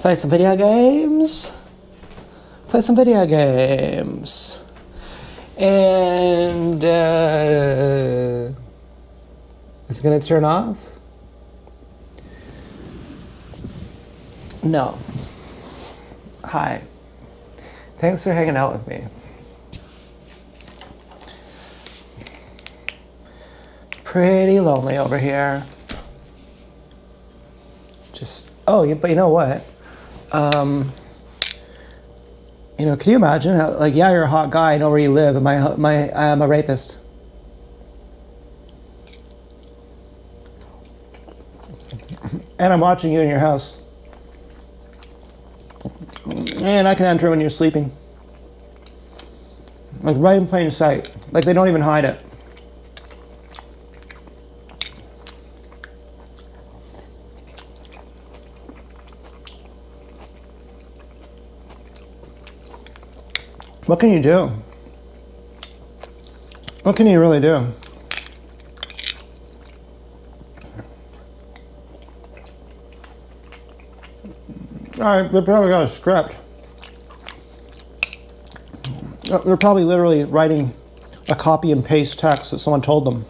Play some video games. Play some video games. And is it gonna turn off? No. Hi. Thanks for hanging out with me. Pretty lonely over here. Just, oh, but you know what? You know, can you imagine how, like, yeah, you're a hot guy, I know where you live, and I'm a rapist. And I'm watching you in your house. And I can enter when you're sleeping. Like, right in plain sight. Like, they don't even hide it. What can you do? What can you really do? Alright, they probably got a script. They're probably literally writing a copy and paste text that someone told them.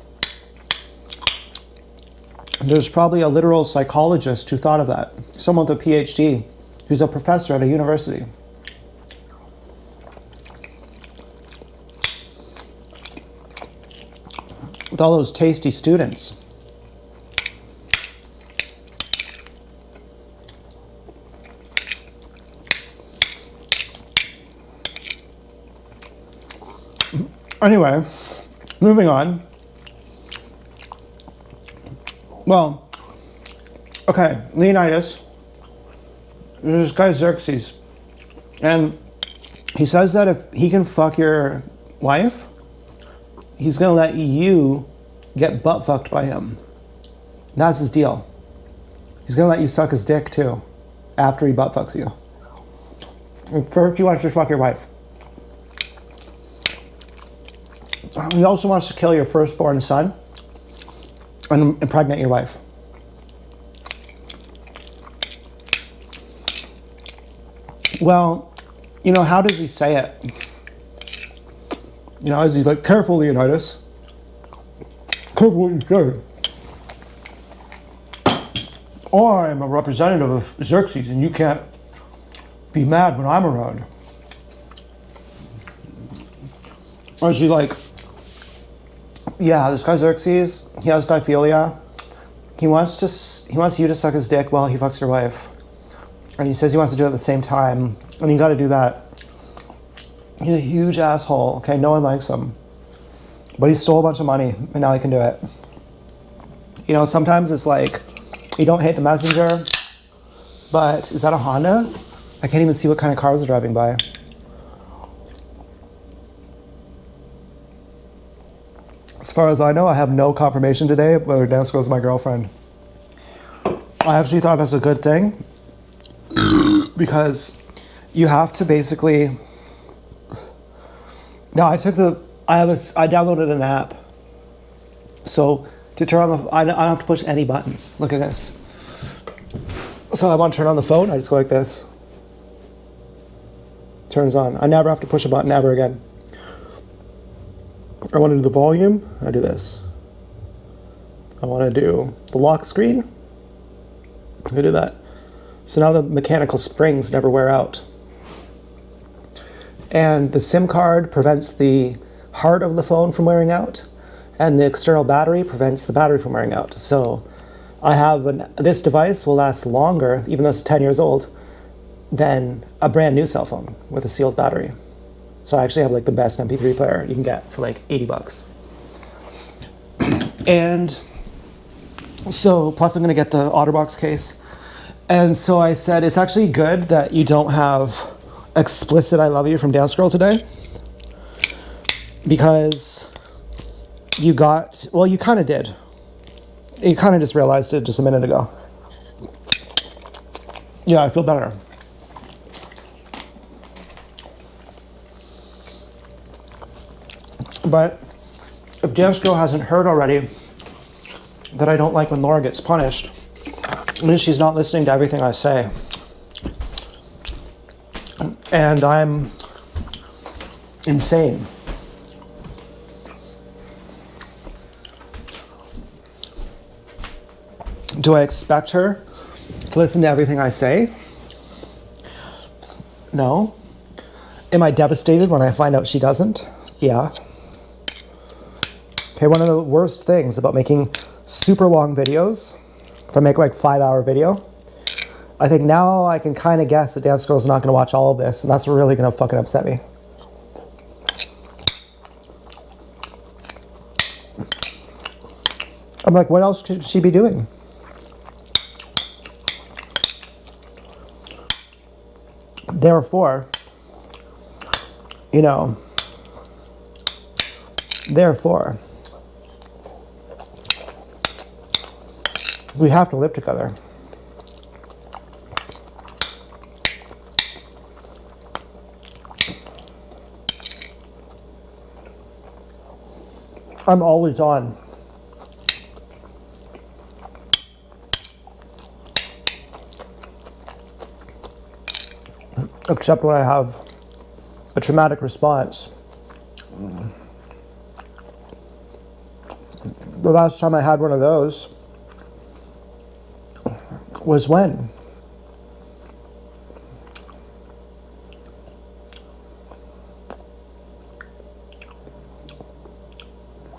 There's probably a literal psychologist who thought of that. Someone with a PhD who's a professor at a university. With all those tasty students. Anyway, moving on. Well, okay, Leonidas, there's this guy Xerxes, and he says that if he can fuck your wife, he's gonna let you get butt fucked by him. And that's his deal. He's gonna let you suck his dick too, after he butt fucks you. And first he wants to fuck your wife. He also wants to kill your firstborn son and impregnate your wife. Well, you know, how does he say it? You know, is he like, careful, Leonidas? Careful what you say. I'm a representative of Xerxes and you can't be mad when I'm around. Or is he like, yeah, this guy Xerxes, he has diaphilia. He wants you to suck his dick while he fucks your wife. And he says he wants to do it at the same time. And you gotta do that. He's a huge asshole, okay? No one likes him. But he stole a bunch of money, and now he can do it. You know, sometimes it's like, you don't hate the messenger, but is that a Honda? I can't even see what kind of cars are driving by. As far as I know, I have no confirmation today whether Dance Girl's my girlfriend. I actually thought that's a good thing because you have to basically. Now I downloaded an app, so to turn on I don't have to push any buttons. Look at this. So I want to turn on the phone. I just go like this. Turns on. I never have to push a button ever again. I want to do the volume, I do this. I want to do the lock screen, I do that. So now the mechanical springs never wear out. And the SIM card prevents the heart of the phone from wearing out, and the external battery prevents the battery from wearing out. So I have this device will last longer, even though it's 10 years old, than a brand new cell phone with a sealed battery. So I actually have like the best MP3 player you can get for like $80. And so, plus I'm gonna get the OtterBox case. And so I said, it's actually good that you don't have explicit I love you from Dance Girl today. Because you got, well, you kind of did. You kind of just realized it just a minute ago. Yeah, I feel better. But if Dance Girl hasn't heard already that I don't like when Laura gets punished, it means she's not listening to everything I say. And I'm insane. Do I expect her to listen to everything I say? No. Am I devastated when I find out she doesn't? Yeah. Okay, one of the worst things about making super long videos, if I make like 5-hour video, I think now I can kind of guess that Dance Girl's not going to watch all of this, and that's really going to fucking upset me. I'm like, what else should she be doing? Therefore, you know, therefore, we have to live together. I'm always on. Except when I have a traumatic response. The last time I had one of those was when?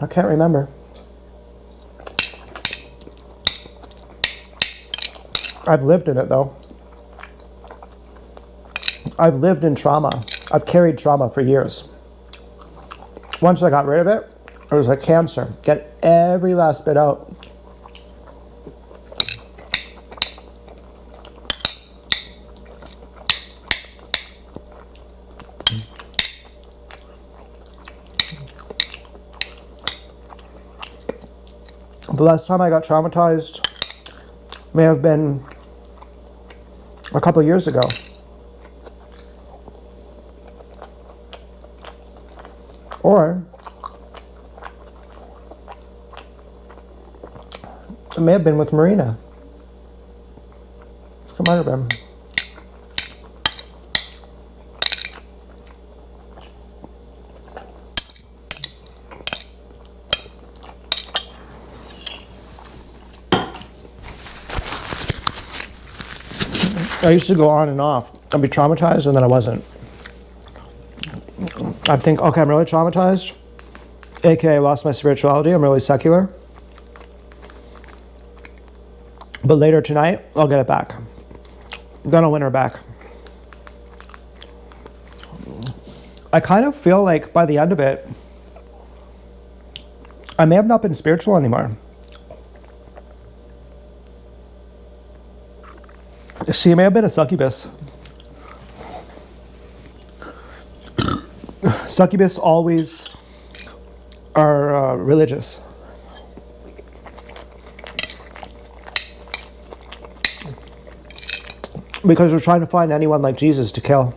I can't remember. I've lived in it though. I've lived in trauma. I've carried trauma for years. Once I got rid of it, it was like cancer. Get every last bit out. The last time I got traumatized may have been a couple years ago. Or it may have been with Marina. It might have been. I used to go on and off. I'd be traumatized and then I wasn't. I'd think, okay, I'm really traumatized. AKA I lost my spirituality. I'm really secular. But later tonight, I'll get it back. Then I'll win her back. I kind of feel like by the end of it, I may have not been spiritual anymore. She may have been a succubus. Succubus always are religious. Because we're trying to find anyone like Jesus to kill.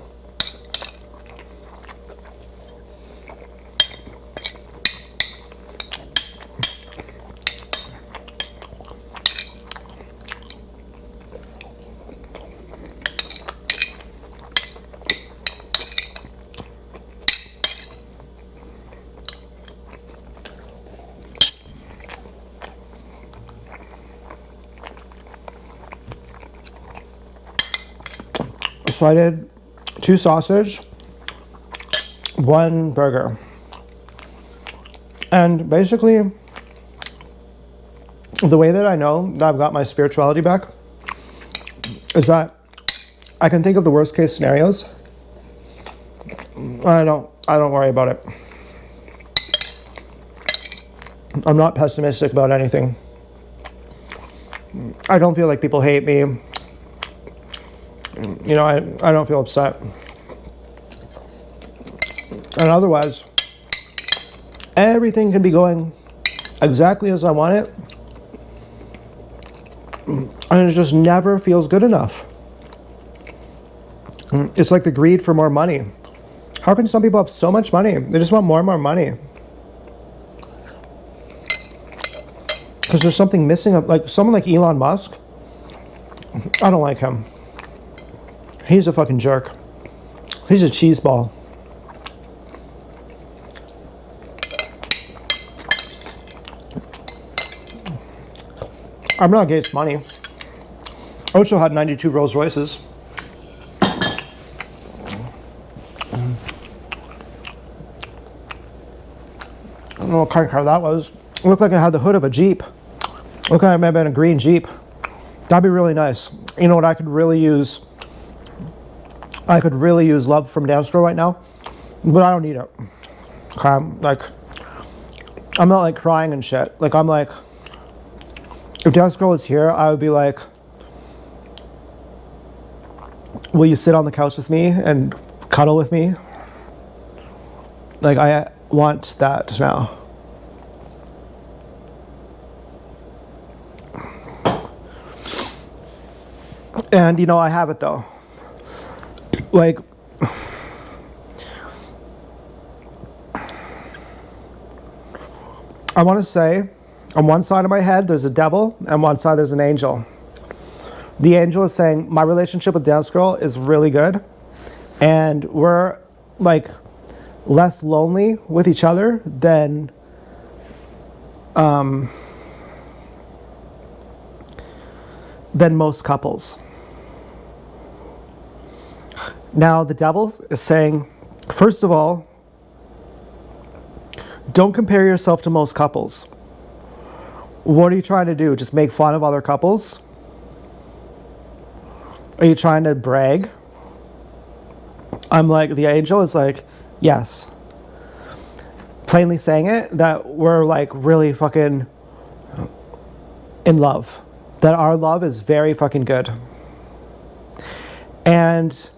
So I did 2 sausage, 1 burger. And basically, the way that I know that I've got my spirituality back is that I can think of the worst case scenarios. I don't worry about it. I'm not pessimistic about anything. I don't feel like people hate me. You know, I don't feel upset. And otherwise, everything can be going exactly as I want it. And it just never feels good enough. It's like the greed for more money. How can some people have so much money? They just want more and more money. Because there's something missing. Like someone like Elon Musk, I don't like him. He's a fucking jerk. He's a cheese ball. I'm not against money. Ocho had 92 Rolls Royces. I don't know what kind of car that was. It looked like it had the hood of a Jeep. Looked like it might have been a green Jeep. That'd be really nice. You know what I could really use? I could really use love from Dance Girl right now, but I don't need it. Like, I'm not like crying and shit. Like, I'm like, if Dance Girl was here, I would be like, will you sit on the couch with me and cuddle with me? Like, I want that now. And, you know, I have it, though. Like, I want to say, on one side of my head, there's a devil, and one side there's an angel. The angel is saying, my relationship with Dance Girl is really good, and we're, like, less lonely with each other than most couples. Now, the devil is saying, first of all, don't compare yourself to most couples. What are you trying to do? Just make fun of other couples? Are you trying to brag? I'm like, the angel is like, yes. Plainly saying it, that we're like really fucking in love. That our love is very fucking good. And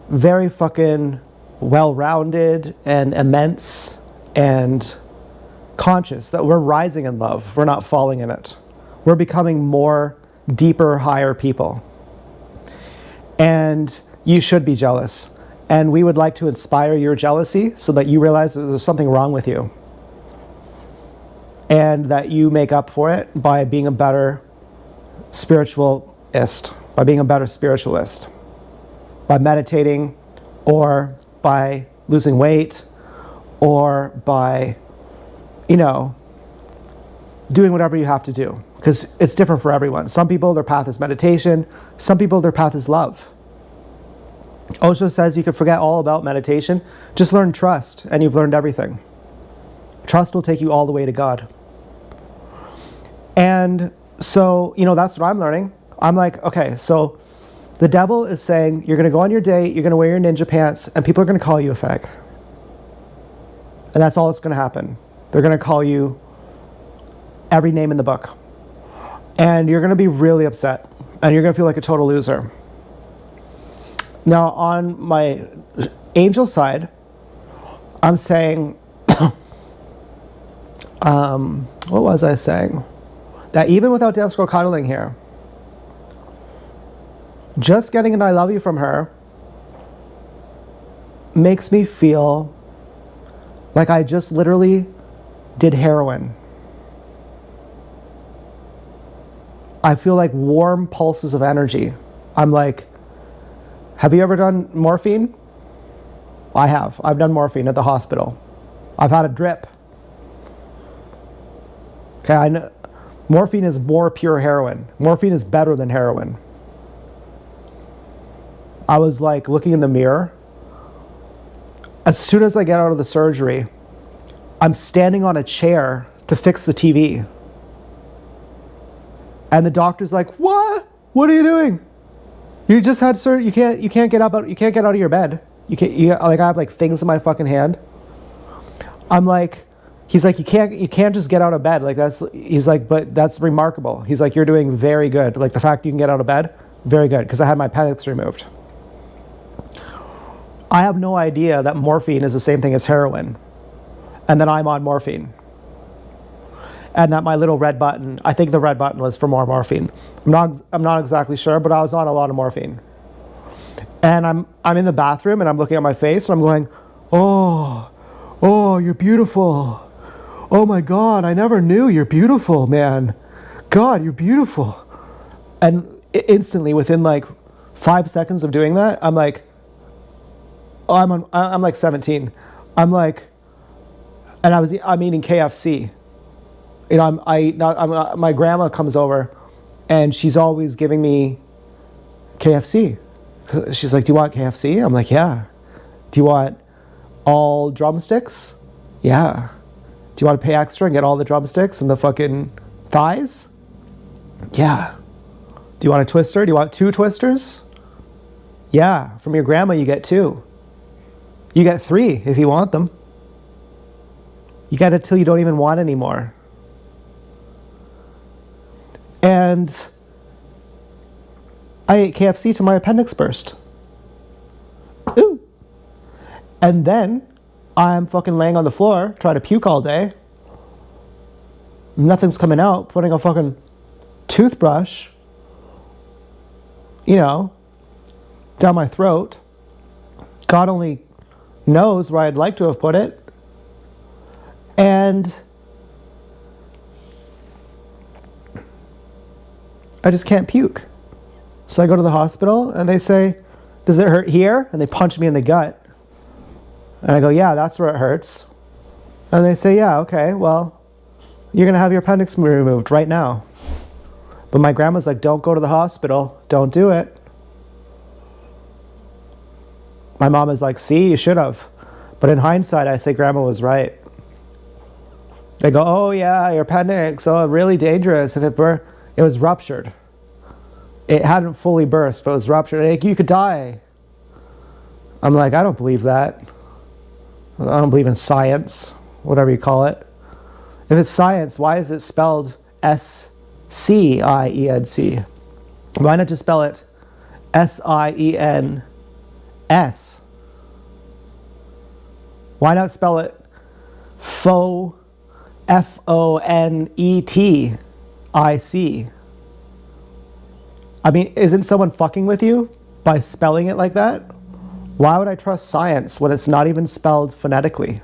very fucking well-rounded and immense and conscious, that we're rising in love. We're not falling in it. We're becoming more deeper, higher people. And you should be jealous. And we would like to inspire your jealousy so that you realize that there's something wrong with you. And that you make up for it by being a better spiritualist, by being a better spiritualist, by meditating, or by losing weight, or by, you know, doing whatever you have to do. Because it's different for everyone. Some people, their path is meditation. Some people, their path is love. Osho says you can forget all about meditation. Just learn trust, and you've learned everything. Trust will take you all the way to God. And so, you know, that's what I'm learning. I'm like, okay, so the devil is saying, you're going to go on your date, you're going to wear your ninja pants, and people are going to call you a fag. And that's all that's going to happen. They're going to call you every name in the book. And you're going to be really upset. And you're going to feel like a total loser. Now, on my angel side, I'm saying, what was I saying? That even without Dance Girl cuddling here, just getting an I love you from her makes me feel like I just literally did heroin. I feel like warm pulses of energy. I'm like, have you ever done morphine? I have. I've done morphine at the hospital. I've had a drip. Okay, I know. Morphine is more pure heroin. Morphine is better than heroin. I was like looking in the mirror. As soon as I get out of the surgery, I'm standing on a chair to fix the TV. And the doctor's like, "What? What are you doing? You just had surgery. You can't get up. You can't get out of your bed. Like I have like things in my fucking hand." I'm like, he's like, you can't just get out of bed. Like he's like, but that's remarkable. He's like, you're doing very good. Like the fact you can get out of bed, very good. Because I had my appendix removed. I have no idea that morphine is the same thing as heroin. And that I'm on morphine. And that my little red button, I think the red button was for more morphine. I'm not exactly sure, but I was on a lot of morphine. And I'm in the bathroom and I'm looking at my face and I'm going, oh, you're beautiful. Oh my God, I never knew you're beautiful, man. God, you're beautiful. And instantly, within like 5 seconds of doing that, I'm like, Oh, I'm like 17. I'm like, and I'm eating KFC. You know, my grandma comes over, and she's always giving me KFC. She's like, "Do you want KFC?" I'm like, "Yeah." "Do you want all drumsticks?" "Yeah." "Do you want to pay extra and get all the drumsticks and the fucking thighs?" "Yeah." "Do you want a twister? Do you want 2 twisters?" "Yeah." "From your grandma, you get 2. You get 3 if you want them. You get it till you don't even want anymore." And I ate KFC till my appendix burst. Ooh. And then I'm fucking laying on the floor trying to puke all day. Nothing's coming out, putting a fucking toothbrush, you know, down my throat. God only knows where I'd like to have put it. And I just can't puke. So I go to the hospital and they say, "Does it hurt here?" And they punch me in the gut. And I go, "Yeah, that's where it hurts." And they say, "Yeah, okay, well, you're going to have your appendix removed right now." But my grandma's like, "Don't go to the hospital. Don't do it." My mom is like, "See, you should have." But in hindsight, I say Grandma was right. They go, "Oh yeah, your appendix, oh, really dangerous. If it was ruptured. It hadn't fully burst, but it was ruptured. You could die." I'm like, I don't believe that. I don't believe in science, whatever you call it. If it's science, why is it spelled SCIENC? Why not just spell it SIENS? Why not spell it FONETIC? I mean, isn't someone fucking with you by spelling it like that? Why would I trust science when it's not even spelled phonetically?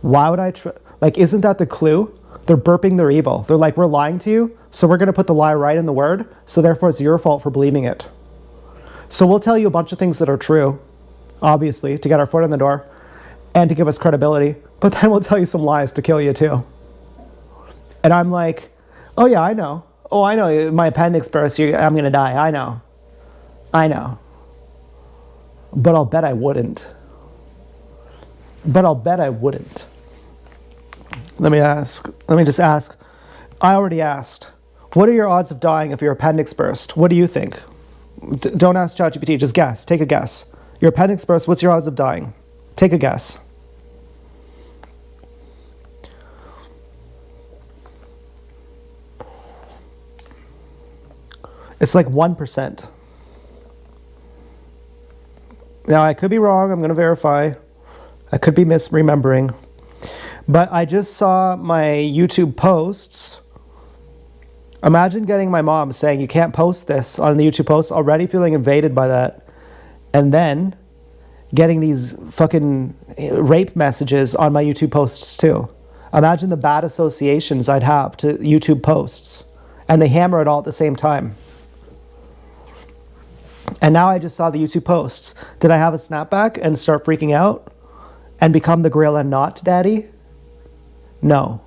Why would I like, isn't that the clue? They're burping their evil. They're like, "We're lying to you, so we're going to put the lie right in the word, so therefore it's your fault for believing it." So we'll tell you a bunch of things that are true, obviously, to get our foot in the door and to give us credibility, but then we'll tell you some lies to kill you too. And I'm like, "Oh yeah, I know. Oh, I know, my appendix burst, I'm going to die. I know. But I'll bet I wouldn't. Let me just ask. I already asked. What are your odds of dying if your appendix burst? What do you think? Don't ask ChatGPT, just guess. Take a guess. Your appendix burst, what's your odds of dying? Take a guess. It's like 1%. Now, I could be wrong. I'm going to verify. I could be misremembering. But I just saw my YouTube posts. Imagine getting my mom saying, "You can't post this" on the YouTube posts, already feeling invaded by that. And then getting these fucking rape messages on my YouTube posts too. Imagine the bad associations I'd have to YouTube posts. And they hammer it all at the same time. And now I just saw the YouTube posts. Did I have a snapback and start freaking out and become the gorilla not daddy? No.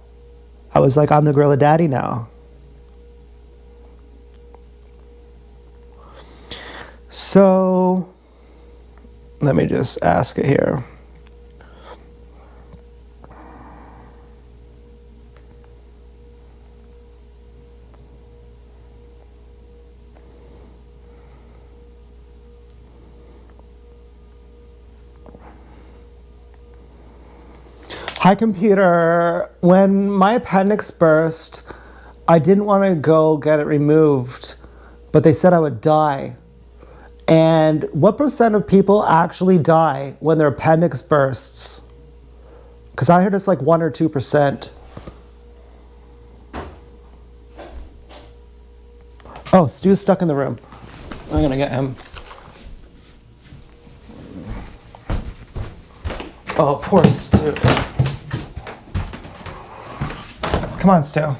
I was like, I'm the gorilla daddy now. So let me just ask it here. Hi, computer. When my appendix burst, I didn't want to go get it removed, but they said I would die. And what percent of people actually die when their appendix bursts? Because I heard it's like 1 or 2%. Oh, Stu's stuck in the room. I'm gonna get him. Oh, poor Stu. Come on, Stu.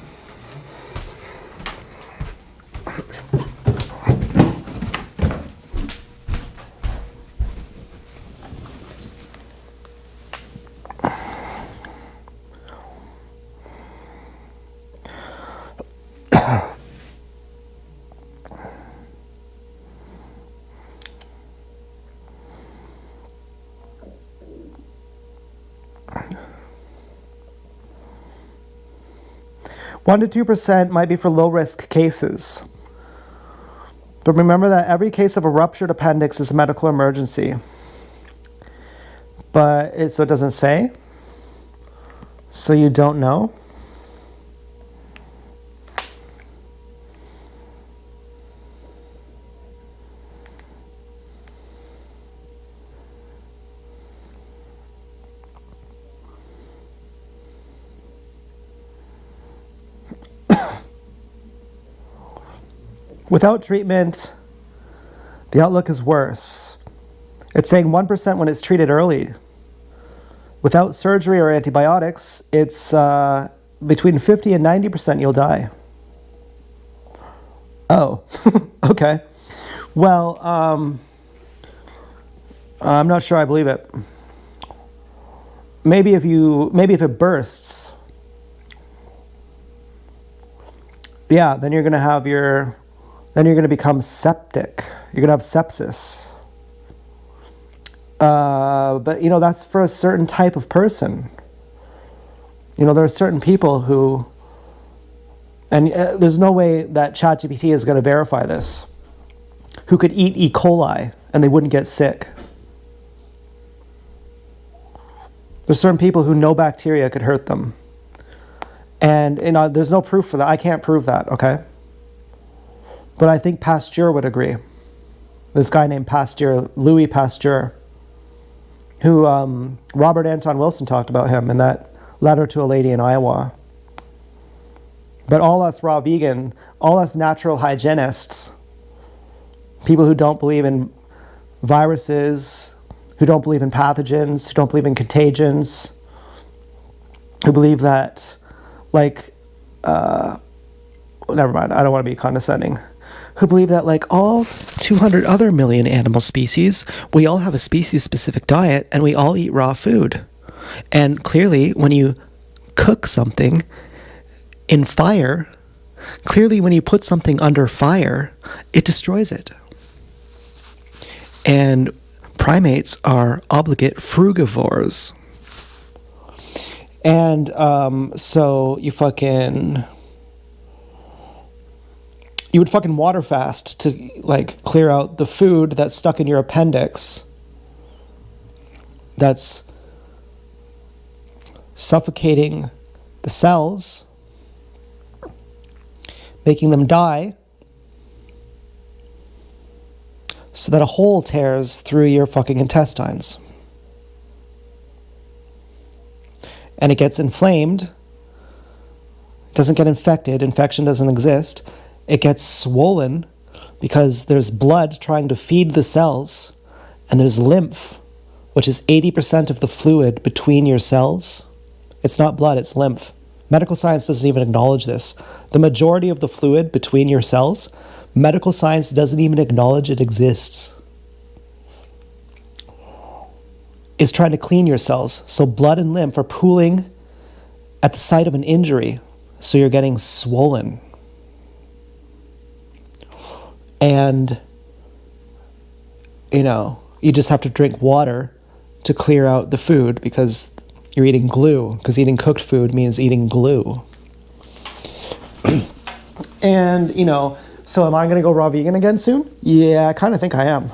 1 to 2% might be for low-risk cases. But remember that every case of a ruptured appendix is a medical emergency. But so it doesn't say. So you don't know. Without treatment, the outlook is worse. It's saying 1% when it's treated early. Without surgery or antibiotics, it's between 50 and 90% you'll die. Oh, okay. Well, I'm not sure I believe it. Maybe if it bursts, yeah, then you're going to become septic. You're going to have sepsis. But, that's for a certain type of person. There are certain people who, and there's no way that ChatGPT is going to verify this, who could eat E. coli and they wouldn't get sick. There's certain people who no bacteria could hurt them. And, there's no proof for that. I can't prove that, okay? But I think Pasteur would agree. This guy named Pasteur, Louis Pasteur, who Robert Anton Wilson talked about him in that letter to a lady in Iowa. But all us raw vegan, all us natural hygienists, people who don't believe in viruses, who don't believe in pathogens, who don't believe in contagions, who believe that, never mind, I don't want to be condescending, who believe that all 200 other million animal species, we all have a species-specific diet and we all eat raw food. And clearly, when you cook something in fire, clearly when you put something under fire, it destroys it. And primates are obligate frugivores. And so you would fucking water fast to clear out the food that's stuck in your appendix, that's suffocating the cells, making them die, so that a hole tears through your fucking intestines. And it gets inflamed. It doesn't get infected. Infection doesn't exist. It gets swollen because there's blood trying to feed the cells, and there's lymph, which is 80% of the fluid between your cells. It's not blood, it's lymph. Medical science doesn't even acknowledge this. The majority of the fluid between your cells, medical science doesn't even acknowledge it exists. It's trying to clean your cells. So blood and lymph are pooling at the site of an injury, so you're getting swollen. And, you just have to drink water to clear out the food because you're eating glue, because eating cooked food means eating glue. And, so am I going to go raw vegan again soon? Yeah, I kind of think I am.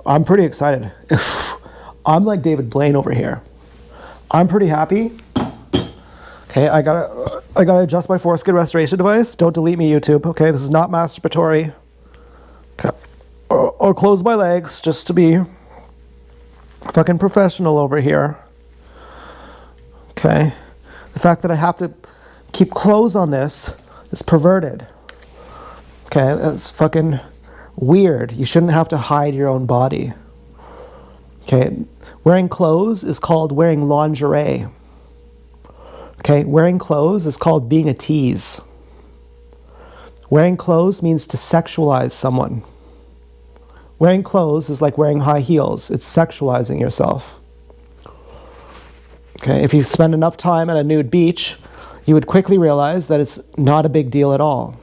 I'm pretty excited. I'm like David Blaine over here. I'm pretty happy. Okay, I gotta adjust my foreskin restoration device. Don't delete me, YouTube. Okay, this is not masturbatory. Okay, or close my legs just to be fucking professional over here. Okay, the fact that I have to keep clothes on this is perverted. Okay, that's fucking weird. You shouldn't have to hide your own body. Okay, wearing clothes is called wearing lingerie. Okay, wearing clothes is called being a tease. Wearing clothes means to sexualize someone. Wearing clothes is like wearing high heels. It's sexualizing yourself. Okay, if you spend enough time at a nude beach, you would quickly realize that it's not a big deal at all.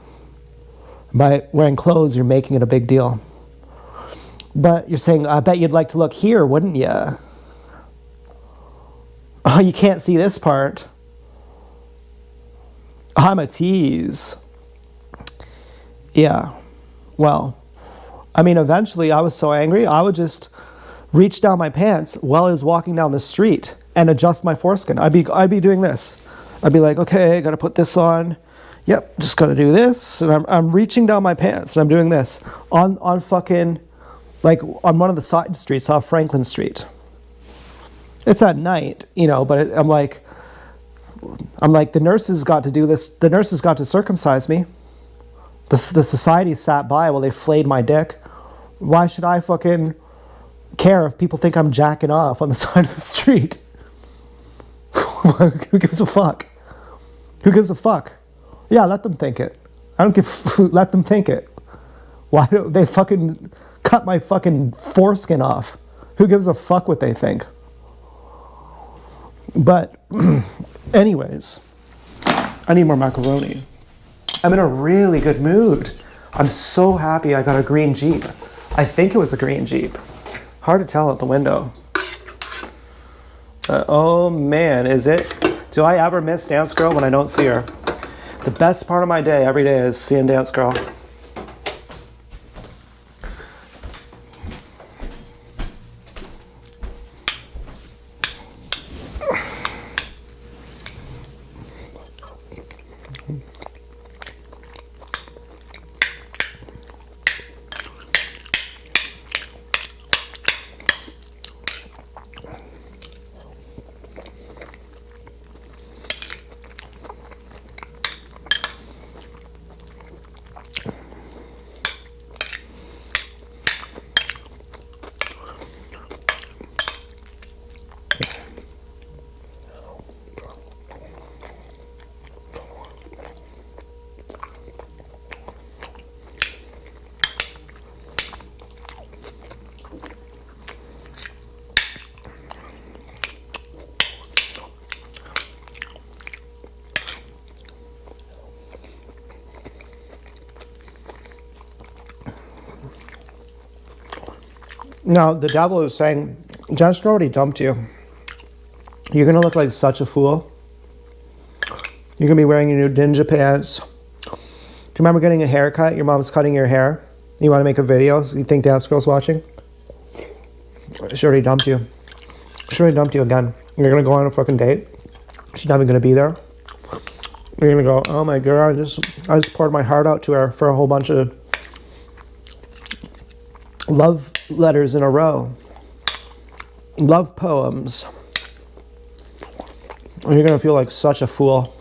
By wearing clothes, you're making it a big deal. But you're saying, I bet you'd like to look here, wouldn't you? Oh, you can't see this part. I'm a tease. Yeah. Well, I mean, eventually I was so angry, I would just reach down my pants while I was walking down the street and adjust my foreskin. I'd be doing this. I'd be like, okay, I gotta put this on. Yep, just gotta do this. And I'm reaching down my pants and I'm doing this on fucking, like on one of the side streets off Franklin Street. It's at night, you know, but I'm like, the nurses got to do this. The nurses got to circumcise me. The society sat by while they flayed my dick. Why should I fucking care if people think I'm jacking off on the side of the street? Who gives a fuck? Who gives a fuck? Yeah, let them think it. I don't give. Let them think it. Why don't they fucking cut my fucking foreskin off? Who gives a fuck what they think? But, anyways, I need more macaroni. I'm in a really good mood. I'm so happy I got a green Jeep. I think it was a green Jeep. Hard to tell out the window. Oh man, is it? Do I ever miss Dance Girl when I don't see her? The best part of my day every day is seeing Dance Girl. Now, the devil is saying, Jessica already dumped you. You're going to look like such a fool. You're going to be wearing your new ninja pants. Do you remember getting a haircut? Your mom's cutting your hair. You want to make a video? So you think Dance Girl's watching? She already dumped you. She already dumped you again. You're going to go on a fucking date. She's not even going to be there. You're going to go, oh my God, I just poured my heart out to her for a whole bunch of love letters in a row. Love poems. And you're going to feel like such a fool.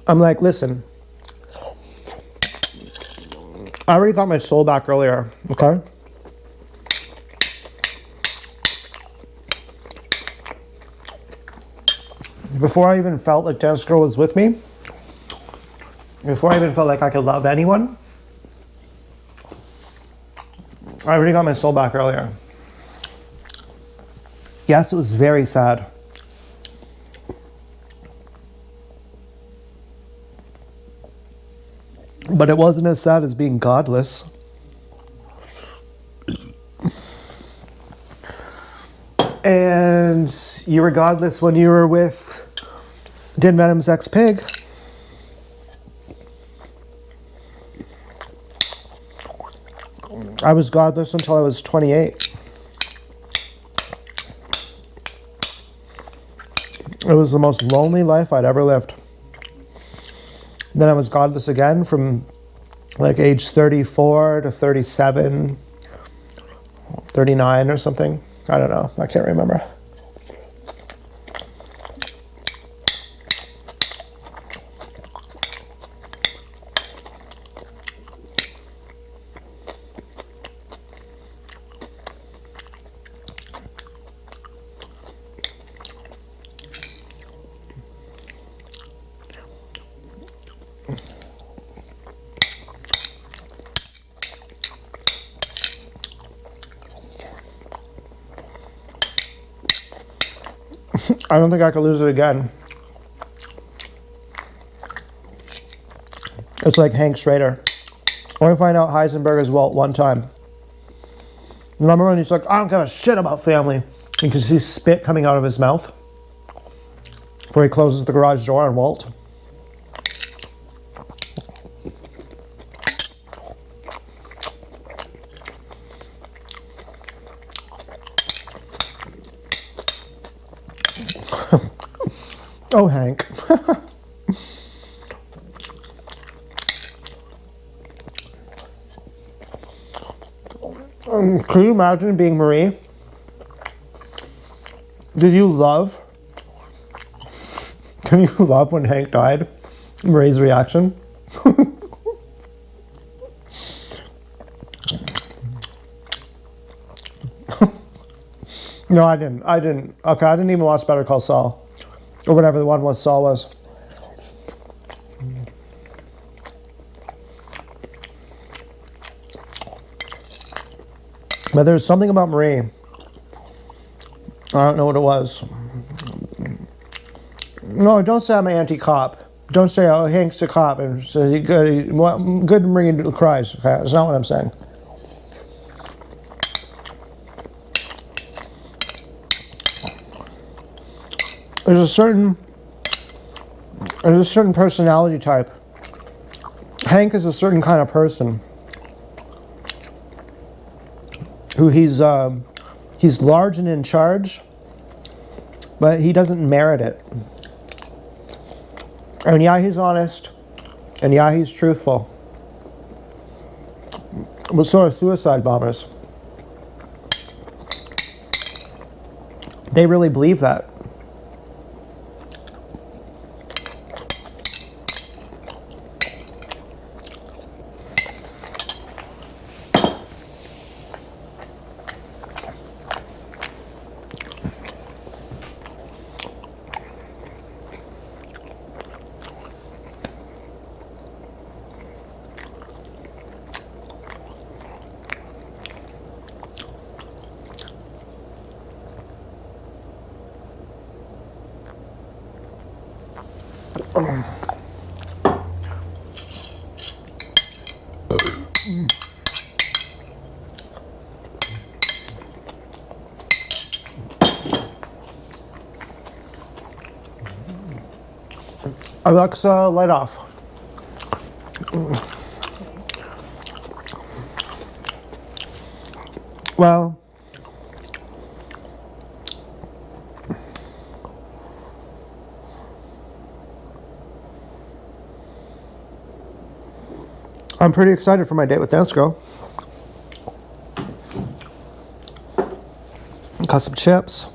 I'm like, listen. I already got my soul back earlier, okay? Before I even felt like Dance Girl was with me, before I even felt like I could love anyone, I already got my soul back earlier. Yes, it was very sad. But it wasn't as sad as being godless. And you were godless when you were with Din Venom's ex-pig. I was godless until I was 28. It was the most lonely life I'd ever lived. Then I was godless again from like age 34 to 37, 39 or something. I don't know. I can't remember. I don't think I could lose it again. It's like Hank Schrader. I want to find out Heisenberg is Walt one time. Remember when he's like, I don't give a shit about family. You can see spit coming out of his mouth. before he closes the garage door on Walt. Oh, Hank. Can you imagine being Marie? Did you love? Can you love when Hank died? Marie's reaction? No, I didn't. Okay, I didn't even watch Better Call Saul. Or whatever the one with Saul was. But there's something about Marie. I don't know what it was. No, don't say I'm an anti-cop. Don't say, oh, Hank's a cop and says he good Marie cries. Okay, that's not what I'm saying. There's a certain personality type. Hank is a certain kind of person who he's large and in charge, but he doesn't merit it. And yeah, he's honest, and yeah, he's truthful. But so are suicide bombers. They really believe that. Alexa, light off. Well, I'm pretty excited for my date with Dance Girl. Got some chips.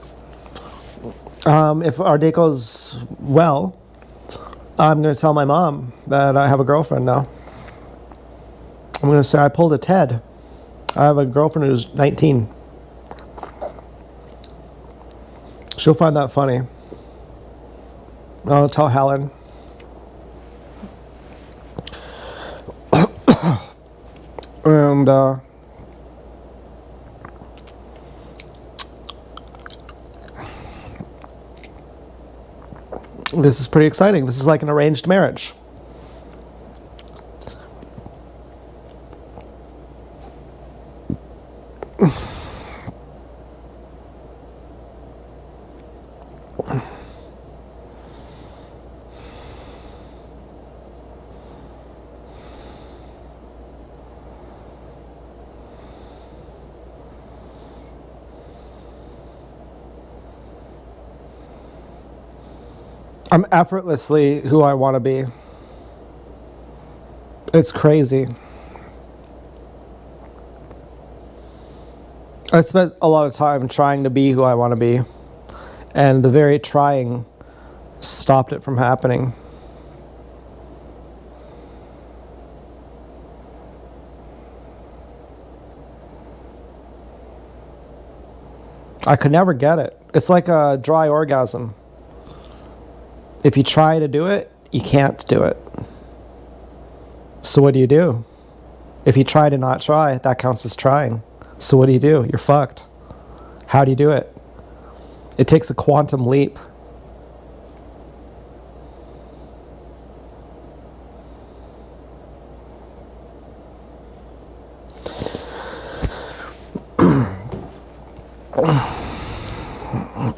If our date goes well, I'm going to tell my mom that I have a girlfriend now. I'm going to say I pulled a Ted. I have a girlfriend who's 19. She'll find that funny. I'll tell Helen. And this is pretty exciting. This is like an arranged marriage. I'm effortlessly who I want to be. It's crazy. I spent a lot of time trying to be who I want to be, and the very trying stopped it from happening. I could never get it. It's like a dry orgasm. If you try to do it, you can't do it. So what do? If you try to not try, that counts as trying. So what do? You're fucked. How do you do it? It takes a quantum leap.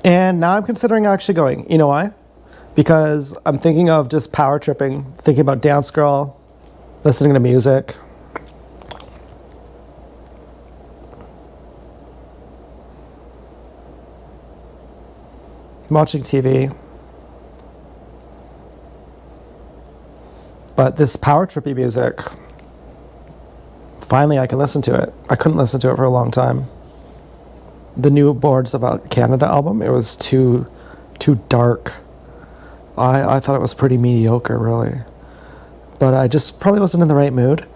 And now I'm considering actually going. You know why? because I'm thinking of just power tripping, thinking about Dance Girl, listening to music. Watching TV. But this power trippy music, finally I can listen to it. I couldn't listen to it for a long time. The new Boards About Canada album, it was too dark. I thought it was pretty mediocre, really. But I just probably wasn't in the right mood.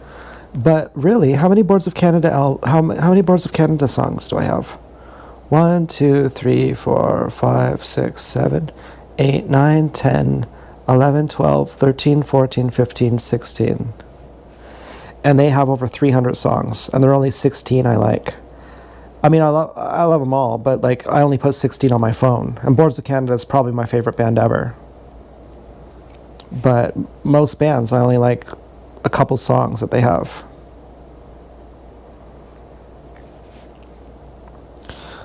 But really, how many Boards of Canada how many Boards of Canada songs do I have? 1, 2, 3, 4, 5, 6, 7, 8, 9, 10, 11, 12, 13, 14, 15, 16. And they have over 300 songs, and there are only 16 I like. I mean, I love them all, but like I only put 16 on my phone. And Boards of Canada is probably my favorite band ever. But most bands, I only like a couple songs that they have.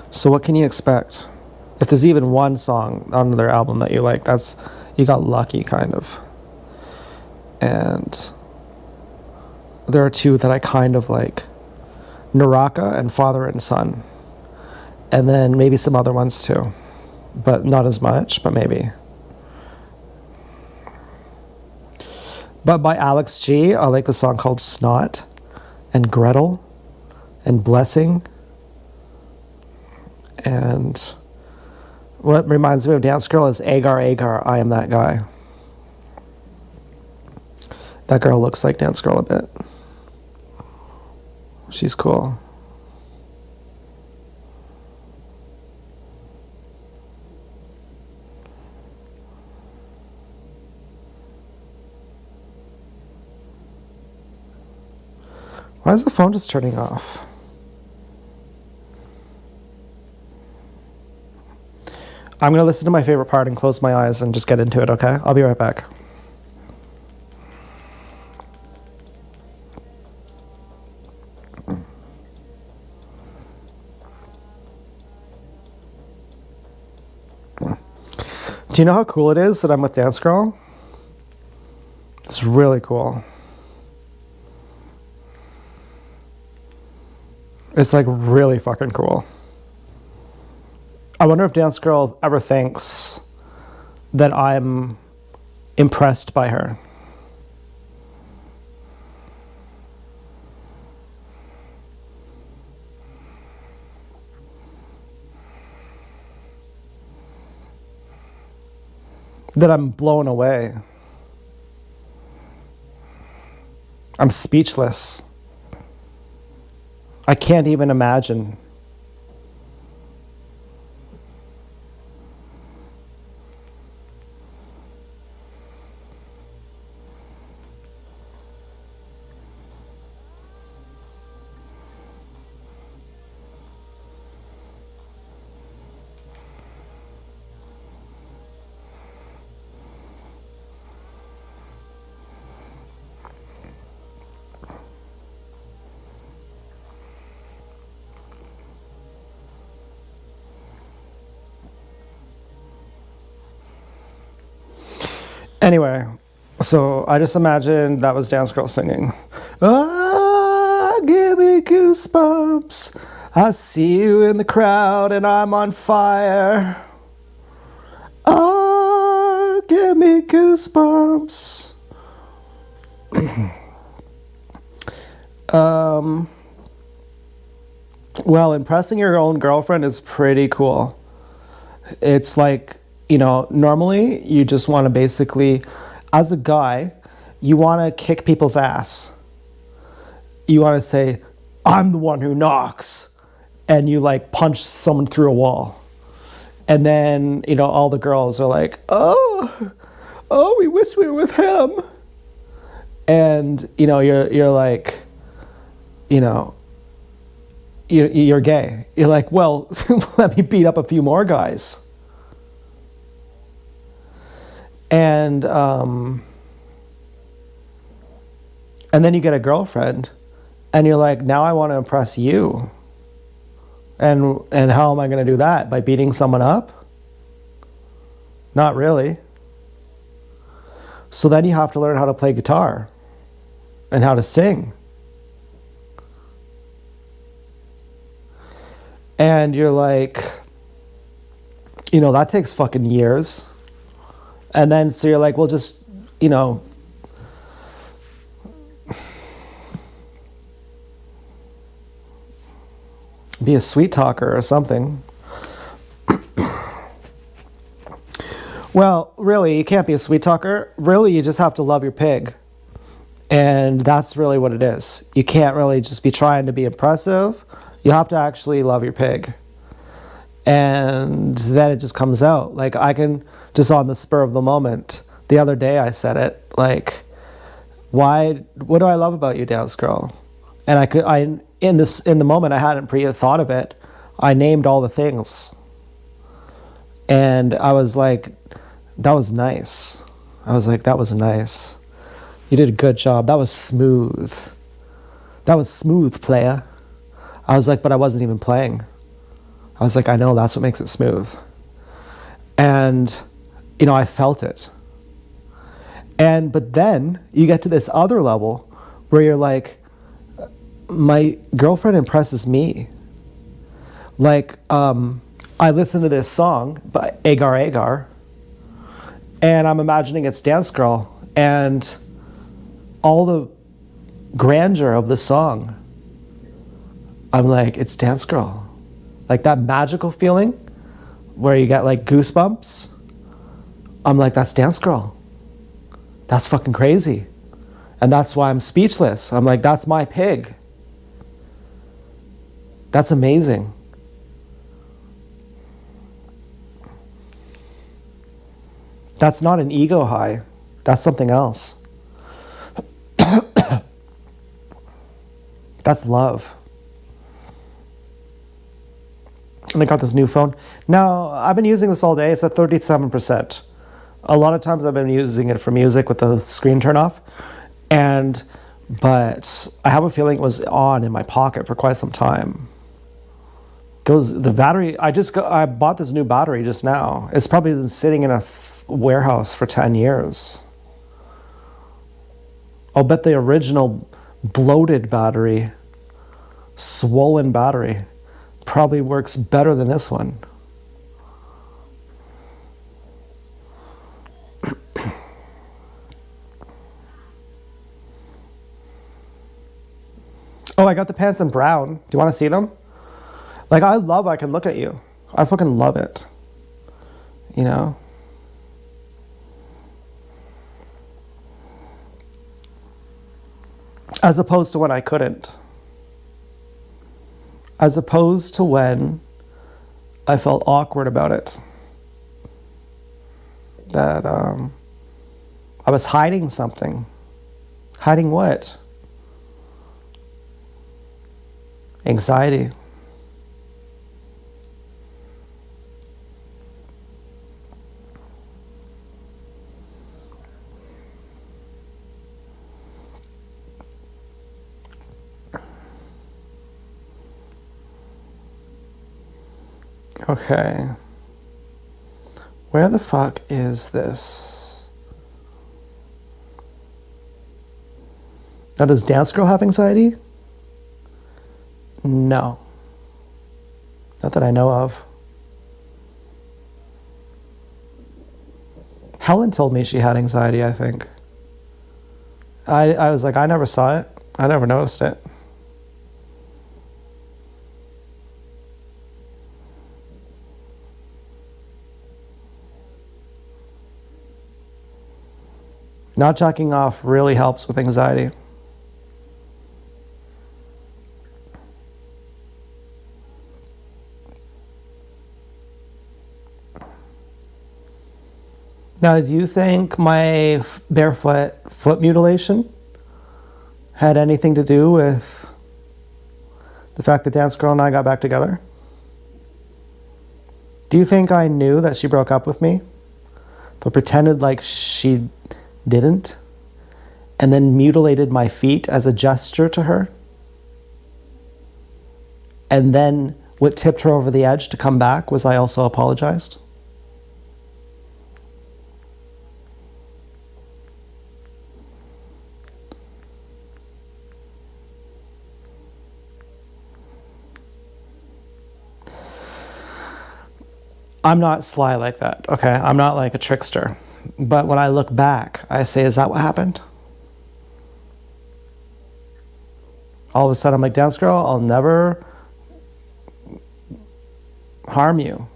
So what can you expect? If there's even one song on their album that you like, you got lucky, kind of. And there are two that I kind of like. Naraka and Father and Son. And then maybe some other ones too. But not as much, but maybe. But by Alex G, I like the song called Snot, and Gretel, and Blessing. And what reminds me of Dance Girl is Agar Agar, I Am That Guy. That girl looks like Dance Girl a bit. She's cool. Why is the phone just turning off? I'm going to listen to my favorite part and close my eyes and just get into it, okay? I'll be right back. Do you know how cool it is that I'm with Dance Girl? It's really cool. It's like really fucking cool. I wonder if Dance Girl ever thinks that I'm impressed by her. That I'm blown away. I'm speechless. I can't even imagine. Anyway, so I just imagined that was Dance Girl singing. Ah, give me goosebumps. I see you in the crowd and I'm on fire. Ah, give me goosebumps. Well, impressing your own girlfriend is pretty cool. It's like, normally you just want to basically, as a guy, you want to kick people's ass. You want to say, I'm the one who knocks. And you like punch someone through a wall. And then, all the girls are like, oh, we wish we were with him. And, you're like, you're gay. You're like, well, let me beat up a few more guys. And then you get a girlfriend, and you're like, now I want to impress you. And how am I going to do that? By beating someone up? Not really. So then you have to learn how to play guitar and how to sing. And you're like, you know, that takes fucking years. And then, so you're like, well, just, you know, be a sweet talker or something. Well, really, you can't be a sweet talker. Really, you just have to love your pig. And that's really what it is. You can't really just be trying to be impressive. You have to actually love your pig. And then it just comes out. Like, I can, just on the spur of the moment, the other day I said it, like, what do I love about you, Dance Girl? And in the moment, I hadn't thought of it. I named all the things. And I was like, that was nice. I was like, that was nice. You did a good job. That was smooth. That was smooth, playa. I was like, but I wasn't even playing. I was like, I know, that's what makes it smooth. And, you know, I felt it. But then you get to this other level where you're like, my girlfriend impresses me. Like, I listened to this song by Agar Agar, and I'm imagining it's Dance Girl, and all the grandeur of the song, I'm like, it's Dance Girl. Like that magical feeling where you get like goosebumps. I'm like, that's Dance Girl. That's fucking crazy. And that's why I'm speechless. I'm like, that's my pig. That's amazing. That's not an ego high. That's something else. That's love. And I got this new phone. Now, I've been using this all day. It's at 37%. A lot of times I've been using it for music with the screen turn off. But I have a feeling it was on in my pocket for quite some time. The battery, I bought this new battery just now. It's probably been sitting in a warehouse for 10 years. I'll bet the original bloated battery, swollen battery, probably works better than this one. Oh, I got the pants in brown. Do you want to see them? Like, I can look at you. I fucking love it. You know? As opposed to when I couldn't. As opposed to when I felt awkward about it. That I was hiding something. Hiding what? Anxiety. Okay. Where the fuck is this? Now, does Dance Girl have anxiety? No. Not that I know of. Helen told me she had anxiety, I think. I was like, I never saw it. I never noticed it. Not jacking off really helps with anxiety. Now, do you think my barefoot foot mutilation had anything to do with the fact that Dance Girl and I got back together? Do you think I knew that she broke up with me, but pretended like she didn't, and then mutilated my feet as a gesture to her? And then what tipped her over the edge to come back was I also apologized? I'm not sly like that, okay? I'm not like a trickster. But when I look back, I say, is that what happened? All of a sudden, I'm like, dance girl, I'll never harm you.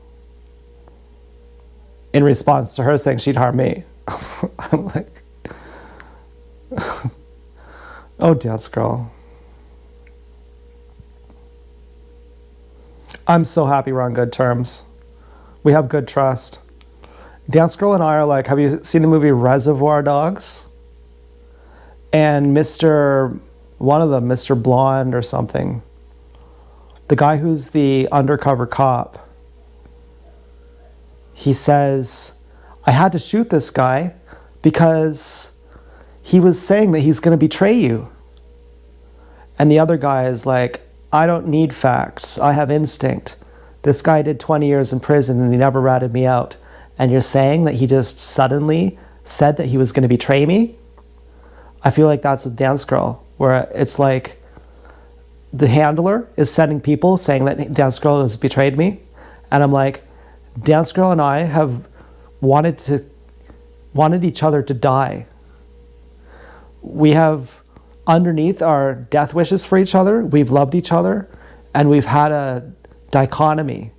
In response to her saying she'd harm me. I'm like, oh, dance girl. I'm so happy we're on good terms. We have good trust. Dance girl and I are like, have you seen the movie Reservoir Dogs? And one of them, Mr. Blonde or something, the guy who's the undercover cop, he says, I had to shoot this guy because he was saying that he's going to betray you. And the other guy is like, I don't need facts. I have instinct. This guy did 20 years in prison and he never ratted me out. And you're saying that he just suddenly said that he was going to betray me? I feel like that's with Dance Girl, where it's like the handler is sending people saying that Dance Girl has betrayed me. And I'm like, Dance Girl and I have wanted each other to die. We have, underneath our death wishes for each other, we've loved each other, and we've had a dichotomy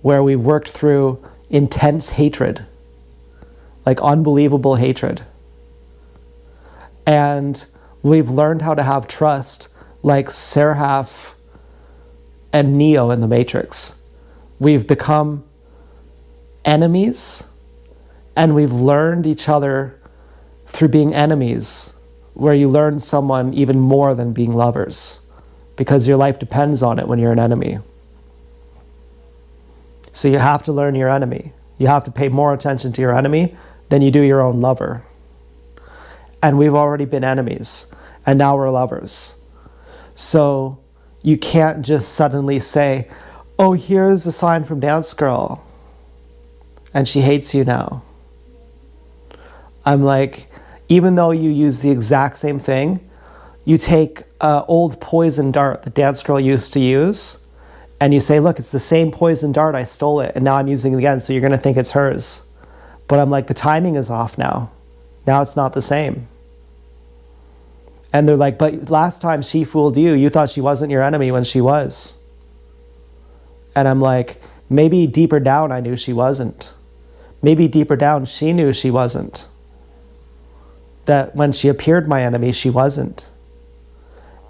where we've worked through intense hatred, like unbelievable hatred. And we've learned how to have trust like Seraph and Neo in the Matrix. We've become enemies, and we've learned each other through being enemies, where you learn someone even more than being lovers, because your life depends on it when you're an enemy. So you have to learn your enemy. You have to pay more attention to your enemy than you do your own lover. And we've already been enemies, and now we're lovers. So you can't just suddenly say, oh, here's a sign from Dance Girl, and she hates you now. I'm like, even though you use the exact same thing, you take an old poison dart that Dance Girl used to use, and you say, look, it's the same poison dart, I stole it, and now I'm using it again, so you're going to think it's hers. But I'm like, the timing is off now. Now it's not the same. And they're like, but last time she fooled you, you thought she wasn't your enemy when she was. And I'm like, maybe deeper down I knew she wasn't. Maybe deeper down she knew she wasn't. That when she appeared my enemy, she wasn't.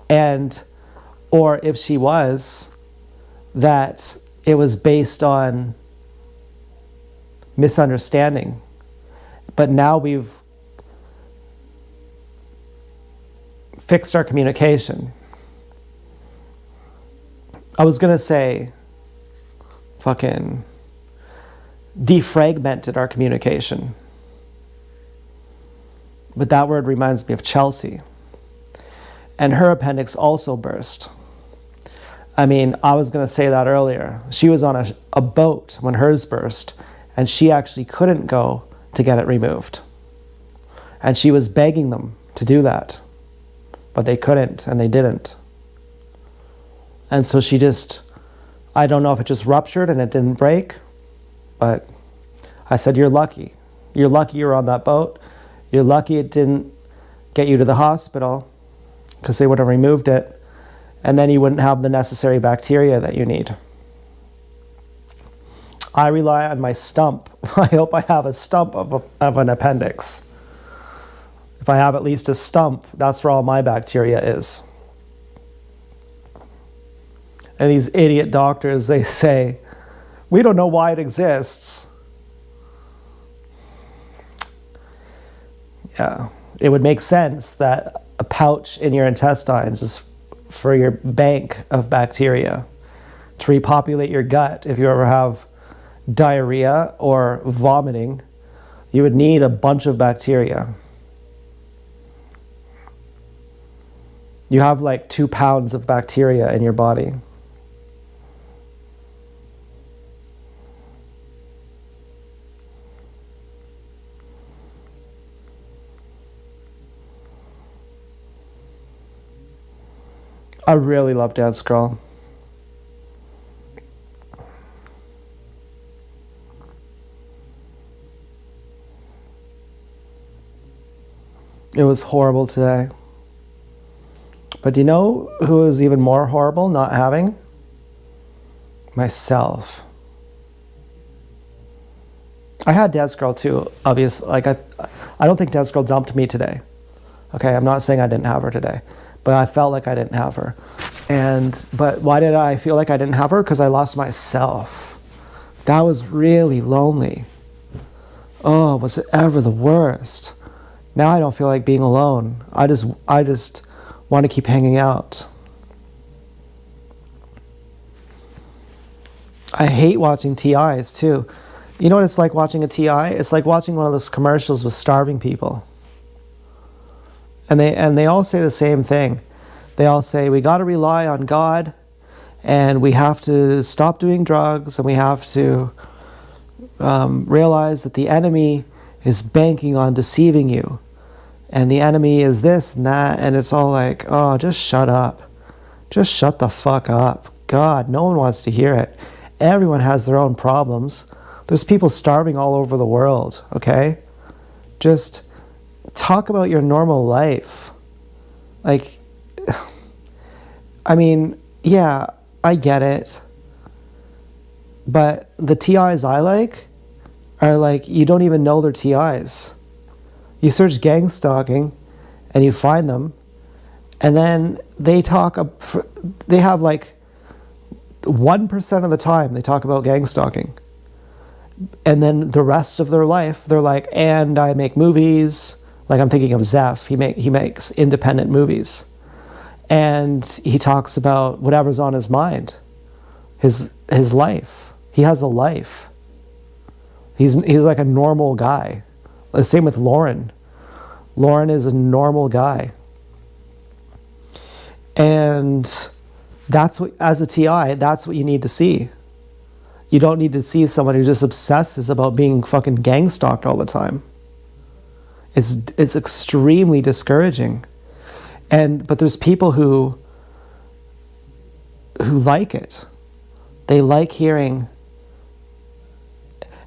And, or if she was, that it was based on misunderstanding. But now we've fixed our communication. I was gonna say fucking defragmented our communication. But that word reminds me of Chelsea. And her appendix also burst. I mean, I was going to say that earlier. She was on a boat when hers burst, and she actually couldn't go to get it removed. And she was begging them to do that. But they couldn't, and they didn't. And so she just, I don't know if it just ruptured and it didn't break, but I said, you're lucky. You're lucky you were on that boat. You're lucky it didn't get you to the hospital, because they would have removed it, and then you wouldn't have the necessary bacteria that you need. I rely on my stump. I hope I have a stump of an appendix. If I have at least a stump, that's where all my bacteria is. And these idiot doctors, they say, we don't know why it exists. Yeah, it would make sense that a pouch in your intestines is for your bank of bacteria to repopulate your gut. If you ever have diarrhea or vomiting, you would need a bunch of bacteria. You have like 2 pounds of bacteria in your body. I really love Dance Girl. It was horrible today. But do you know who was even more horrible not having? Myself. I had Dad's Girl too, obviously. Like I don't think Dad's Girl dumped me today. Okay, I'm not saying I didn't have her today, but I felt like I didn't have her. But why did I feel like I didn't have her? Because I lost myself. That was really lonely. Oh, was it ever the worst? Now I don't feel like being alone. I just want to keep hanging out. I hate watching TIs too. You know what it's like watching a TI? It's like watching one of those commercials with starving people. And they all say the same thing. They all say, we got to rely on God, and we have to stop doing drugs, and we have to realize that the enemy is banking on deceiving you. And the enemy is this and that, and it's all like, oh, just shut up. Just shut the fuck up. God, no one wants to hear it. Everyone has their own problems. There's people starving all over the world, okay? Just talk about your normal life. Like, I mean, yeah, I get it. But the TIs I like are like, you don't even know they're TIs. You search gang stalking and you find them, and then they have like 1% of the time they talk about gang stalking. And then the rest of their life, they're like, and I make movies. Like I'm thinking of Zeph, he makes independent movies. And he talks about whatever's on his mind, his life. He has a life. He's like a normal guy. The same with Lauren. Lauren is a normal guy. And that's what, as a TI, that's what you need to see. You don't need to see someone who just obsesses about being fucking gang stalked all the time. It's extremely discouraging. But there's people who like it. They like hearing,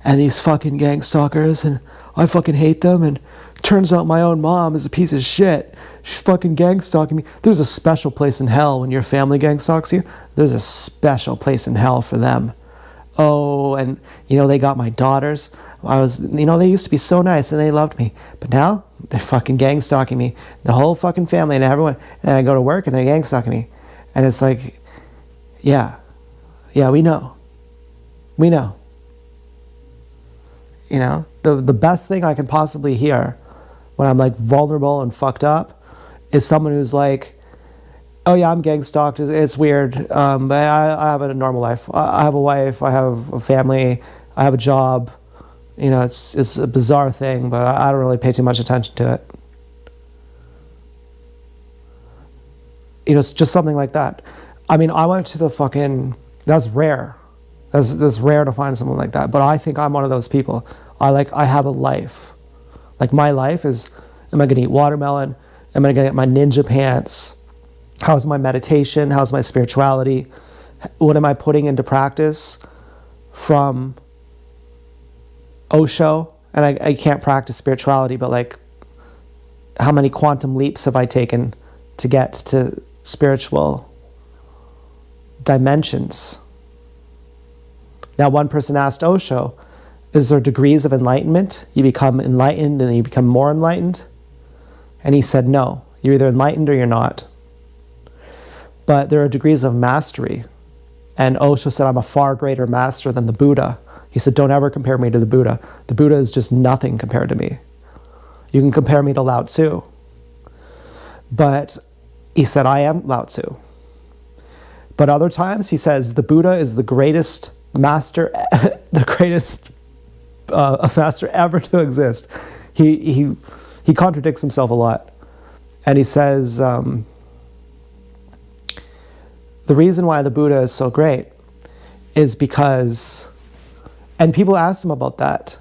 and these fucking gang stalkers, and I fucking hate them, and turns out my own mom is a piece of shit. She's fucking gang stalking me. There's a special place in hell when your family gang stalks you. There's a special place in hell for them. Oh, and they got my daughters. They used to be so nice and they loved me, but now they're fucking gang stalking me. The whole fucking family and everyone. And I go to work and they're gang stalking me, and it's like, yeah, we know. The best thing I can possibly hear when I'm like vulnerable and fucked up is someone who's like, oh yeah, I'm gang stalked. It's weird, but I have a normal life. I have a wife. I have a family. I have a job. It's a bizarre thing, but I don't really pay too much attention to it. It's just something like that. I mean, I went to the fucking. That's rare. That's rare to find someone like that. But I think I'm one of those people. I have a life. Like my life is, am I going to eat watermelon? Am I going to get my ninja pants? How's my meditation? How's my spirituality? What am I putting into practice from Osho? And I can't practice spirituality, but like, how many quantum leaps have I taken to get to spiritual dimensions? Now, one person asked Osho, is there degrees of enlightenment? You become enlightened and you become more enlightened? And he said, no, you're either enlightened or you're not. But there are degrees of mastery. And Osho said, I'm a far greater master than the Buddha. He said, don't ever compare me to the Buddha. The Buddha is just nothing compared to me. You can compare me to Lao Tzu. But he said, I am Lao Tzu. But other times he says, the Buddha is the greatest master, the greatest master ever to exist. He contradicts himself a lot. And he says, the reason why the Buddha is so great is because, and people asked him about that.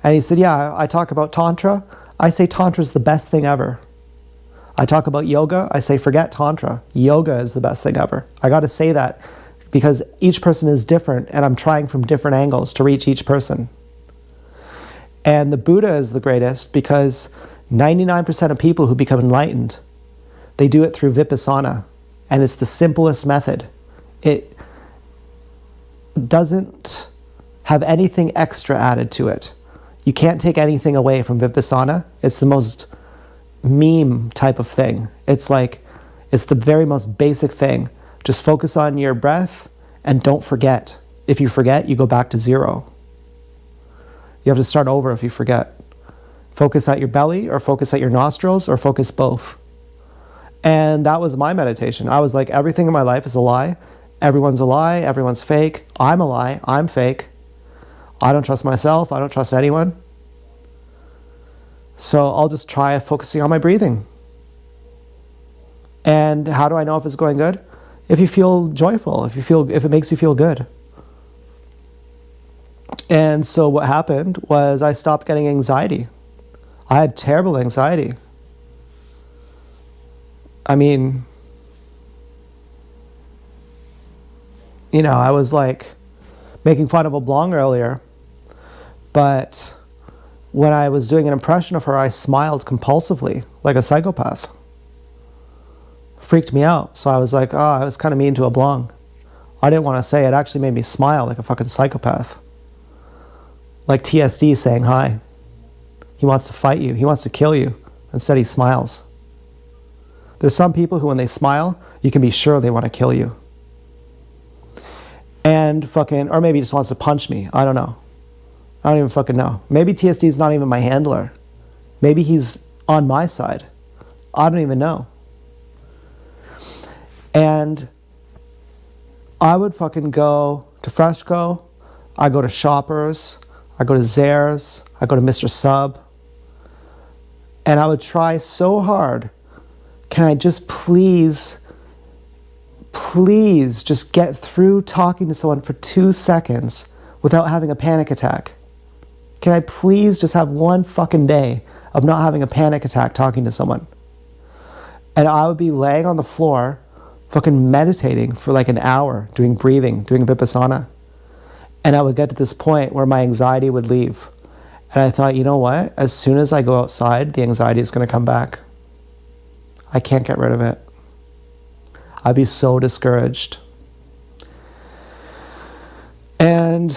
And he said, yeah, I talk about Tantra. I say Tantra is the best thing ever. I talk about yoga. I say, forget Tantra. Yoga is the best thing ever. I got to say that because each person is different and I'm trying from different angles to reach each person. And the Buddha is the greatest because 99% of people who become enlightened, they do it through Vipassana. And it's the simplest method. It doesn't have anything extra added to it. You can't take anything away from Vipassana. It's the most meme type of thing. It's the very most basic thing. Just focus on your breath and don't forget. If you forget, you go back to zero. You have to start over if you forget. Focus at your belly, or focus at your nostrils, or focus both. And that was my meditation. I was like, everything in my life is a lie. Everyone's a lie. Everyone's fake. I'm a lie. I'm fake. I don't trust myself. I don't trust anyone. So I'll just try focusing on my breathing. And how do I know if it's going good? If you feel joyful, if it makes you feel good. And so what happened was I stopped getting anxiety. I had terrible anxiety. I mean, I was like making fun of Oblong earlier, but when I was doing an impression of her, I smiled compulsively like a psychopath. Freaked me out. So I was like, I was kind of mean to Oblong. I didn't want to say it. It actually made me smile like a fucking psychopath. Like TSD saying hi. He wants to fight you. He wants to kill you. Instead, he smiles. There's some people who, when they smile, you can be sure they want to kill you. And or maybe he just wants to punch me. I don't know. I don't even fucking know. Maybe TSD is not even my handler. Maybe he's on my side. I don't even know. And I would fucking go to Freshco. I go to Shoppers. I go to Zayre's. I go to Mr. Sub. And I would try so hard. Can I just please just get through talking to someone for 2 seconds without having a panic attack? Can I please just have one fucking day of not having a panic attack talking to someone? And I would be laying on the floor, fucking meditating for like an hour, doing breathing, doing Vipassana. And I would get to this point where my anxiety would leave. And I thought, you know what? As soon as I go outside, the anxiety is going to come back. I can't get rid of it. I'd be so discouraged. And,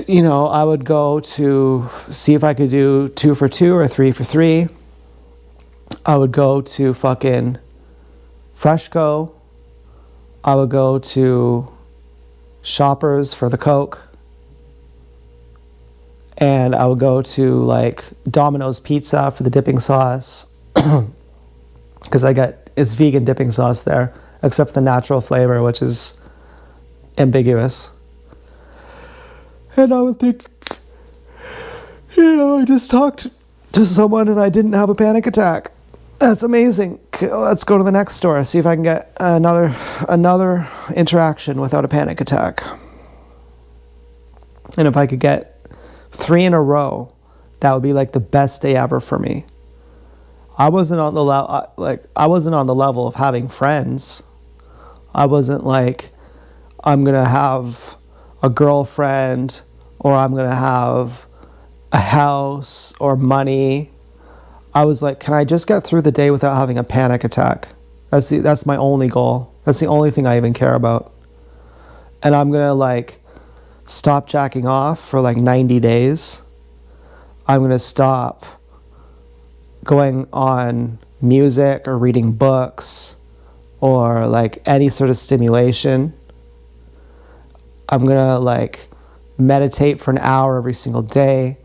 I would go to see if I could do 2 for 2 or 3 for 3. I would go to fucking Freshco. I would go to Shoppers for the Coke. And I would go to like Domino's Pizza for the dipping sauce. Because it's vegan dipping sauce there, except for the natural flavor, which is ambiguous. And I would think, I just talked to someone and I didn't have a panic attack. That's amazing. Let's go to the next store, see if I can get another interaction without a panic attack. And if I could get 3 in a row, that would be like the best day ever for me. I wasn't on the level of having friends. I wasn't like, I'm gonna have a girlfriend or I'm gonna have a house or money. I was like, can I just get through the day without having a panic attack? That's my only goal. That's the only thing I even care about. And I'm gonna like stop jacking off for like 90 days. I'm gonna stop going on music or reading books or like any sort of stimulation. I'm gonna like meditate for an hour every single day.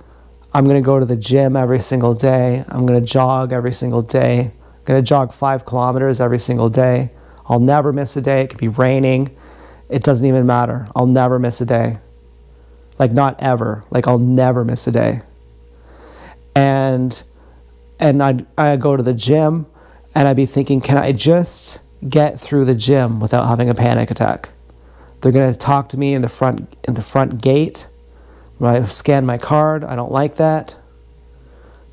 I'm gonna go to the gym every single day. I'm gonna jog every single day. I'm gonna jog 5 kilometers every single day. I'll never miss a day. It could be raining. It doesn't even matter. I'll never miss a day. Like not ever. Like I'll never miss a day. And I'd go to the gym and I'd be thinking, can I just get through the gym without having a panic attack? They're gonna talk to me in the front gate. I scan my card. I don't like that.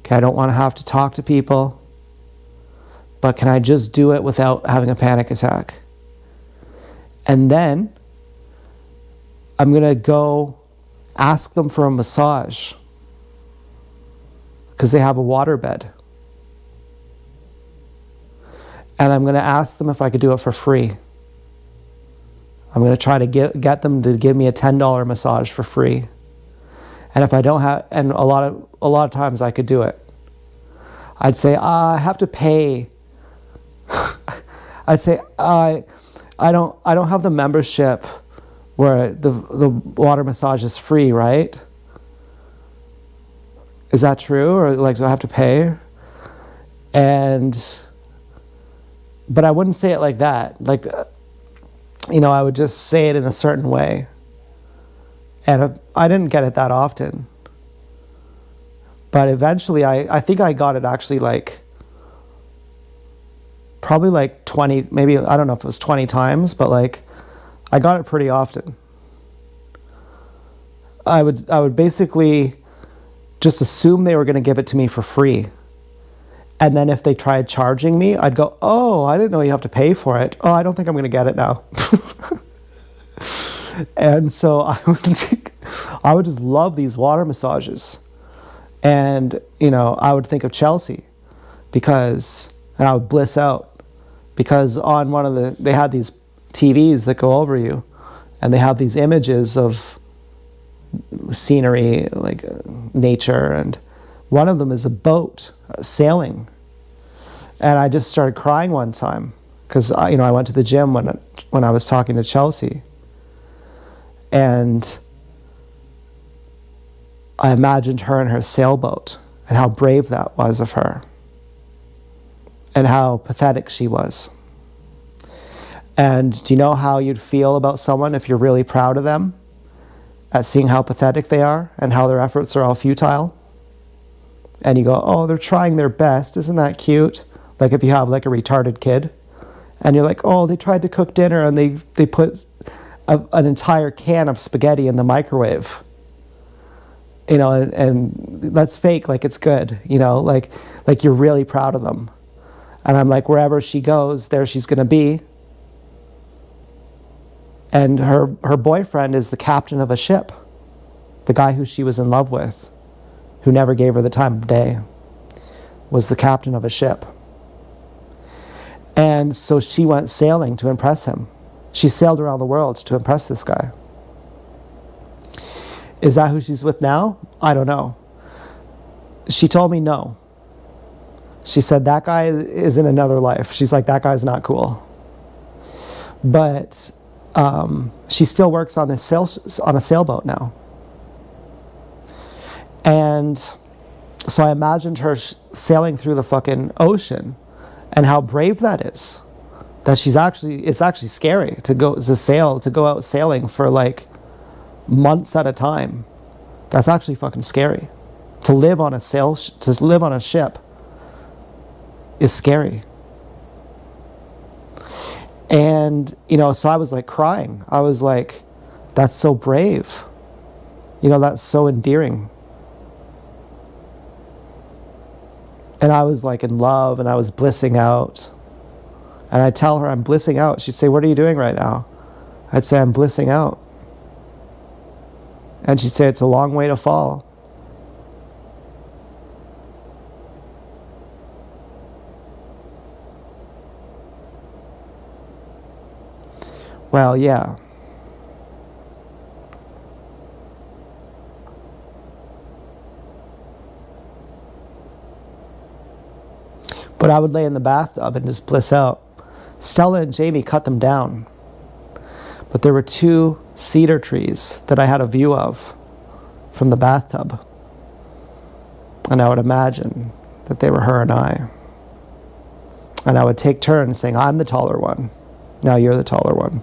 Okay, I don't want to have to talk to people. But can I just do it without having a panic attack? And then I'm gonna go ask them for a massage because they have a waterbed. and I'm going to ask them if I could do it for free. I'm going to try to get them to give me a $10 massage for free. And if I don't have, and a lot of times I could do it. I'd say, I have to pay. I'd say, I don't have the membership where the water massage is free, right? Is that true? Or like, do I have to pay? But I wouldn't say it like that. Like, I would just say it in a certain way. And I didn't get it that often. But eventually, I think I got it actually like, probably like 20, maybe, I don't know if it was 20 times, but like, I got it pretty often. I would basically just assume they were going to give it to me for free. And then if they tried charging me, I'd go, oh, I didn't know you have to pay for it. Oh, I don't think I'm going to get it now. And so I would just love these water massages. And, I would think of Chelsea and I would bliss out because on they had these TVs that go over you and they have these images of scenery, like nature. And one of them is a boat sailing. And I just started crying one time because, I went to the gym when I was talking to Chelsea. And I imagined her in her sailboat and how brave that was of her and how pathetic she was. And do you know how you'd feel about someone if you're really proud of them at seeing how pathetic they are and how their efforts are all futile? And you go, oh, they're trying their best. Isn't that cute? Like if you have like a retarded kid and you're like, oh, they tried to cook dinner and they put an entire can of spaghetti in the microwave. And that's fake, like it's good, like you're really proud of them. And I'm like, wherever she goes, there she's going to be. And her boyfriend is the captain of a ship, the guy who she was in love with, who never gave her the time of day, was the captain of a ship. And so she went sailing to impress him. She sailed around the world to impress this guy. Is that who she's with now? I don't know. She told me no. She said that guy is in another life. She's like, that guy's not cool. But she still works on a sailboat now. And so I imagined her sailing through the fucking ocean and how brave that is. That it's actually scary to go out sailing for like months at a time. That's actually fucking scary. To live on a ship is scary. And, so I was like crying. I was like, that's so brave. That's so endearing. And I was like in love and I was blissing out. And I'd tell her I'm blissing out. She'd say, what are you doing right now? I'd say, I'm blissing out. And she'd say, it's a long way to fall. Well, yeah. But I would lay in the bathtub and just bliss out. Stella and Jamie cut them down. But there were 2 cedar trees that I had a view of from the bathtub. And I would imagine that they were her and I. And I would take turns saying, I'm the taller one. Now you're the taller one.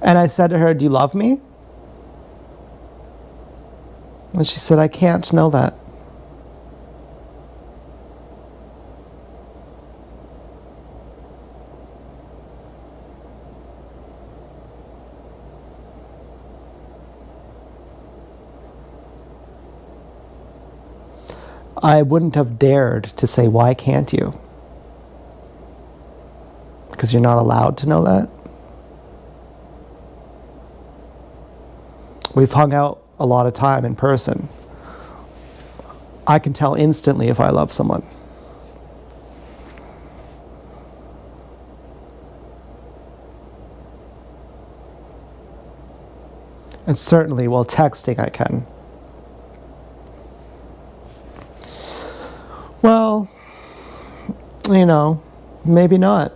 And I said to her, do you love me? And she said, I can't know that. I wouldn't have dared to say, why can't you? Because you're not allowed to know that. We've hung out a lot of time in person. I can tell instantly if I love someone. And certainly while texting I can. Well, you know, maybe not.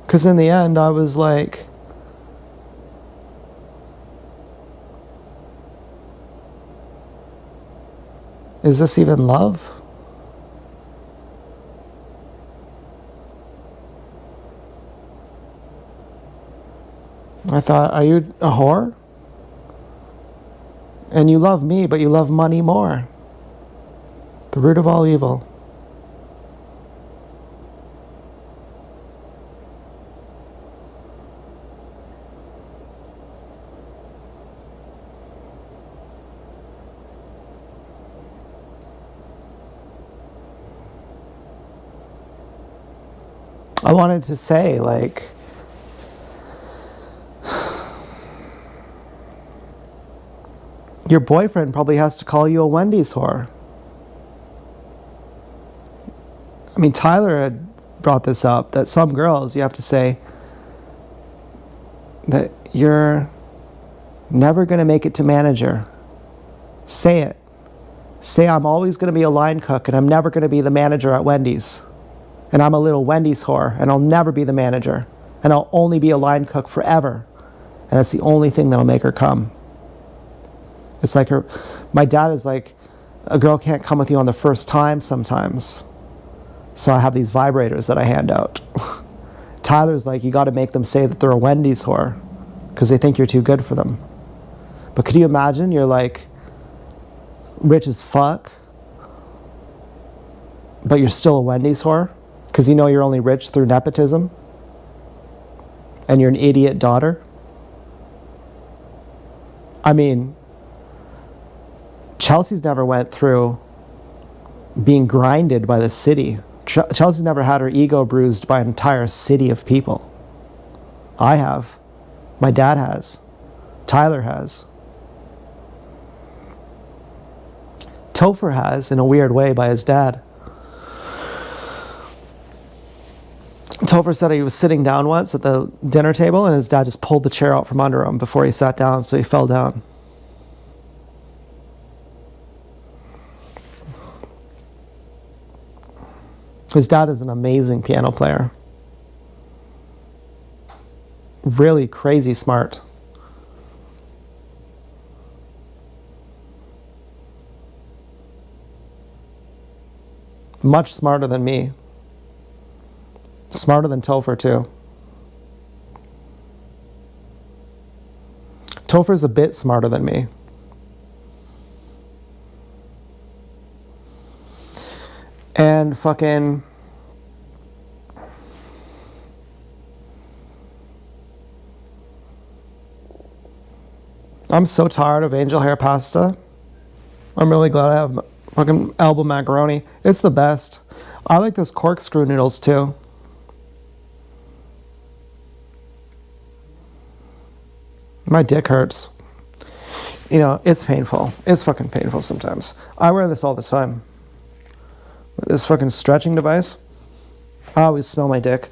Because in the end I was like, is this even love? I thought, are you a whore? And you love me, but you love money more. The root of all evil. I wanted to say, like, your boyfriend probably has to call you a Wendy's whore. I mean, Tyler had brought this up, that some girls, you have to say that you're never going to make it to manager. Say it. Say, I'm always going to be a line cook and I'm never going to be the manager at Wendy's. And I'm a little Wendy's whore and I'll never be the manager. And I'll only be a line cook forever. And that's the only thing that'll make her come. It's like my dad is like, a girl can't come with you on the first time sometimes. So I have these vibrators that I hand out. Tyler's like, you got to make them say that they're a Wendy's whore because they think you're too good for them. But could you imagine you're like rich as fuck, but you're still a Wendy's whore because you know you're only rich through nepotism and you're an idiot daughter? I mean, Chelsea's never went through being grinded by the city. Chelsea's never had her ego bruised by an entire city of people. I have. My dad has. Tyler has. Topher has, in a weird way, by his dad. Topher said he was sitting down once at the dinner table and his dad just pulled the chair out from under him before he sat down, so he fell down. His dad is an amazing piano player. Really crazy smart. Much smarter than me. Smarter than Topher too. Topher's a bit smarter than me. And fucking I'm so tired of angel hair pasta. I'm really glad I have fucking elbow macaroni. It's the best. I like those corkscrew noodles too. My dick hurts. You know, it's painful. It's fucking painful sometimes. I wear this all the time. This fucking stretching device. I always smell my dick.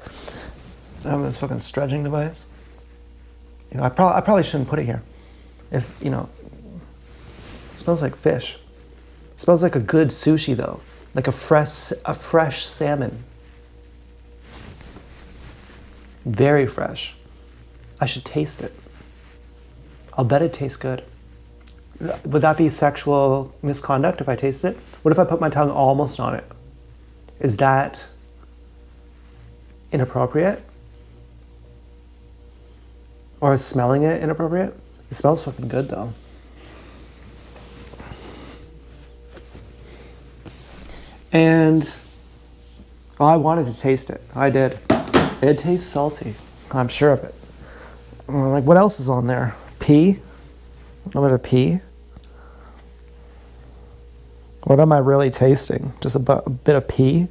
I have this fucking stretching device. You know, I probably shouldn't put it here. If, you know, it smells like fish. It smells like a good sushi though. Like a fresh salmon. Very fresh. I should taste it. I'll bet it tastes good. Would that be sexual misconduct if I taste it? What if I put my tongue almost on it? Is that inappropriate? Or is smelling it inappropriate? It smells fucking good though. And well, I wanted to taste it. I did. It tastes salty. I'm sure of it. Like, what else is on there? Pea? A little bit of pea? What am I really tasting? Just a bit of pea?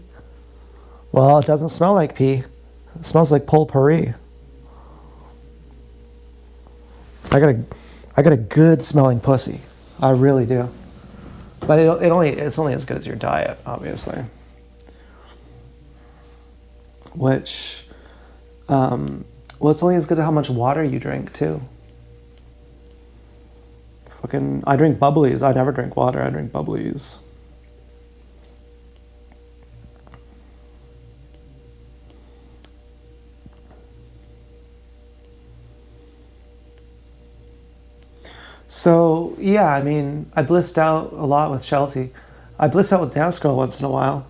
Well, it doesn't smell like pea. It smells like potpourri. I I got a good smelling pussy. I really do. But it's only as good as your diet, obviously. Which, well, it's only as good as how much water you drink too. I drink bubblies. I never drink water. I drink bubblies. So, yeah, I mean, I blissed out a lot with Chelsea. I bliss out with Dance Girl once in a while.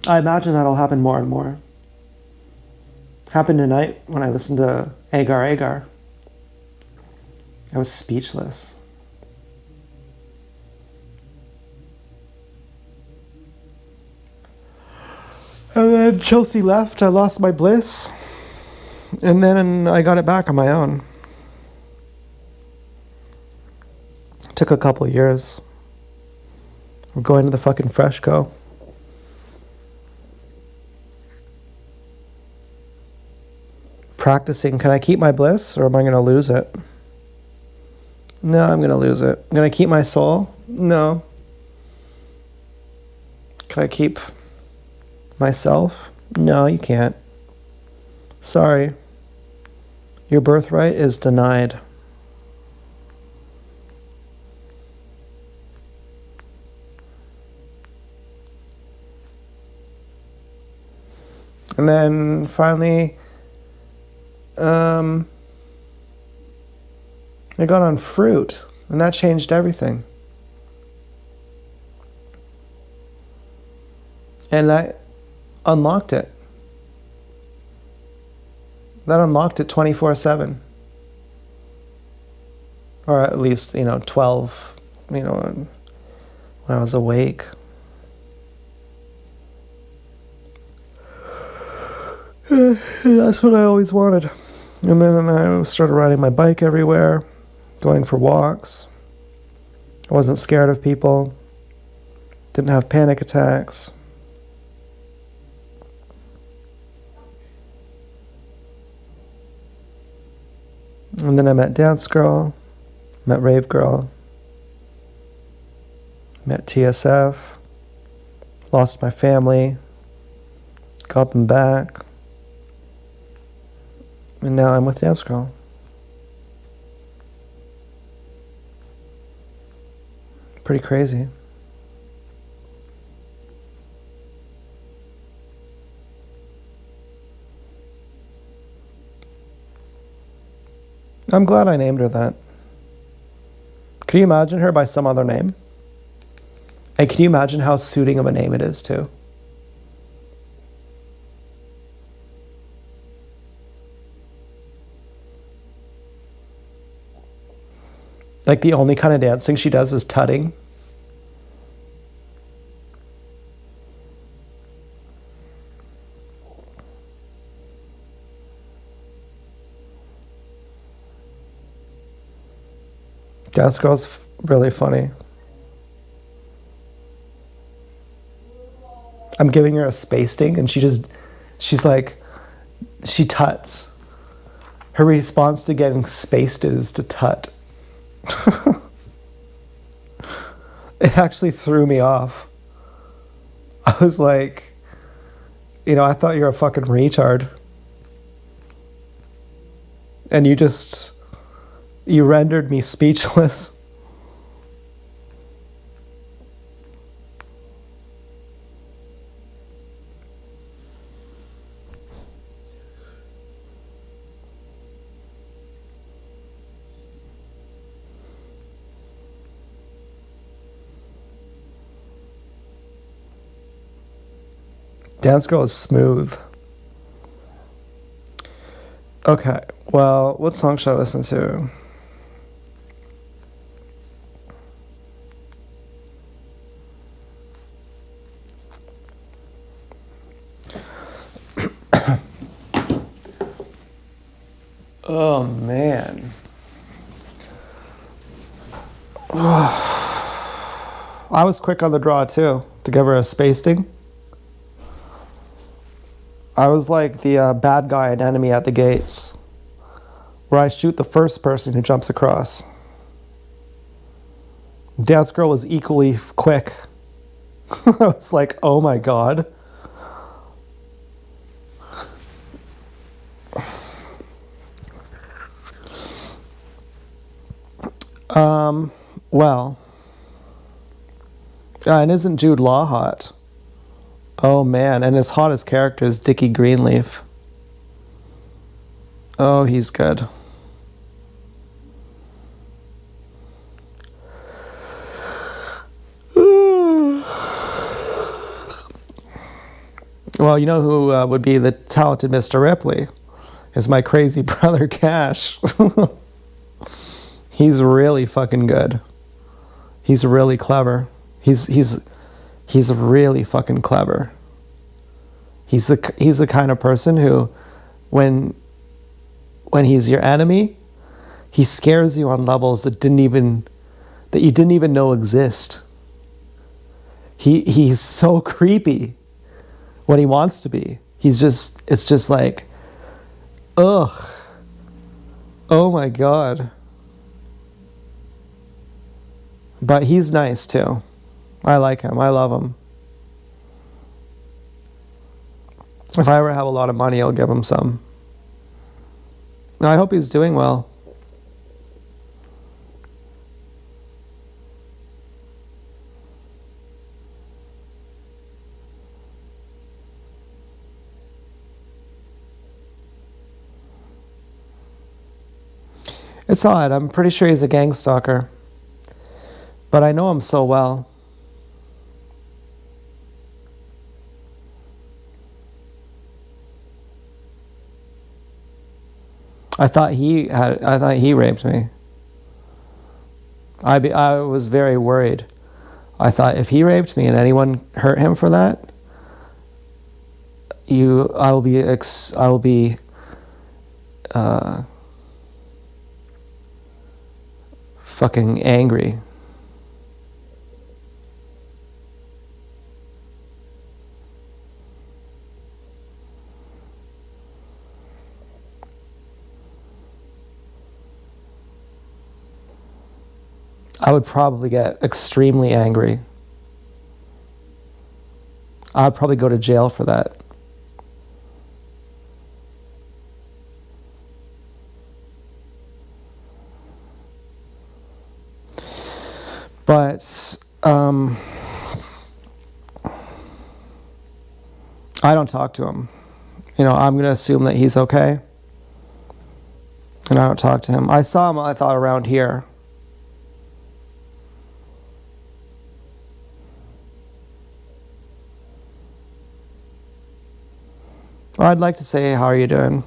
I imagine that'll happen more and more. Happened tonight when I listened to Agar Agar. I was speechless. And then Chelsea left. I lost my bliss. And then I got it back on my own. Took a couple years. I'm going to the fucking Freshco. Practicing. Can I keep my bliss or am I going to lose it? No, I'm going to lose it. I'm going to keep my soul? No. Can I keep myself? No, you can't. Sorry. Your birthright is denied. And then finally, I got on fruit, and that changed everything. And that unlocked it. That unlocked it 24/7. Or at least, 12, when I was awake. That's what I always wanted. And then I started riding my bike everywhere, going for walks. I wasn't scared of people. Didn't have panic attacks. And then I met Dance Girl, met Rave Girl, met TSF, lost my family, got them back. And now I'm with Dance Girl. Pretty crazy. I'm glad I named her that. Can you imagine her by some other name? And can you imagine how suiting of a name it is, too? Like the only kind of dancing she does is tutting. Dance Girl's really funny. I'm giving her a space sting and she's like, she tuts. Her response to getting spaced is to tut. It actually threw me off. I was like, I thought you were a fucking retard. And you rendered me speechless. Dance Girl is smooth. Okay, well, what song should I listen to? Oh, man. I was quick on the draw, too, to give her a space sting. I was like the bad guy and enemy at the gates. where I shoot the first person who jumps across. Dance Girl was equally quick. I was like, oh my god. Well. And isn't Jude Law hot? Oh man, and his hottest character is Dickie Greenleaf. Oh, he's good. Well, you know who would be the talented Mr. Ripley? Is my crazy brother Cash. He's really fucking good. He's really clever. He's really fucking clever. He's the kind of person who, when he's your enemy, he scares you on levels that you didn't even know exist. He's so creepy when he wants to be. It's just like, ugh. Oh my god. But he's nice too. I like him. I love him. If I ever have a lot of money, I'll give him some. I hope he's doing well. It's odd. I'm pretty sure he's a gang stalker. But I know him so well. I thought he raped me. I was very worried. I thought if he raped me and anyone hurt him for that, I will be fucking angry. I would probably get extremely angry. I'd probably go to jail for that. But I don't talk to him. I'm going to assume that he's okay. And I don't talk to him. I saw him, I thought, around here. I'd like to say, how are you doing?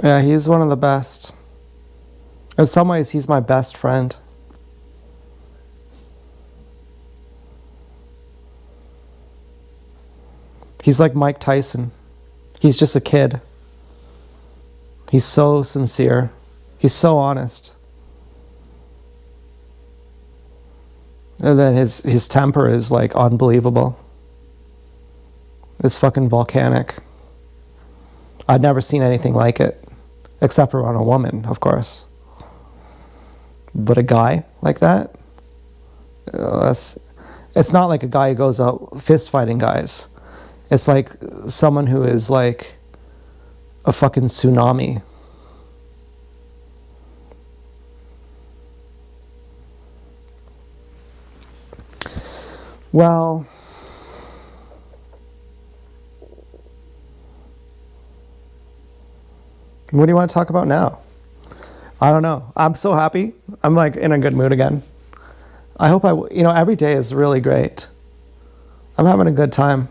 Yeah, he's one of the best. In some ways, he's my best friend. He's like Mike Tyson. He's just a kid. He's so sincere. He's so honest. And then his temper is like unbelievable. It's fucking volcanic. I'd never seen anything like it. Except for on a woman, of course. But a guy like that? It's not like a guy who goes out fist fighting guys. It's like someone who is like a fucking tsunami. Well, what do you want to talk about now? I don't know. I'm so happy. I'm like in a good mood again. I hope every day is really great. I'm having a good time.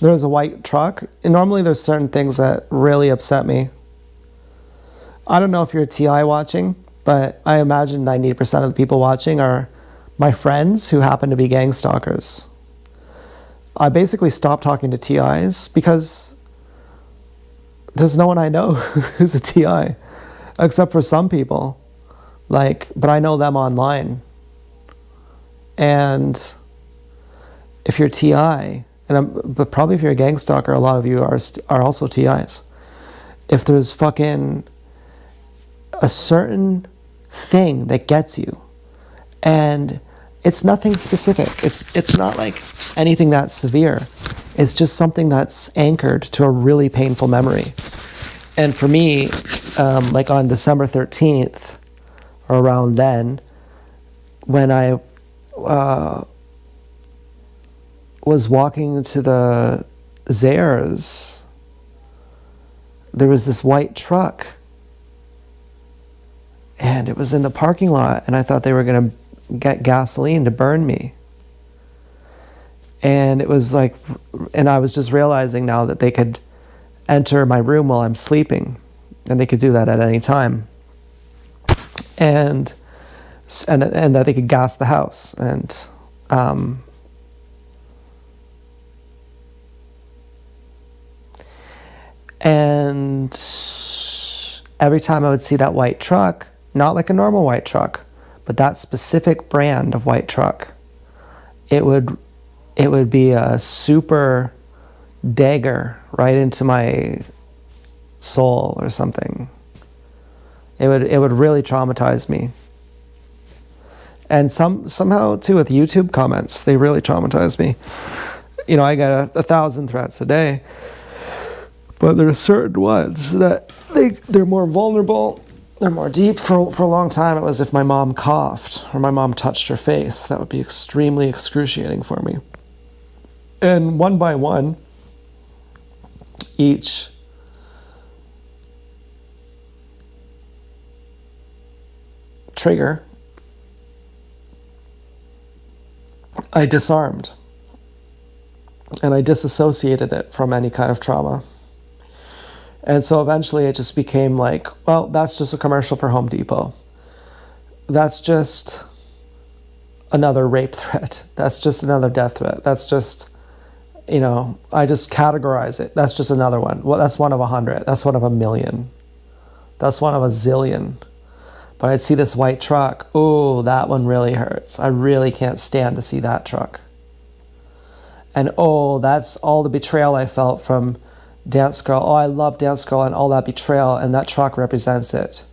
There was a white truck, and normally there's certain things that really upset me. I don't know if you're a TI watching, but I imagine 90% of the people watching are my friends who happen to be gang stalkers. I basically stopped talking to TIs because there's no one I know who's a TI, except for some people. Like, but I know them online. And if you're TI, but probably if you're a gang stalker, a lot of you are also TIs. If there's fucking a certain thing that gets you, and it's nothing specific. It's not like anything that's severe. It's just something that's anchored to a really painful memory. And for me, like on December 13th, or around then, when I was walking to the Zayres, there was this white truck, and it was in the parking lot, and I thought they were going to get gasoline to burn me. And it was like, and I was just realizing now that they could enter my room while I'm sleeping, and they could do that at any time. And that they could gas the house. And every time I would see that white truck, not like a normal white truck, but that specific brand of white truck, it would be a super dagger right into my soul or something. It would really traumatize me. And somehow too with YouTube comments, they really traumatize me. You know, I get 1,000 threats a day, but there are certain ones that they're more vulnerable. They're more deep. For a long time, it was if my mom coughed or my mom touched her face. That would be extremely excruciating for me. And one by one, each trigger, I disarmed. And I disassociated it from any kind of trauma. And so eventually it just became like, well, that's just a commercial for Home Depot. That's just another rape threat. That's just another death threat. That's just, you know, I just categorize it. That's just another one. Well, that's one of 100. That's one of 1,000,000. That's one of 1,000,000,000. But I'd see this white truck. Oh, that one really hurts. I really can't stand to see that truck. And oh, that's all the betrayal I felt from Dance Girl. Oh, I love Dance Girl and all that betrayal, and that truck represents it.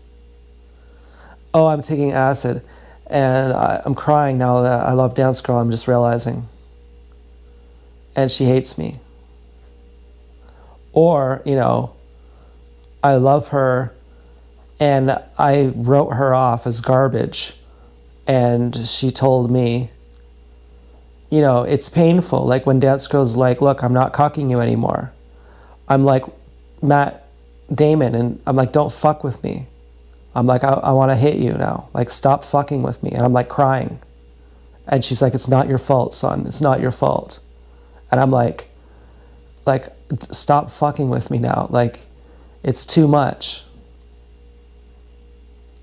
Oh, I'm taking acid, and I'm crying now that I love Dance Girl, I'm just realizing. And she hates me. Or, you know, I love her, and I wrote her off as garbage, and she told me, you know, it's painful. Like when Dance Girl's like, look, I'm not cocking you anymore. I'm like Matt Damon, and I'm like, don't fuck with me. I'm like, I want to hit you now. Like, stop fucking with me. And I'm like crying. And she's like, it's not your fault, son. It's not your fault. And I'm like, stop fucking with me now. Like, it's too much.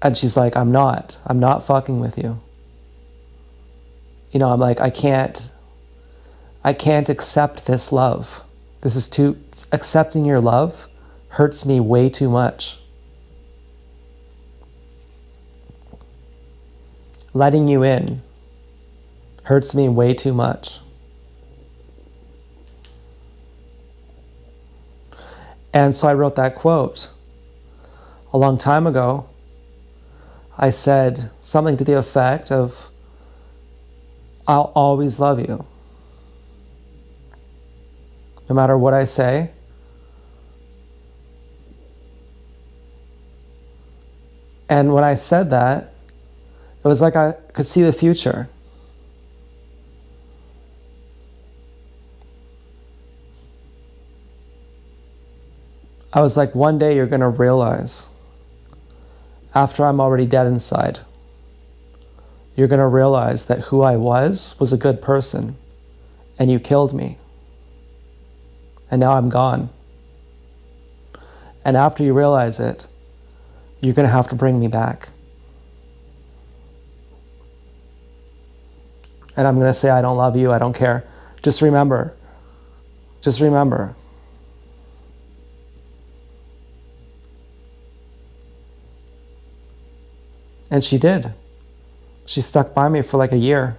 And she's like, I'm not fucking with you. You know, I'm like, I can't accept this love. This is accepting your love hurts me way too much. Letting you in hurts me way too much. And so I wrote that quote. A long time ago, I said something to the effect of, I'll always love you. No matter what I say. And when I said that, it was like I could see the future. I was like, one day you're going to realize, after I'm already dead inside, you're going to realize that who I was a good person, and you killed me. And now I'm gone. And after you realize it, you're going to have to bring me back. And I'm going to say, I don't love you, I don't care. Just remember, Just remember. And she did. She stuck by me for like a year.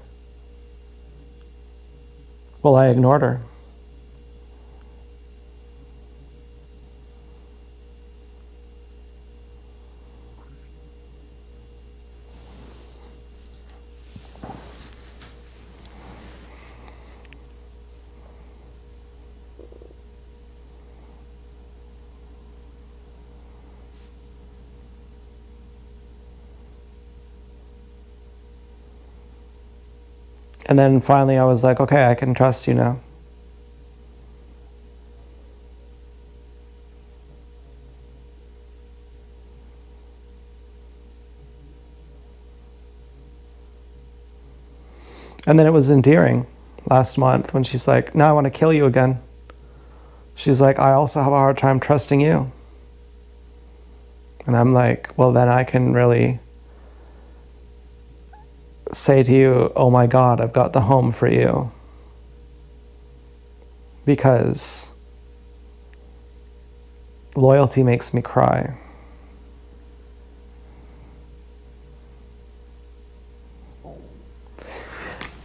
Well, I ignored her. And then finally I was like, okay, I can trust you now. And then it was endearing last month when she's like, now I want to kill you again. She's like, I also have a hard time trusting you. And I'm like, well, then I can really say to you, oh my God, I've got the home for you. Because loyalty makes me cry.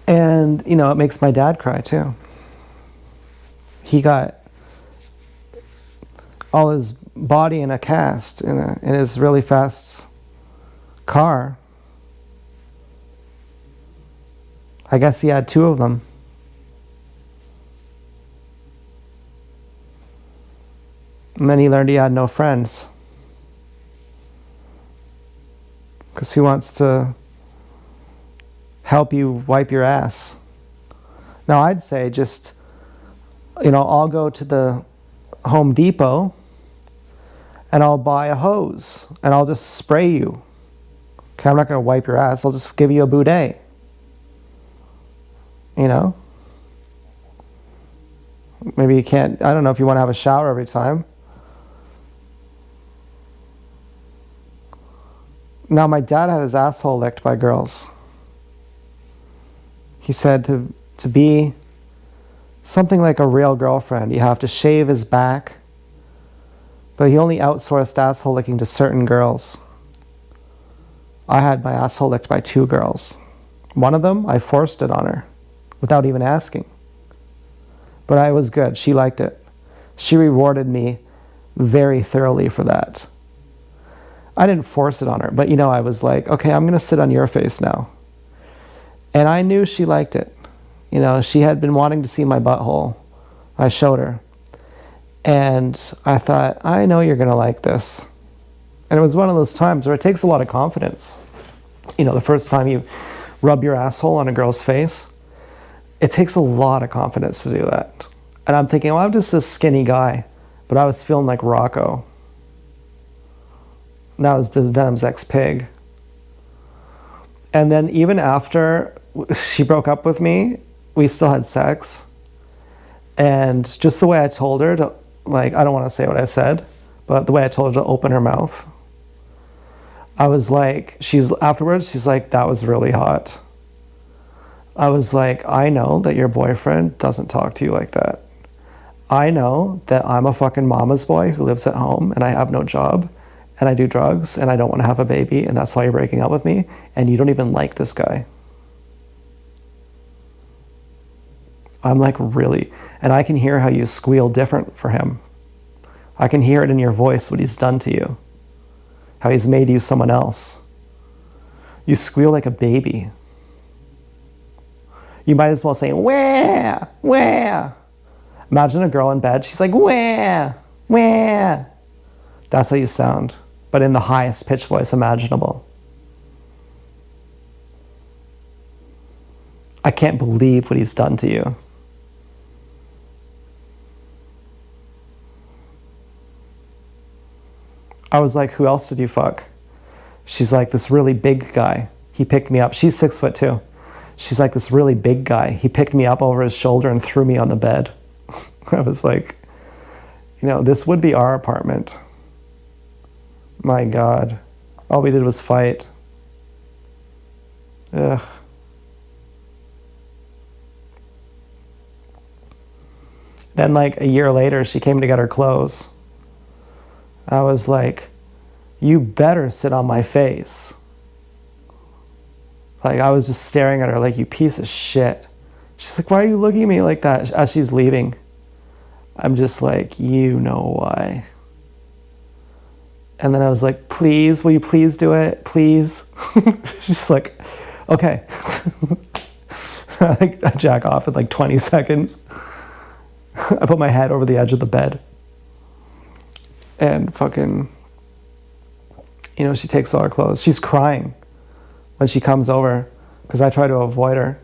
And, you know, it makes my dad cry too. He got all his body in a cast in his really fast car. I guess he had 2 of them. And then he learned he had no friends. Because who wants to help you wipe your ass? Now I'd say just, you know, I'll go to the Home Depot and I'll buy a hose and I'll just spray you. Okay, I'm not going to wipe your ass. I'll just give you a boudet. You know? Maybe you can't, I don't know if you want to have a shower every time. Now, my dad had his asshole licked by girls. He said to be something like a real girlfriend, you have to shave his back. But he only outsourced asshole licking to certain girls. I had my asshole licked by 2 girls. One of them, I forced it on her without even asking. But I was good. She liked it. She rewarded me very thoroughly for that. I didn't force it on her, but you know, I was like, okay, I'm going to sit on your face now. And I knew she liked it. You know, she had been wanting to see my butthole. I showed her. And I thought, I know you're going to like this. And it was one of those times where it takes a lot of confidence. You know, the first time you rub your asshole on a girl's face, it takes a lot of confidence to do that. And I'm thinking, well, I'm just this skinny guy. But I was feeling like Rocco. That was the Venom's ex-pig. And then even after she broke up with me, we still had sex. And just the way I told her to, like, I don't want to say what I said, but the way I told her to open her mouth, I was like, afterwards, she's like, that was really hot. I was like, I know that your boyfriend doesn't talk to you like that. I know that I'm a fucking mama's boy who lives at home and I have no job and I do drugs and I don't want to have a baby and that's why you're breaking up with me and you don't even like this guy. I'm like, really? And I can hear how you squeal different for him. I can hear it in your voice what he's done to you. How he's made you someone else. You squeal like a baby. You might as well say, wah, wah. Imagine a girl in bed, she's like, wah, wah. That's how you sound, but in the highest pitch voice imaginable. I can't believe what he's done to you. I was like, who else did you fuck? She's like, this really big guy. He picked me up. She's 6'2". She's like, this really big guy. He picked me up over his shoulder and threw me on the bed. I was like, you know, this would be our apartment. My God. All we did was fight. Ugh. Then like a year later, she came to get her clothes. I was like, you better sit on my face. Like, I was just staring at her like, you piece of shit. She's like, why are you looking at me like that? As she's leaving. I'm just like, you know why. And then I was like, please, will you please do it? Please. She's like, okay. I jack off in like 20 seconds. I put my head over the edge of the bed. And fucking, you know, she takes all her clothes. She's crying when she comes over because I try to avoid her.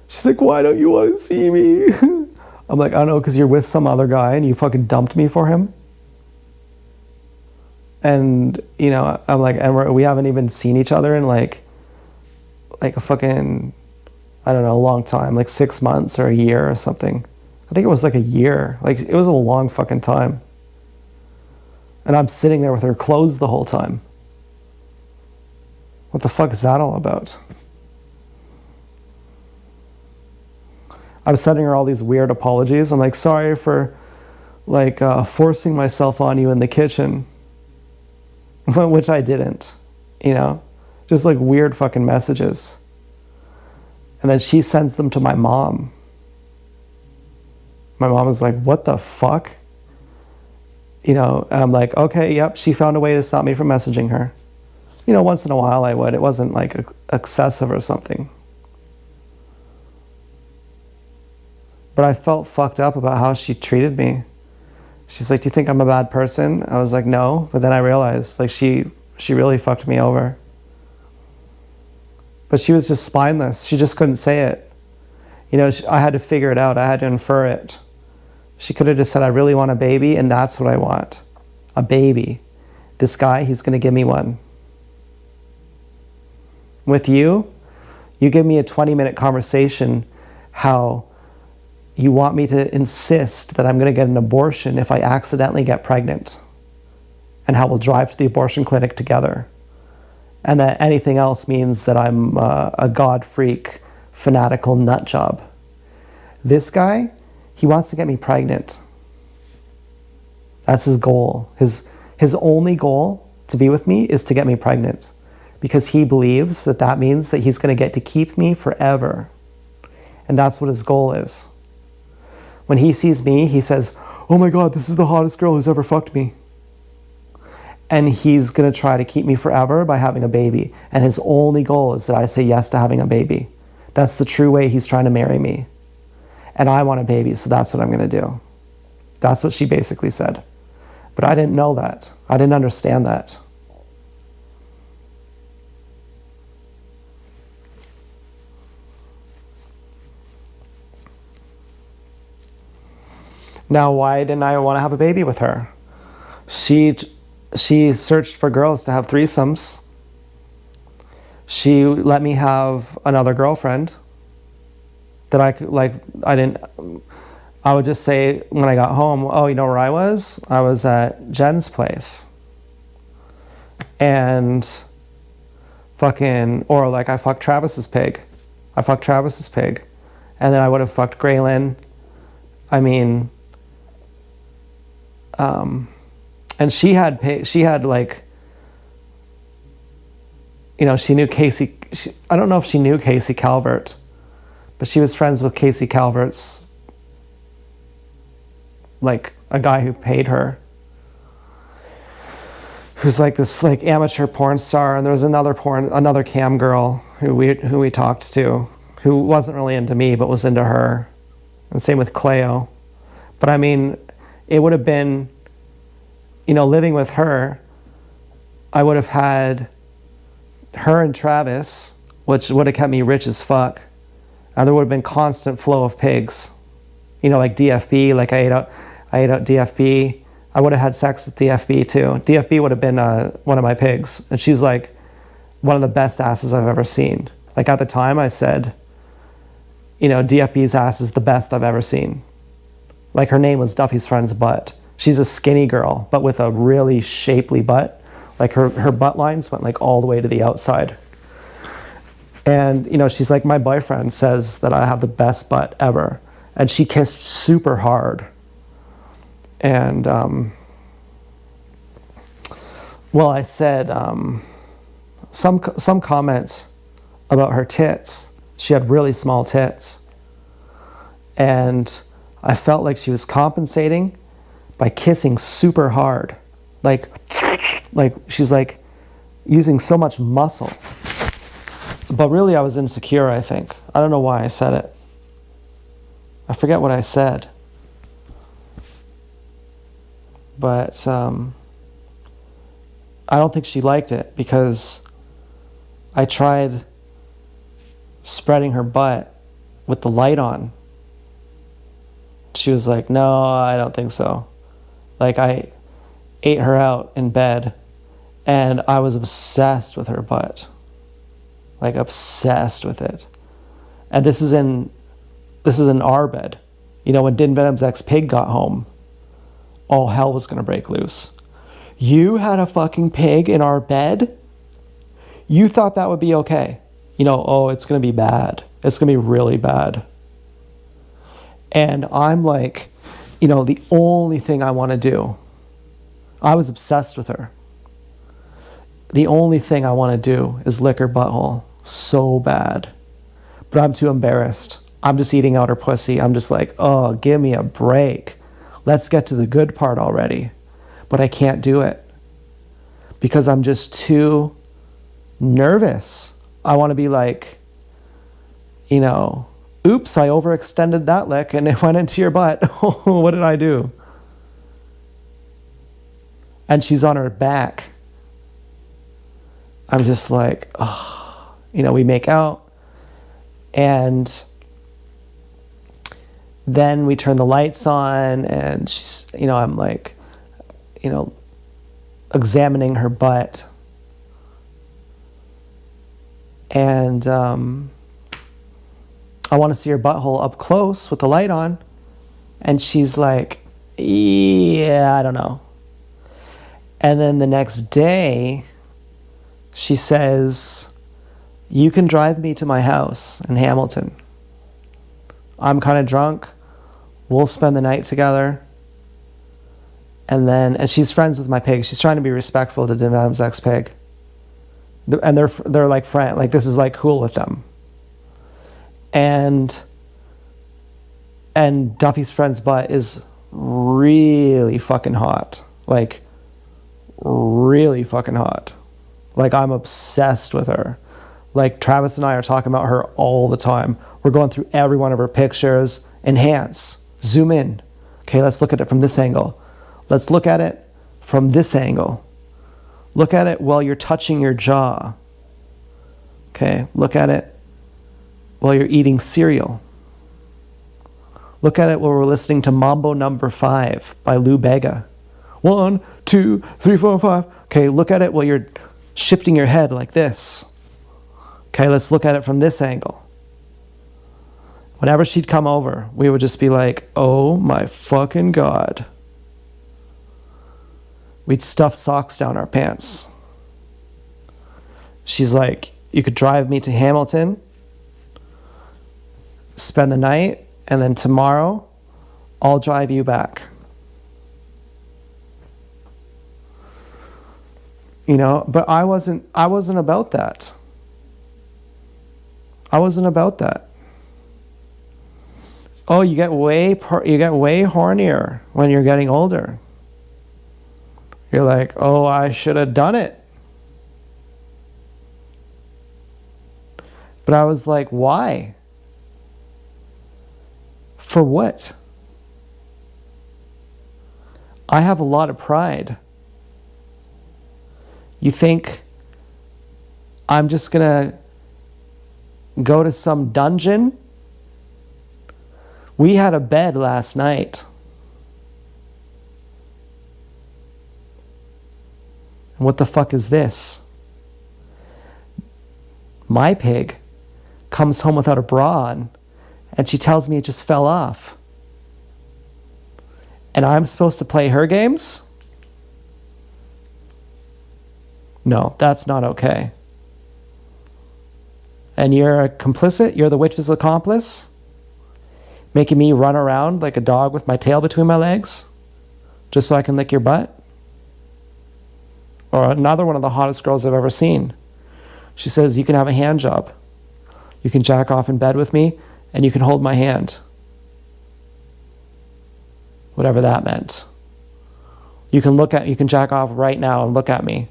She's like, why don't you want to see me? I'm like, I don't know, because you're with some other guy and you fucking dumped me for him. And, you know, I'm like, and we haven't even seen each other in like a fucking, I don't know, a long time, like 6 months or a year or something. I think it was like a year. Like, it was a long fucking time. And I'm sitting there with her clothes the whole time. What the fuck is that all about? I'm sending her all these weird apologies. I'm like, sorry for like forcing myself on you in the kitchen. Which I didn't, you know? Just like weird fucking messages. And then she sends them to my mom. My mom was like, what the fuck? You know, and I'm like, okay, yep, she found a way to stop me from messaging her. You know, once in a while I would. It wasn't like excessive or something. But I felt fucked up about how she treated me. She's like, do you think I'm a bad person? I was like, no. But then I realized, like, she really fucked me over. But she was just spineless. She just couldn't say it. You know, I had to figure it out. I had to infer it. She could have just said, I really want a baby, and that's what I want. A baby. This guy, he's going to give me one. With you, you give me a 20-minute conversation how you want me to insist that I'm going to get an abortion if I accidentally get pregnant, and how we'll drive to the abortion clinic together, and that anything else means that I'm a God freak, fanatical nut job. This guy, he wants to get me pregnant. That's his goal. His only goal to be with me is to get me pregnant, because he believes that that means that he's going to get to keep me forever. And that's what his goal is. When he sees me, he says, oh my God, this is the hottest girl who's ever fucked me. And he's going to try to keep me forever by having a baby. And his only goal is that I say yes to having a baby. That's the true way he's trying to marry me. And I want a baby, so that's what I'm going to do. That's what she basically said. But I didn't know that. I didn't understand that. Now, why didn't I want to have a baby with her? She searched for girls to have threesomes. She let me have another girlfriend that I could, like, I would just say when I got home, oh, you know where I was? I was at Jen's place. And fucking, or like I fucked Travis's pig. And then I would have fucked Graylin. I mean, and she had like, you know, she knew Casey. I don't know if she knew Casey Calvert, but she was friends with Casey Calvert's, like, a guy who paid her, who's like this like amateur porn star. And there was another cam girl who we talked to, who wasn't really into me but was into her, and same with Cleo. But I mean, it would have been, you know, living with her, I would have had her and Travis, which would have kept me rich as fuck. And there would have been constant flow of pigs. You know, like DFB, like I ate out DFB. I would have had sex with DFB too. DFB would have been one of my pigs. And she's like one of the best asses I've ever seen. Like at the time I said, you know, DFB's ass is the best I've ever seen. Like her name was Duffy's friend's butt. She's a skinny girl, but with a really shapely butt. Like her butt lines went like all the way to the outside. And, you know, she's like, my boyfriend says that I have the best butt ever. and she kissed super hard. And, well, I said some comments about her tits. She had really small tits. And I felt like she was compensating by kissing super hard. Like she's like using so much muscle. But really I was insecure, I think. I don't know why I said it. I forget what I said. But I don't think she liked it because I tried spreading her butt with the light on. She was like, no, I don't think so. Like, I ate her out in bed and I was obsessed with her butt. Like, obsessed with it. And this is in our bed. You know, when Din Venom's ex-pig got home, all hell was gonna break loose. You had a fucking pig in our bed? You thought that would be okay. You know, oh, it's gonna be bad. It's gonna be really bad. And I'm like, you know, the only thing I wanna do, I was obsessed with her. The only thing I wanna do is lick her butthole so bad. But I'm too embarrassed. I'm just eating out her pussy. I'm just like, oh, give me a break. Let's get to the good part already. But I can't do it because I'm just too nervous. I want to be like, you know, oops, I overextended that lick and it went into your butt. What did I do? And she's on her back. I'm just like, oh, you know, we make out and then we turn the lights on and she's, you know, I'm like, you know, examining her butt. And I want to see her butthole up close with the light on. And she's like, yeah, I don't know. And then the next day, she says, you can drive me to my house in Hamilton. I'm kind of drunk. We'll spend the night together. And she's friends with my pig. She's trying to be respectful to Din Venom's ex-pig. And they're like friends. Like, this is like cool with them. And Duffy's friend's butt is really fucking hot. Like, really fucking hot. Like, I'm obsessed with her. Like, Travis and I are talking about her all the time. We're going through every one of her pictures. Enhance. Zoom in. Okay, let's look at it from this angle. Let's look at it from this angle. Look at it while you're touching your jaw. Okay, look at it while you're eating cereal. Look at it while we're listening to Mambo Number 5 by Lou Bega. 1, 2, 3, 4, 5. Okay, look at it while you're shifting your head like this. Okay, let's look at it from this angle. Whenever she'd come over, we would just be like, oh my fucking God. We'd stuff socks down our pants. She's like, you could drive me to Hamilton, spend the night, and then tomorrow, I'll drive you back. You know, but I wasn't about that. I wasn't about that. Oh, you get way hornier when you're getting older. You're like, oh, I should have done it. But I was like, why? For what? I have a lot of pride. You think I'm just gonna go to some dungeon? We had a bed last night. What the fuck is this? My pig comes home without a bra on, and she tells me it just fell off. And I'm supposed to play her games? No, that's not okay. And you're a complicit? You're the witch's accomplice? Making me run around like a dog with my tail between my legs just so I can lick your butt? Or another one of the hottest girls I've ever seen. She says, you can have a hand job. You can jack off in bed with me and you can hold my hand. Whatever that meant. You can jack off right now and look at me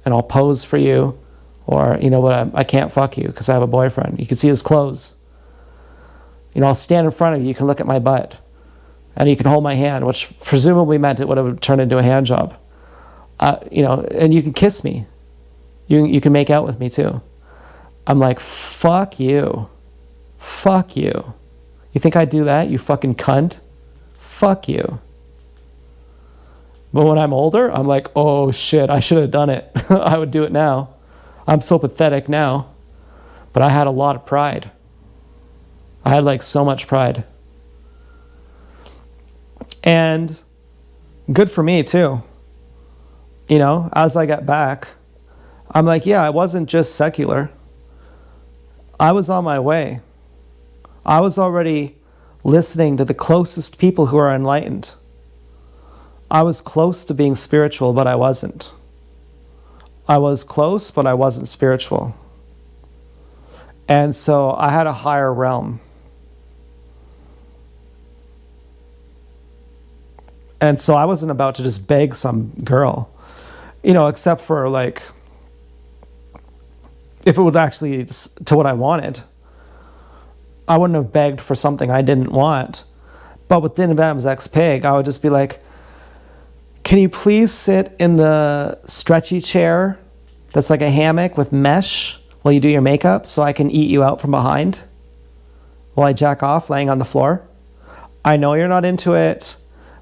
and I'll pose for you. Or, you know what, I can't fuck you because I have a boyfriend. You can see his clothes. You know, I'll stand in front of you. You can look at my butt. And you can hold my hand, which presumably meant it would have turned into a hand job. You know, and you can kiss me. You can make out with me too. I'm like, fuck you. Fuck you. You think I'd do that, you fucking cunt? Fuck you. But when I'm older, I'm like, oh shit, I should have done it. I would do it now. I'm so pathetic now. But I had a lot of pride. I had like so much pride. And good for me too. You know, as I got back, I'm like, yeah, I wasn't just secular. I was on my way. I was already listening to the closest people who are enlightened. I was close to being spiritual, but I wasn't. I was close, but I wasn't spiritual. And so I had a higher realm. And so I wasn't about to just beg some girl, you know, except for like, if it would actually to what I wanted. I wouldn't have begged for something I didn't want. But with Din Bam's ex-pig, I would just be like, can you please sit in the stretchy chair that's like a hammock with mesh while you do your makeup so I can eat you out from behind while I jack off laying on the floor? I know you're not into it,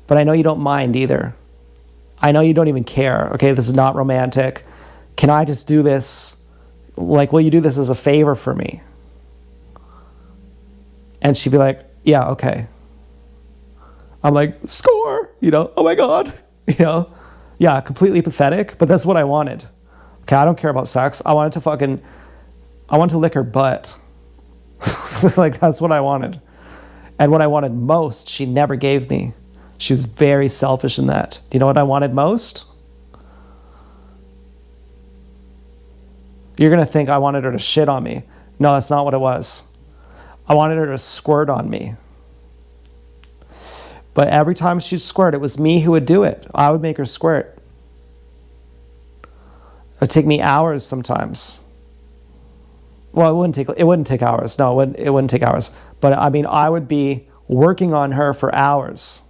but I know you don't mind either. I know you don't even care. Okay, this is not romantic. Can I just do this? Like, will you do this as a favor for me? And she'd be like, yeah, okay. I'm like, score, you know, oh my God, you know, yeah, completely pathetic, but that's what I wanted. Okay, I don't care about sex. I wanted to lick her butt. Like, that's what I wanted. And what I wanted most, she never gave me. She was very selfish in that. Do you know what I wanted most? You're going to think I wanted her to shit on me. No, that's not what it was. I wanted her to squirt on me. But every time she'd squirt, it was me who would do it. I would make her squirt. It would take me hours sometimes. Well, it wouldn't take hours. No, it wouldn't take hours. But I mean, I would be working on her for hours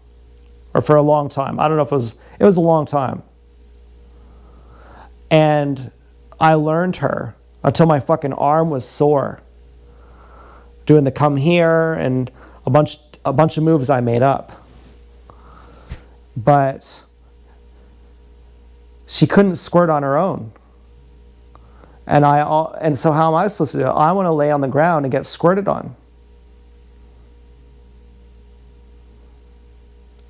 or for a long time. I don't know if it was a long time. And I learned her until my fucking arm was sore. Doing the come here and a bunch of moves I made up. But she couldn't squirt on her own. And so how am I supposed to do it? I want to lay on the ground and get squirted on.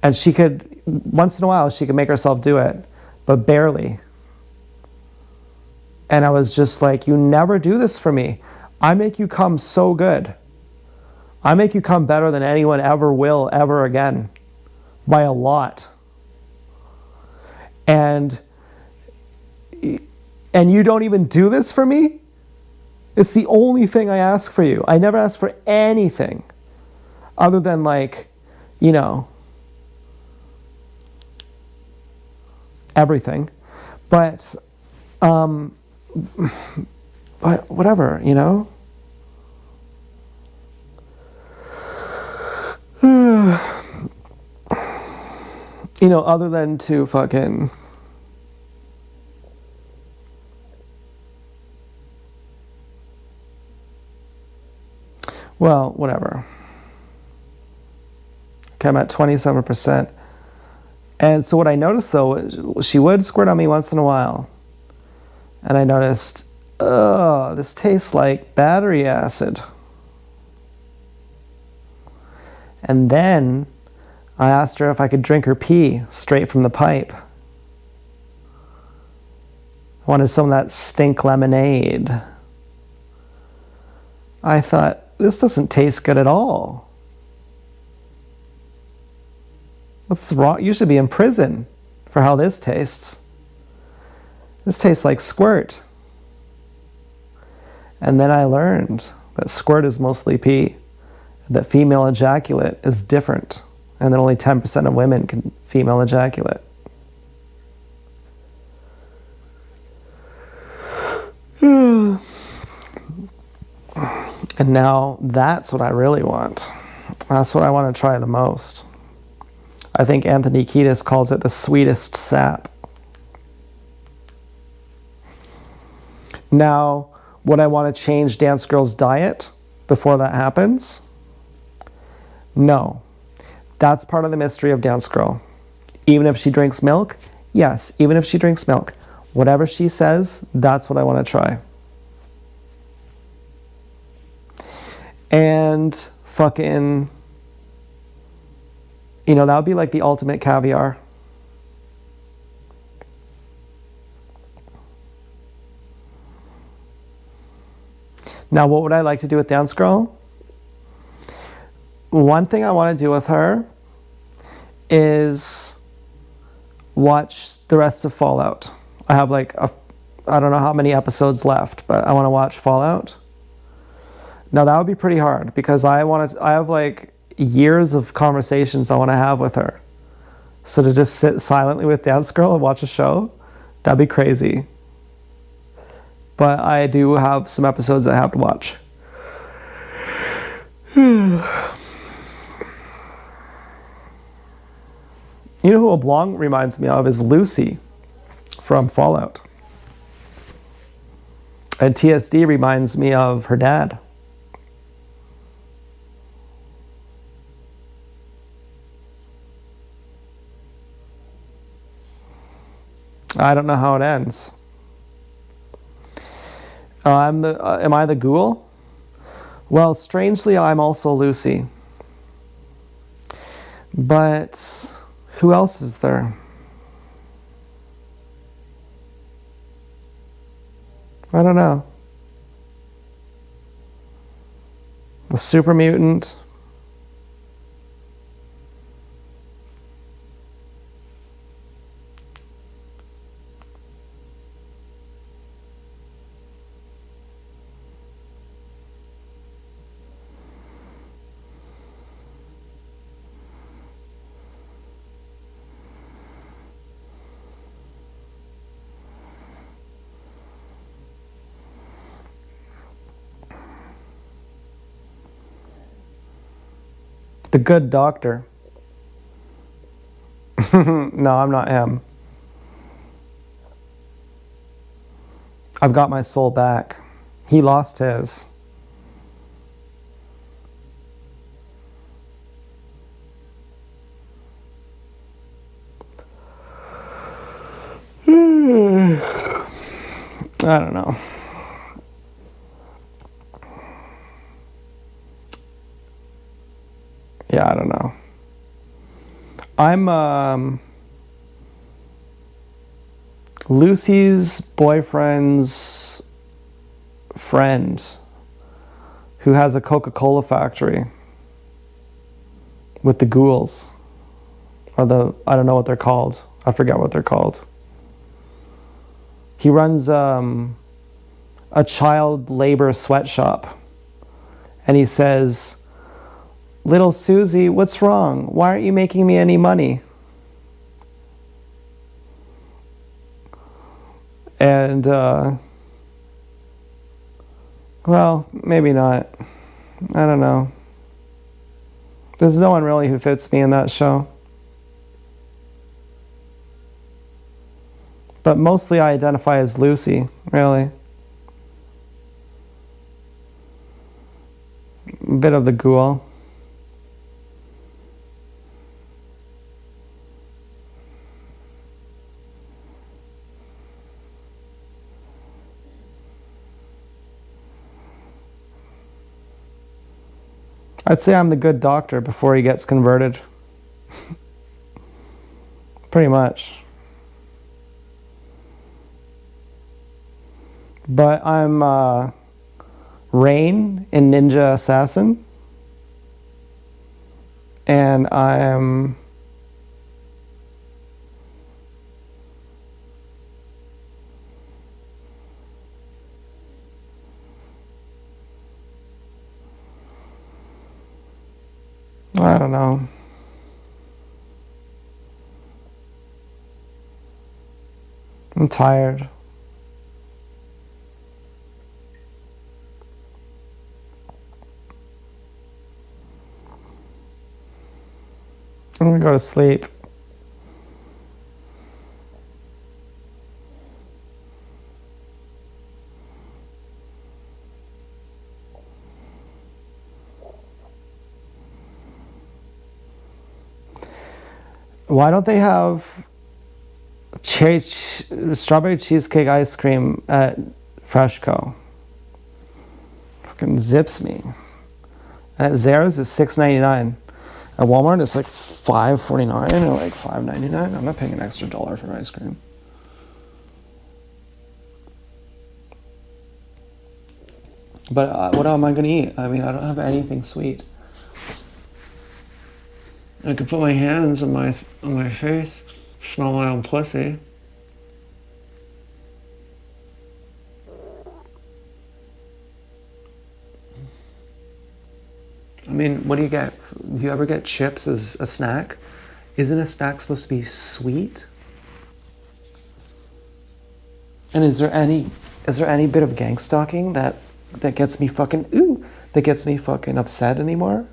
And she could, once in a while, she could make herself do it, but barely. And I was just like, you never do this for me. I make you come so good. I make you come better than anyone ever will ever again. By a lot. And you don't even do this for me? It's the only thing I ask for you. I never ask for anything other than, like, you know, everything. But whatever, you know? You know, other than to fucking... Well, whatever. Okay, I'm at 27%. And so what I noticed, though, she would squirt on me once in a while. And I noticed, oh, this tastes like battery acid. And then I asked her if I could drink her pee straight from the pipe. I wanted some of that stink lemonade. I thought, this doesn't taste good at all. What's wrong? You should be in prison for how this tastes. This tastes like squirt. And then I learned that squirt is mostly pee, that female ejaculate is different, and that only 10% of women can female ejaculate. And now that's what I really want. That's what I want to try the most. I think Anthony Kiedis calls it the sweetest sap. Now, would I want to change Dance Girl's diet before that happens? No. That's part of the mystery of Dance Girl. Even if she drinks milk? Yes, even if she drinks milk. Whatever she says, that's what I want to try. And fucking, you know, that would be like the ultimate caviar. Now, what would I like to do with Dance Girl? One thing I want to do with her is watch the rest of Fallout. I have like, I don't know how many episodes left, but I want to watch Fallout. Now, that would be pretty hard because I have like years of conversations I want to have with her. So to just sit silently with Dance Girl and watch a show, that'd be crazy. But I do have some episodes I have to watch. You know who LeBlanc reminds me of is Lucy from Fallout. And TSD reminds me of her dad. I don't know how it ends. Am I the ghoul? Well, strangely, I'm also Lucy. But who else is there? I don't know. The super mutant. The good doctor. No, I'm not him. I've got my soul back. He lost his. I don't know. Yeah, I don't know. I'm Lucy's boyfriend's friend who has a Coca-Cola factory with the ghouls. Or I don't know what they're called. I forget what they're called. He runs a child labor sweatshop. And he says, "Little Susie, what's wrong? Why aren't you making me any money?" And, well, maybe not. I don't know. There's no one really who fits me in that show. But mostly I identify as Lucy, really. A bit of the ghoul. I'd say I'm the good doctor before he gets converted. Pretty much. But I'm Rain in Ninja Assassin. And I'm I don't know. I'm tired. I'm gonna go to sleep. Why don't they have strawberry cheesecake ice cream at Freshco? Fucking zips me. And at Zara's it's $6.99. At Walmart it's like $5.49 or like $5.99. I'm not paying an extra $1 for ice cream. But what am I gonna eat? I mean, I don't have anything sweet. I could put my hands on my face, smell my own pussy. I mean, what do you get? Do you ever get chips as a snack? Isn't a snack supposed to be sweet? And is there any bit of gang stalking that gets me fucking upset anymore?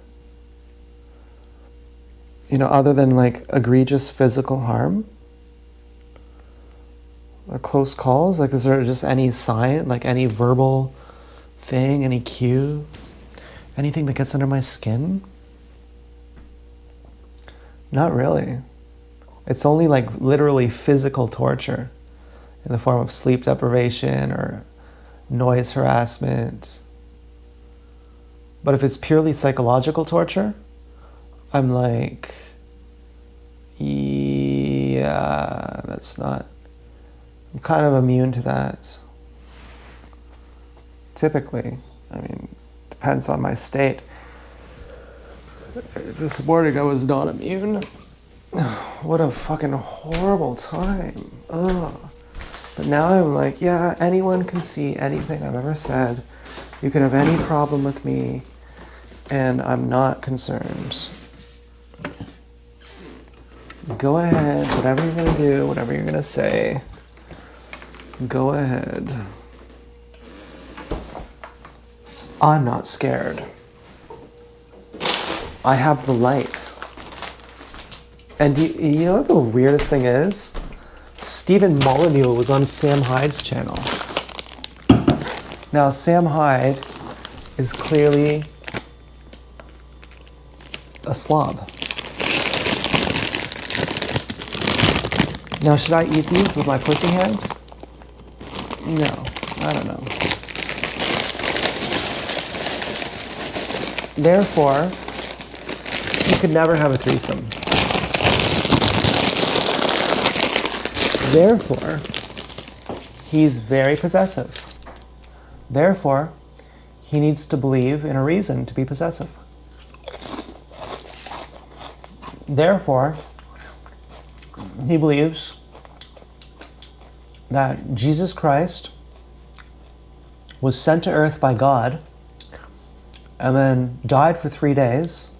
You know, other than like egregious physical harm or close calls? Like, is there just any sign, like any verbal thing, any cue, anything that gets under my skin? Not really. It's only like literally physical torture in the form of sleep deprivation or noise harassment. But if it's purely psychological torture, I'm like, yeah, that's not, I'm kind of immune to that. Typically, I mean, depends on my state. This morning I was not immune. What a fucking horrible time. Ugh. But now I'm like, yeah, anyone can see anything I've ever said. You can have any problem with me, and I'm not concerned. Go ahead, whatever you're gonna do, whatever you're gonna say, go ahead. I'm not scared. I have the light. And you know what the weirdest thing is? Stephen Molyneux was on Sam Hyde's channel. Now, Sam Hyde is clearly a slob. Now, should I eat these with my pussy hands? No, I don't know. Therefore, he could never have a threesome. Therefore, he's very possessive. Therefore, he needs to believe in a reason to be possessive. Therefore, he believes that Jesus Christ was sent to earth by God and then died for 3 days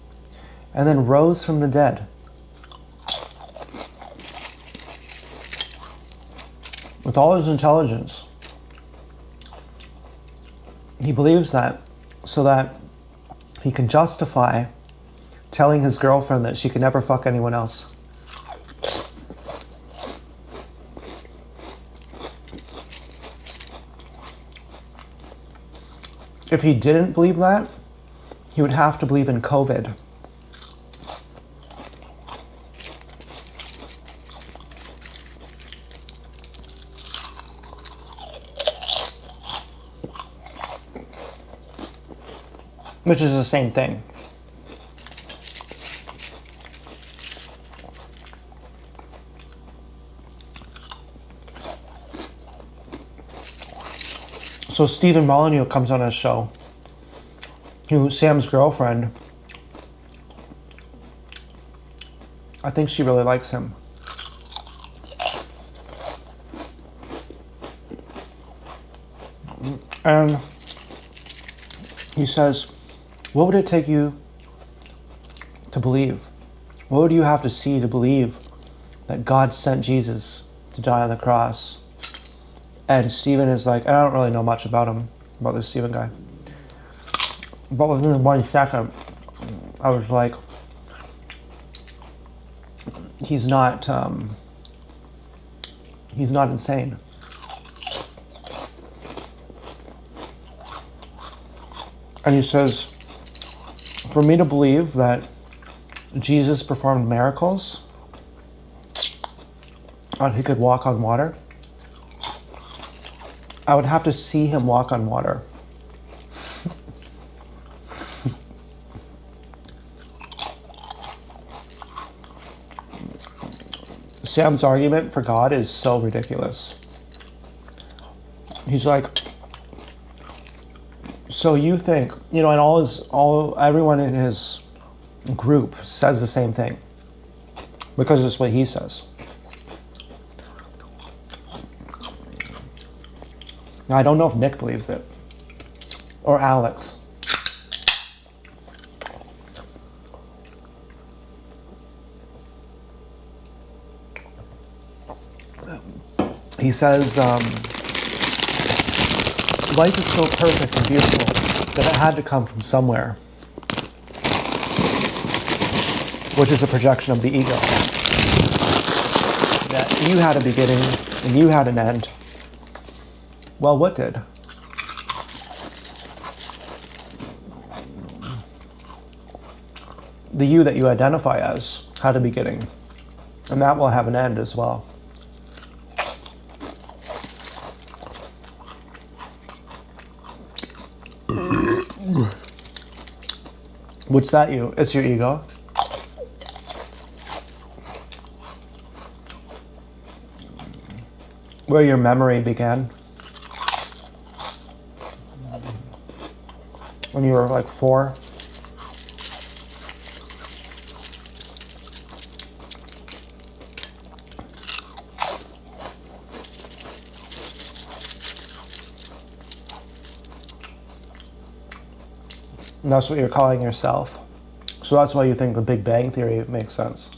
and then rose from the dead. With all his intelligence, he believes that so that he can justify telling his girlfriend that she could never fuck anyone else. If he didn't believe that, he would have to believe in COVID. Which is the same thing. So Stephen Molyneux comes on his show, who Sam's girlfriend, I think she really likes him. And he says, what would it take you to to believe? What would you have to see to believe that God sent Jesus to die on the cross? And Stephen is like, I don't really know much about him, about this Stephen guy. But within 1 second, I was like, he's not insane. And he says, for me to believe that Jesus performed miracles, and he could walk on water, I would have to see him walk on water. Sam's argument for God is so ridiculous. He's like, so you think, and everyone in his group says the same thing because it's what he says. Now, I don't know if Nick believes it or Alex. He says, life is so perfect and beautiful that it had to come from somewhere, which is a projection of the ego. That you had a beginning and you had an end. Well, what did? The you that you identify as had a beginning, and that will have an end as well. What's that you? It's your ego. Where your memory began. When you were like 4. And that's what you're calling yourself. So that's why you think the Big Bang Theory makes sense.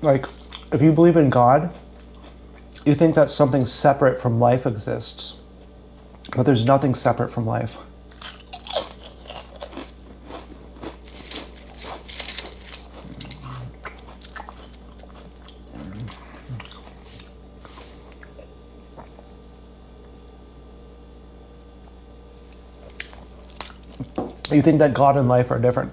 Like, if you believe in God, you think that something separate from life exists, but there's nothing separate from life. You think that God and life are different.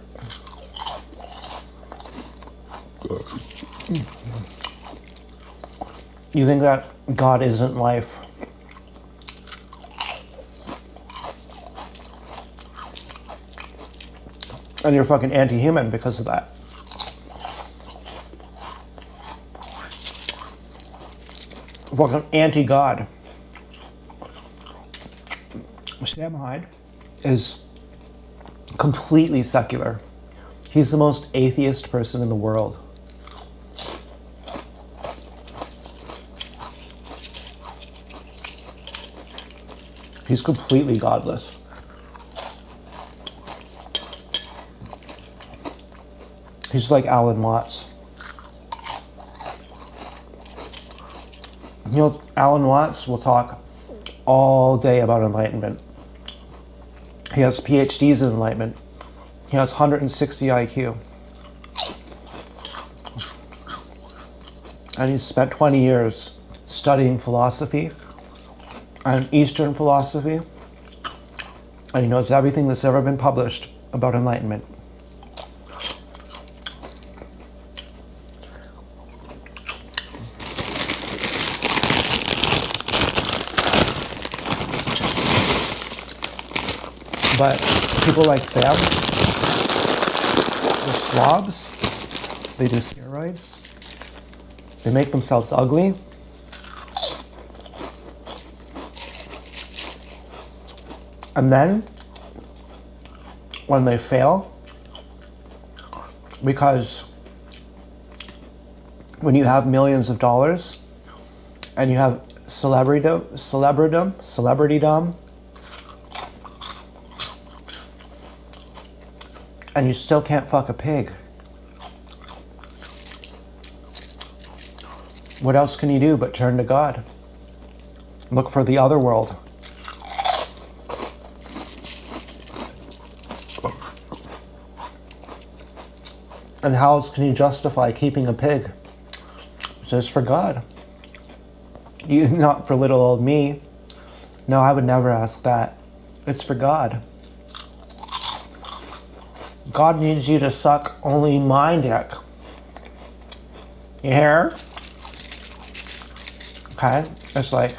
You think that God isn't life. And you're fucking anti-human because of that. Fucking anti-God. Sam Hyde is completely secular. He's the most atheist person in the world. He's completely godless. He's like Alan Watts. Alan Watts will talk all day about enlightenment. He has PhDs in enlightenment. He has 160 IQ. And he's spent 20 years studying philosophy and Eastern philosophy. And he knows everything that's ever been published about enlightenment. But people like Sam, they're slobs, they do steroids, they make themselves ugly. And then, when they fail, because when you have millions of dollars and you have celebritydom, and you still can't fuck a pig, what else can you do but turn to God? Look for the other world. And how else can you justify keeping a pig? Just for God. You, not for little old me. No, I would never ask that. It's for God. God needs you to suck only my dick. You hear? Okay? It's like,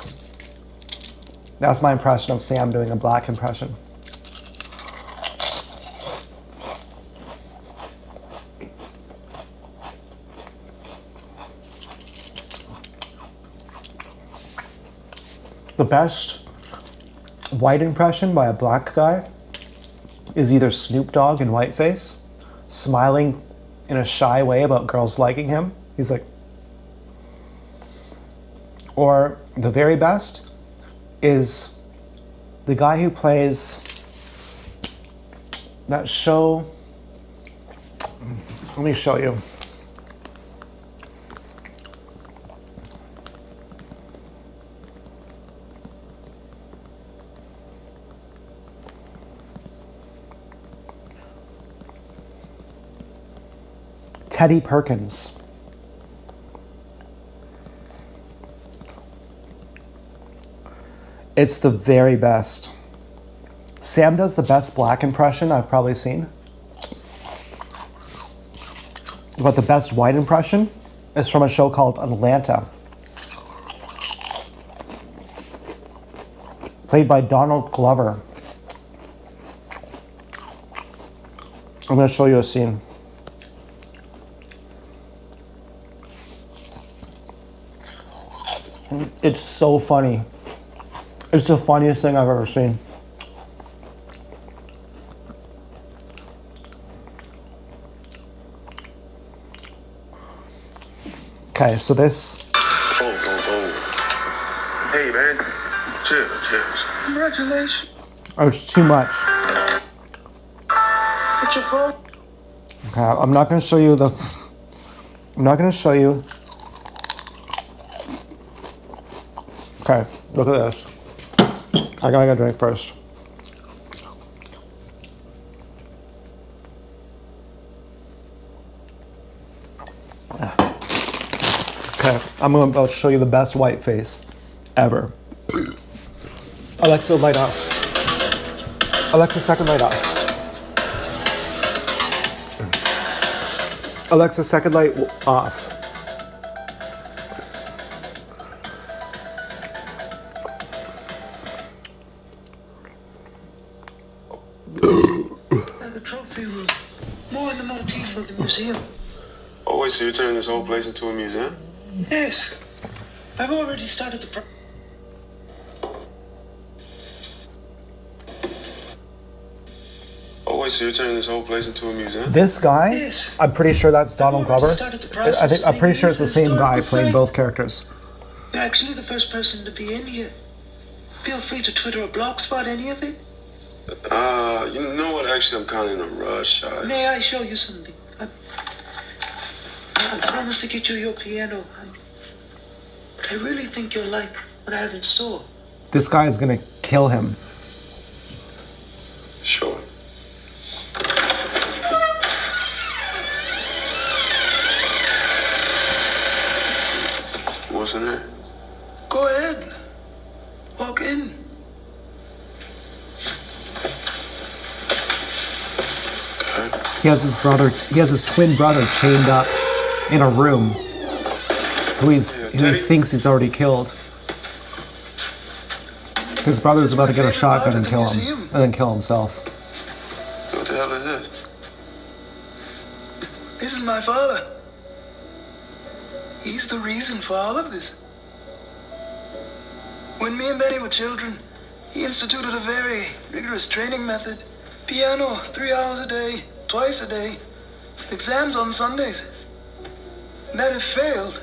that's my impression of Sam doing a black impression. The best white impression by a black guy is either Snoop Dogg in Whiteface, smiling in a shy way about girls liking him. He's like, or the very best is the guy who plays that show. Let me show you. Teddy Perkins. It's the very best. Sam does the best black impression I've probably seen. But the best white impression is from a show called Atlanta. Played by Donald Glover. I'm going to show you a scene. It's so funny. It's the funniest thing I've ever seen. Okay, so this. Oh. Hey, man. Chill. Congratulations. Oh, it's too much. What's your phone? Okay, I'm not going to show you the. I'm not going to show you. Okay, look at this. I gotta get a drink first. Okay, I'm about to show you the best white face ever. Alexa, light off. Alexa, second light off. Alexa, second light off. Like a trophy room. More in the motif of the museum. Oh, wait, so you're turning this whole place into a museum? Yes. I've already started the Oh, wait, so you're turning this whole place into a museum? This guy, Yes. I'm pretty sure that's Donald Glover. started the process I'm of pretty sure it's the making same this guy historical playing site. both characters. You're actually the first person to be in here. Feel free to Twitter or blogspot any of it. You know what? Actually, I'm kind of in a rush. May I show you something? I promised to get you your piano. But I really think you'll like what I have in store. This guy is gonna kill him. Sure. What's in there? Go ahead. Walk in. He has his twin brother chained up in a room who he thinks he's already killed. His brother's about to get a shotgun and kill him, and then kill himself. What the hell is this? This is my father. He's the reason for all of this. When me and Betty were children, He instituted a very rigorous training method. Piano, 3 hours a day, twice a day. Exams on Sundays. And that if failed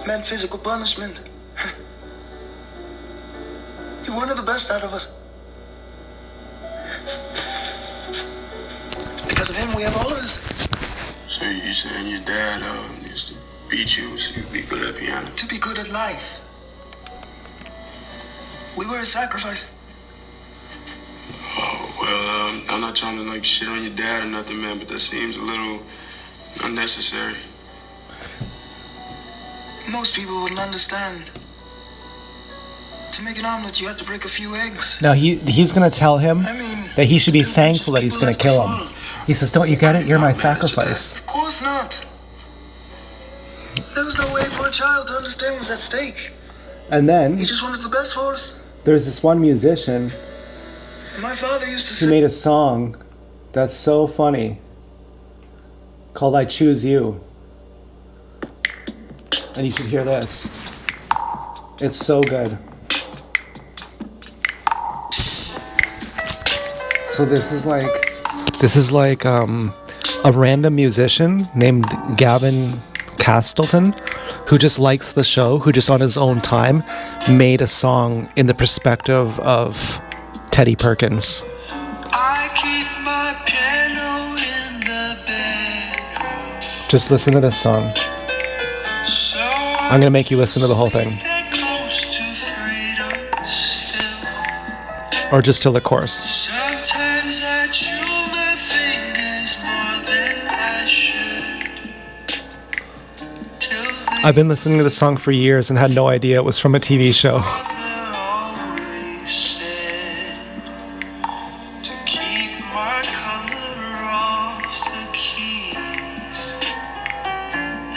meant physical punishment. He wanted the best out of us. Because of him, we have all of this. So you saying your dad used to beat you so you'd be good at piano? To be good at life. We were a sacrifice. Oh, well, I'm not trying to shit on your dad or nothing, man, but that seems a little unnecessary. Most people wouldn't understand. To make an omelet, you have to break a few eggs. Now he's gonna tell him that he should be thankful that he's gonna kill him. He says, "Don't you get it? You're my sacrifice." Of course not. There was no way for a child to understand what was at stake. And then He just wanted the best for us. there's this one musician My father used to who say, made a song that's so funny called "I Choose You," and you should hear this. It's so good. So this is like a random musician named Gavin Castleton who just likes the show, who just on his own time made a song in the perspective of Teddy Perkins. I keep my piano in the bedroom. Just listen to this song. So I'm gonna make you listen to the whole thing, that close to freedom still. or just till the chorus. Sometimes I chew my fingers more than I should. Till the I've been listening to this song for years and had no idea it was from a TV show. father always said to keep my color off the keys.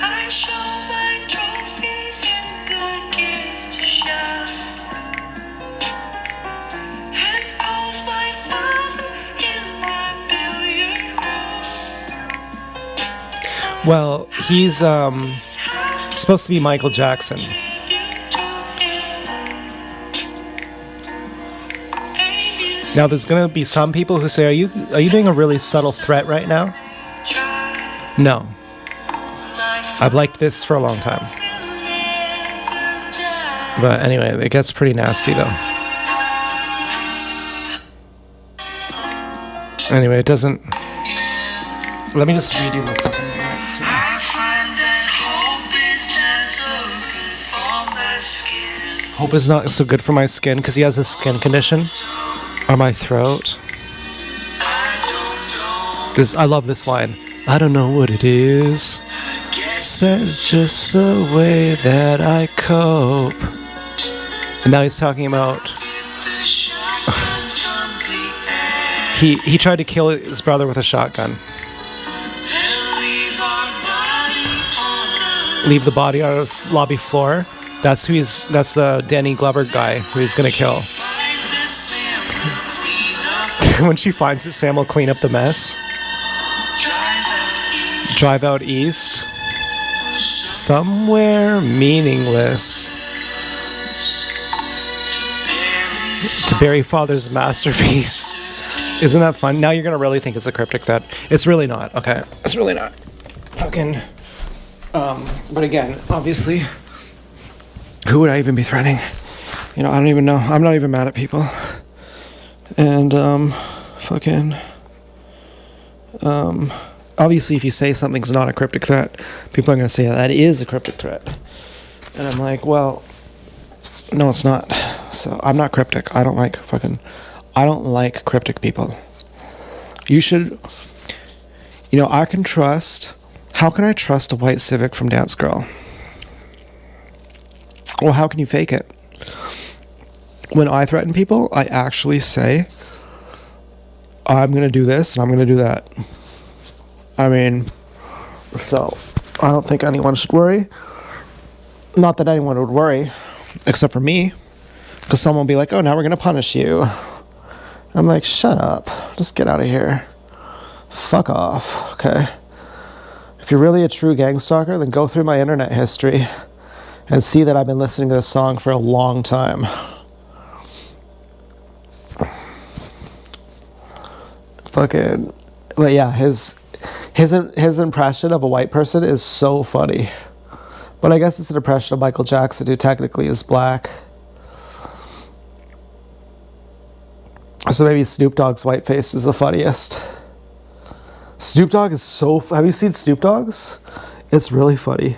I show my trophies in the gift shop and pose my father in my billiard room. Well, he's supposed to be Michael Jackson. Now there's gonna be some people who say, are you doing a really subtle threat right now? No. I've liked this for a long time. But anyway, it gets pretty nasty though. Anyway, it doesn't... Let me just read you the fucking lyrics. I find that hope is not so good for my skin. Hope is not so good for my skin because he has a skin condition. Or my throat. I don't know. I love this line. I don't know what it is. I guess That's just the way that I cope. And now he's talking about the shotgun from the air he tried to kill his brother with a shotgun. and leave our body on the Leave the body on the lobby floor. That's the Danny Glover guy who he's gonna kill. finds a sample clean up. When she finds it, Sam will clean up the mess. Drive out east. Somewhere meaningless. To bury father's masterpiece. Isn't that fun? Now you're gonna really think it's a cryptic threat. It's really not. Okay, it's really not. Fucking. But again, obviously, who would I even be threatening? You know, I don't even know. I'm not even mad at people. And fucking. Obviously, if you say something's not a cryptic threat, people are gonna say that is a cryptic threat. And I'm like, well, no, it's not. So I'm not cryptic. I don't like cryptic people. You should, I can trust. How can I trust a white Civic from Dance Girl? Well, how can you fake it? When I threaten people, I actually say, I'm going to do this and I'm going to do that. I mean, so I don't think anyone should worry. Not that anyone would worry, except for me. Because someone will be like, oh, now we're going to punish you. I'm like, shut up. Just get out of here. Fuck off, okay? If you're really a true gang stalker, then go through my internet history and see that I've been listening to this song for a long time. Fucking, but yeah, his impression of a white person is so funny. But I guess it's an impression of Michael Jackson, who technically is black. So maybe Snoop Dogg's white face is the funniest. Snoop Dogg is so... Have you seen Snoop Dogg's? It's really funny.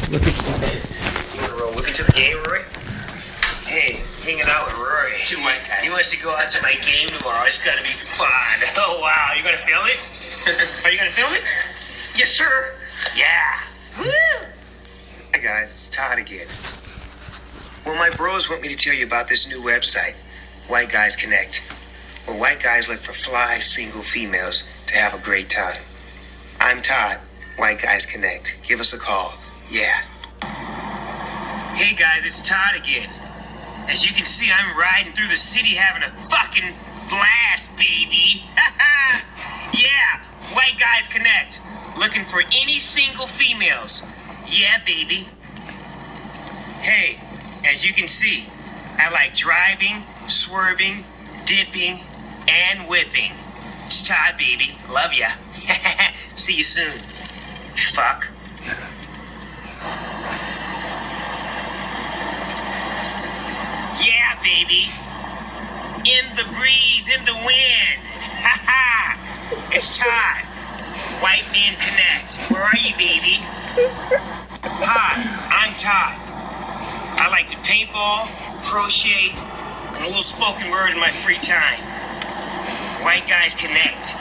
Look at Snoop Dogg. You want to roll with me to the game, Rory? Hey, hanging out with Rory. Two white guys. He wants to go out to my game tomorrow. It's gonna be fun. Oh wow, you gonna film it? Are you gonna film it? Yes, sir. Yeah. Woo! Hi guys, it's Todd again. Well, my bros want me to tell you about this new website, White Guys Connect, where white guys look for fly single females to have a great time. I'm Todd, White Guys Connect. Give us a call. Yeah. Hey guys, it's Todd again. As you can see, I'm riding through the city having a fucking blast, baby. Yeah, White Guys Connect. Looking for any single females. Yeah, baby. Hey, as you can see, I like driving, swerving, dipping, and whipping. It's Todd, baby. Love ya. See you soon. Fuck. Yeah, baby. In the breeze, in the wind. Ha ha. It's Todd. White Man Connect. Where are you, baby? Hi, I'm Todd. I like to paintball, crochet, and a little spoken word in my free time. White Guys Connect.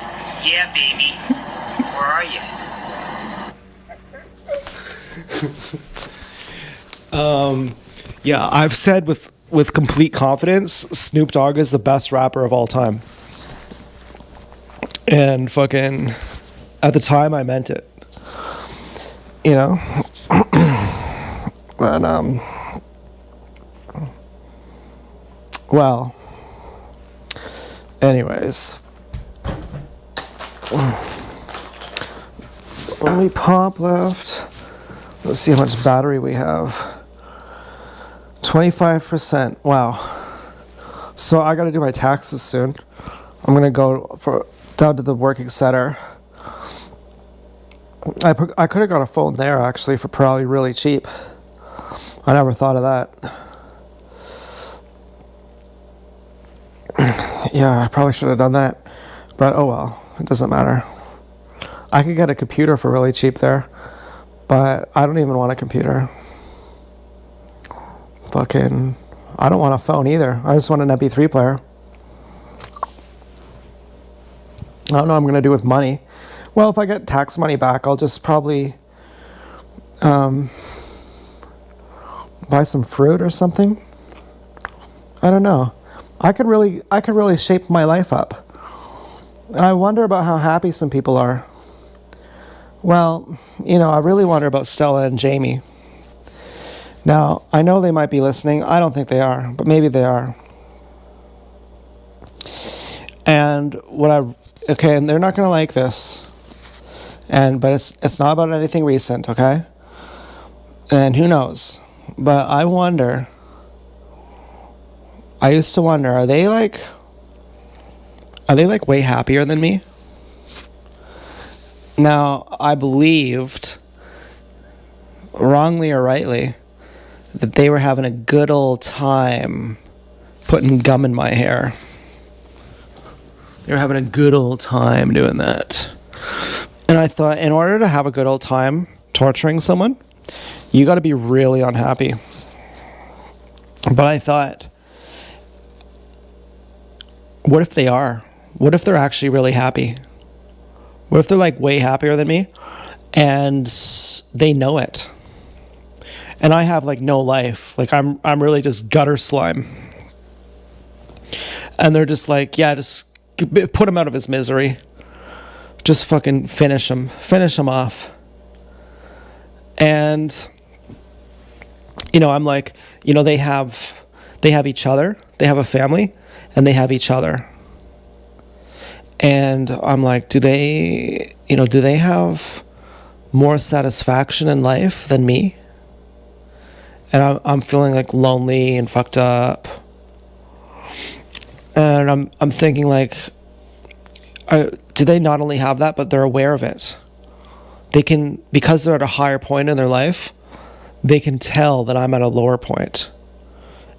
Yeah, baby. Where are you? Yeah, I've said with complete confidence, Snoop Dogg is the best rapper of all time. And fucking, at the time, I meant it. You know? But, well, anyways. Only pop left. Let's see how much battery we have. 25%. Wow. So I got to do my taxes soon. I'm going to go down to the working center. I could have got a phone there, actually, for probably really cheap. I never thought of that. Yeah, I probably should have done that. But oh well, it doesn't matter. I could get a computer for really cheap there. But I don't even want a computer. Fucking, I don't want a phone either. I just want an MP3 player. I don't know what I'm going to do with money. Well, if I get tax money back, I'll just probably buy some fruit or something. I don't know. I could really shape my life up. I wonder about how happy some people are. Well, you know, I really wonder about Stella and Jamie. Now, I know they might be listening. I don't think they are, but maybe they are. And and they're not going to like this. But it's not about anything recent, okay? And who knows? But I used to wonder, are they like way happier than me? Now, I believed, wrongly or rightly, that they were having a good old time putting gum in my hair. They were having a good old time doing that. And I thought, in order to have a good old time torturing someone, you got to be really unhappy. But I thought, what if they are? What if they're actually really happy? What if they're like way happier than me and they know it? And I have like no life. Like I'm really just gutter slime. And they're just like, yeah, just put him out of his misery. Just fucking finish him off. And, you know, I'm like, you know, they have They have each other, they have a family, and they have each other. And I'm like, do they have more satisfaction in life than me? And I'm feeling like lonely and fucked up. And I'm thinking like, do they not only have that, but they're aware of it? They can, because they're at a higher point in their life, they can tell that I'm at a lower point,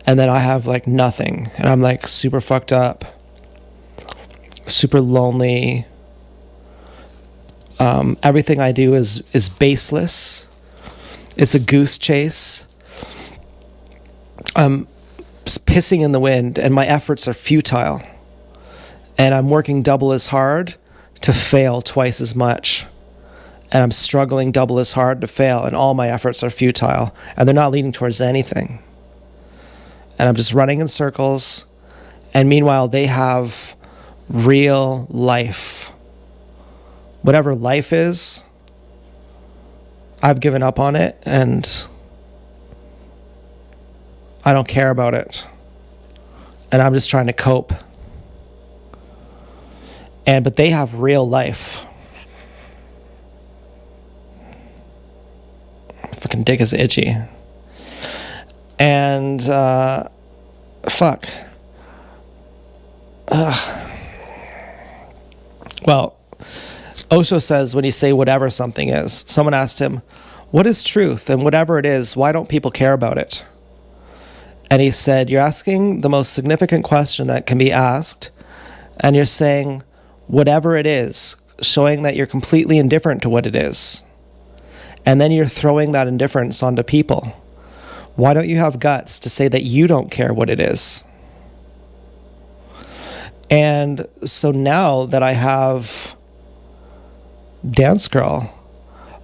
and that I have like nothing, and I'm like super fucked up, super lonely. Everything I do is baseless. It's a goose chase. I'm pissing in the wind, and my efforts are futile. And I'm working double as hard to fail twice as much. And I'm struggling double as hard to fail, and all my efforts are futile, and they're not leading towards anything. And I'm just running in circles, and meanwhile they have real life. Whatever life is, I've given up on it, and I don't care about it. And I'm just trying to cope. But they have real life. Fucking dick is itchy. And fuck. Ugh. Well, Osho says when you say whatever something is, someone asked him, what is truth? And whatever it is, why don't people care about it? And he said, you're asking the most significant question that can be asked, and you're saying whatever it is, showing that you're completely indifferent to what it is. And then you're throwing that indifference onto people. Why don't you have guts to say that you don't care what it is? And so now that I have Dance Girl,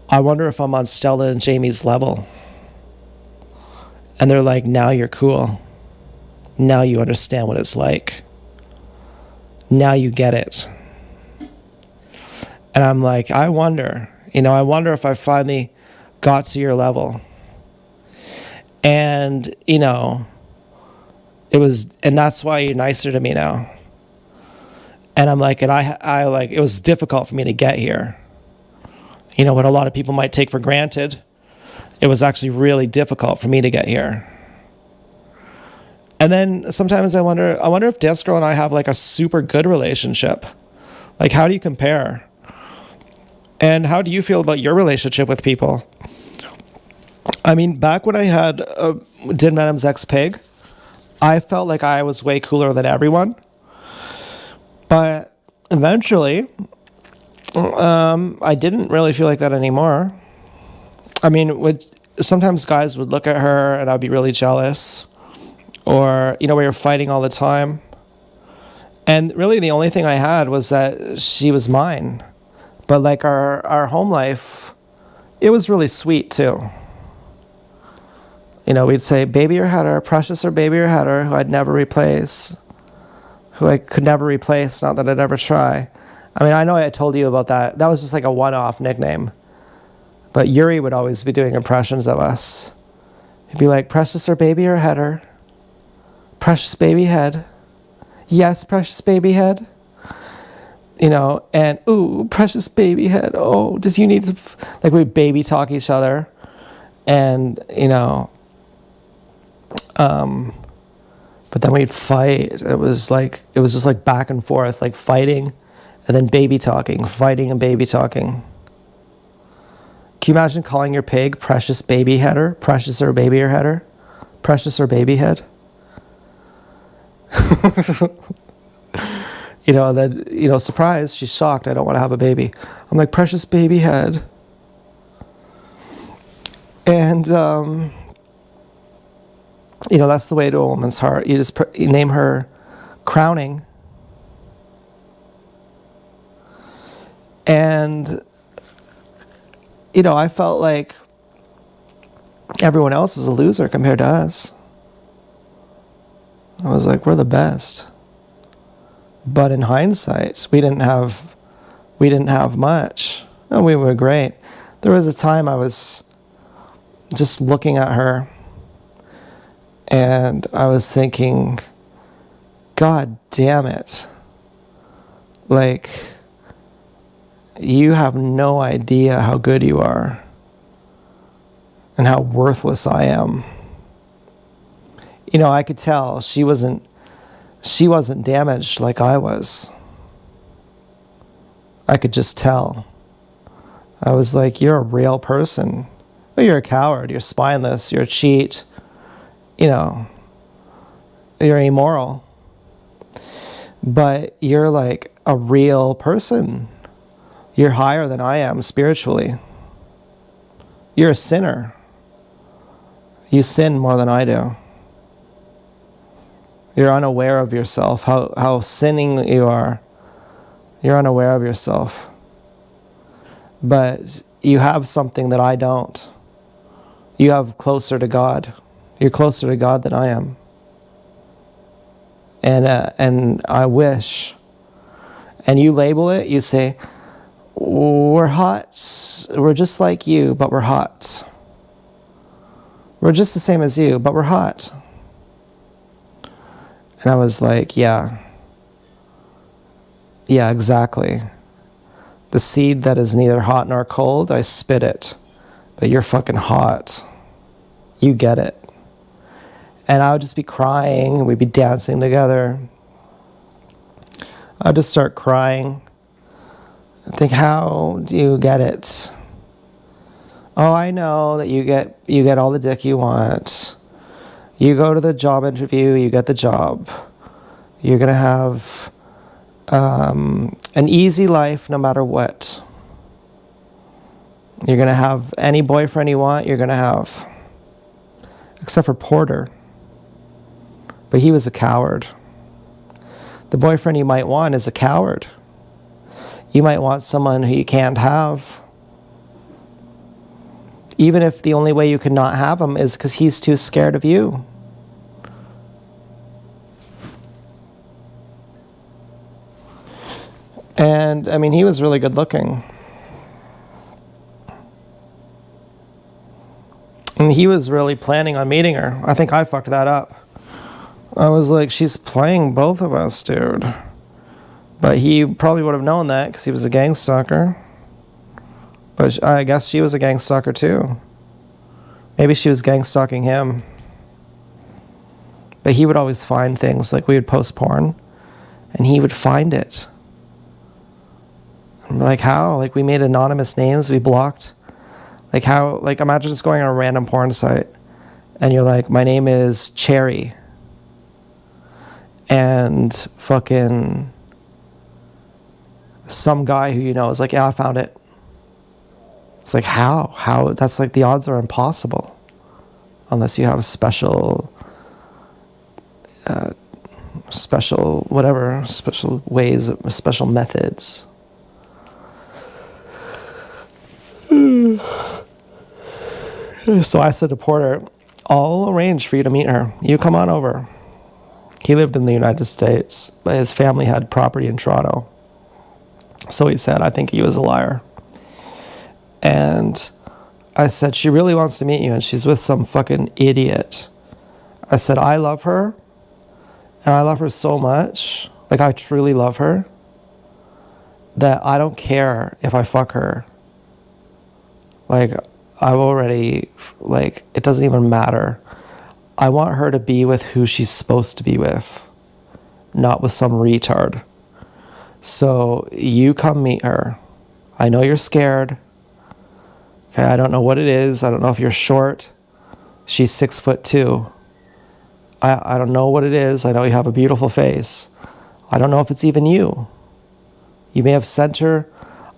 I wonder if I'm on Stella and Jamie's level. And they're like, now you're cool. Now you understand what it's like. Now you get it. And I'm like, I wonder if I finally got to your level. And, and that's why you're nicer to me now. And I'm like, I like, it was difficult for me to get here. What a lot of people might take for granted, it was actually really difficult for me to get here. And then sometimes I wonder if Dance Girl and I have like a super good relationship. Like, how do you compare? And how do you feel about your relationship with people? I mean, back when I had Din Madam's ex-pig, I felt like I was way cooler than everyone. But eventually, I didn't really feel like that anymore. I mean, sometimes guys would look at her and I'd be really jealous. Or, we were fighting all the time. And really the only thing I had was that she was mine. But like our home life, it was really sweet too. We'd say, baby or header, precious or baby or header, who I'd never replace. Who I could never replace, not that I'd ever try. I mean, I know I told you about that. That was just like a one-off nickname. But Yuri would always be doing impressions of us. He'd be like, precious or baby or header? Precious baby head. Yes, precious baby head. And, ooh, precious baby head. Oh, does you need to, like, we'd baby talk each other. And, but then we'd fight. It was just like back and forth, like fighting and then baby talking, fighting and baby talking. Can you imagine calling your pig precious baby header? Precious or baby or header? Precious or baby head? Then, surprise, she's shocked. I don't want to have a baby. I'm like, precious baby head. And, that's the way to a woman's heart. You just you name her Crowning. And, I felt like everyone else was a loser compared to us. I was like, we're the best. But in hindsight, we didn't have much. No, we were great. There was a time I was just looking at her, And I was thinking, God damn it. Like, you have no idea how good you are and how worthless I am. You know, I could tell she wasn't damaged like I was. I could just tell. I was like, you're a real person. Oh, you're a coward. You're spineless. You're a cheat. You know, you're immoral. But you're like a real person. You're higher than I am spiritually. You're a sinner. You sin more than I do. You're unaware of yourself, how sinning you are. You're unaware of yourself. But you have something that I don't. You have closer to God. You're closer to God than I am. And I wish. And you label it, you say, we're hot. We're just like you, but we're hot. We're just the same as you, but we're hot. And I was like, yeah. Yeah, exactly. The seed that is neither hot nor cold, I spit it. But you're fucking hot. You get it. And I would just be crying. We'd be dancing together. I'd just start crying. I think, how do you get it? Oh, I know that you get all the dick you want. You go to the job interview, you get the job. You're going to have an easy life no matter what. You're going to have any boyfriend you want, you're going to have. Except for Porter. But he was a coward. The boyfriend you might want is a coward. You might want someone who you can't have. Even if the only way you can not have him is because he's too scared of you. And, I mean, he was really good looking. And he was really planning on meeting her. I think I fucked that up. I was like, she's playing both of us, dude. But he probably would have known that because he was a gang stalker. But I guess she was a gang stalker too. Maybe she was gang stalking him. But he would always find things. Like, we would post porn and he would find it. I'm like, how? Like, we made anonymous names, we blocked. Like, how? Like, imagine just going on a random porn site and you're like, my name is Cherry. And fucking some guy who you know is like, yeah, I found it. It's like, how? How? That's like, the odds are impossible. Unless you have special ways, special methods. So I said to Porter, I'll arrange for you to meet her. You come on over. He lived in the United States, but his family had property in Toronto. So he said, I think he was a liar. And I said, she really wants to meet you, and she's with some fucking idiot. I said, I love her, and I love her so much, like, I truly love her, that I don't care if I fuck her. Like, I've already, like, it doesn't even matter. I want her to be with who she's supposed to be with, not with some retard. So you come meet her. I know you're scared. Okay, I don't know what it is. I don't know if you're short. She's 6'2". I don't know what it is. I know you have a beautiful face. I don't know if it's even you. You may have sent her.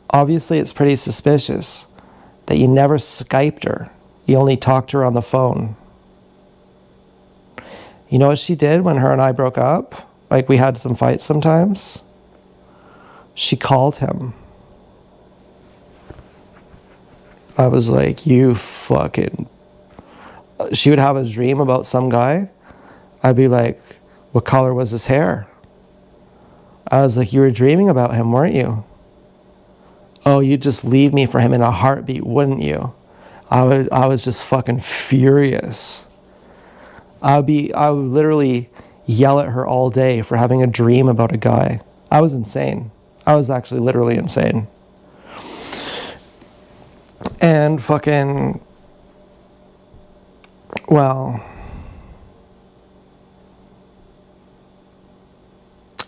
Obviously, it's pretty suspicious that you never Skyped her. You only talked to her on the phone. You know what she did when her and I broke up? Like, we had some fights sometimes. She called him. I was like, you fucking... She would have a dream about some guy. I'd be like, what color was his hair? I was like, you were dreaming about him, weren't you? Oh, you'd just leave me for him in a heartbeat, wouldn't you? I was just fucking furious. I would literally yell at her all day for having a dream about a guy. I was insane. I was actually literally insane. And fucking, well,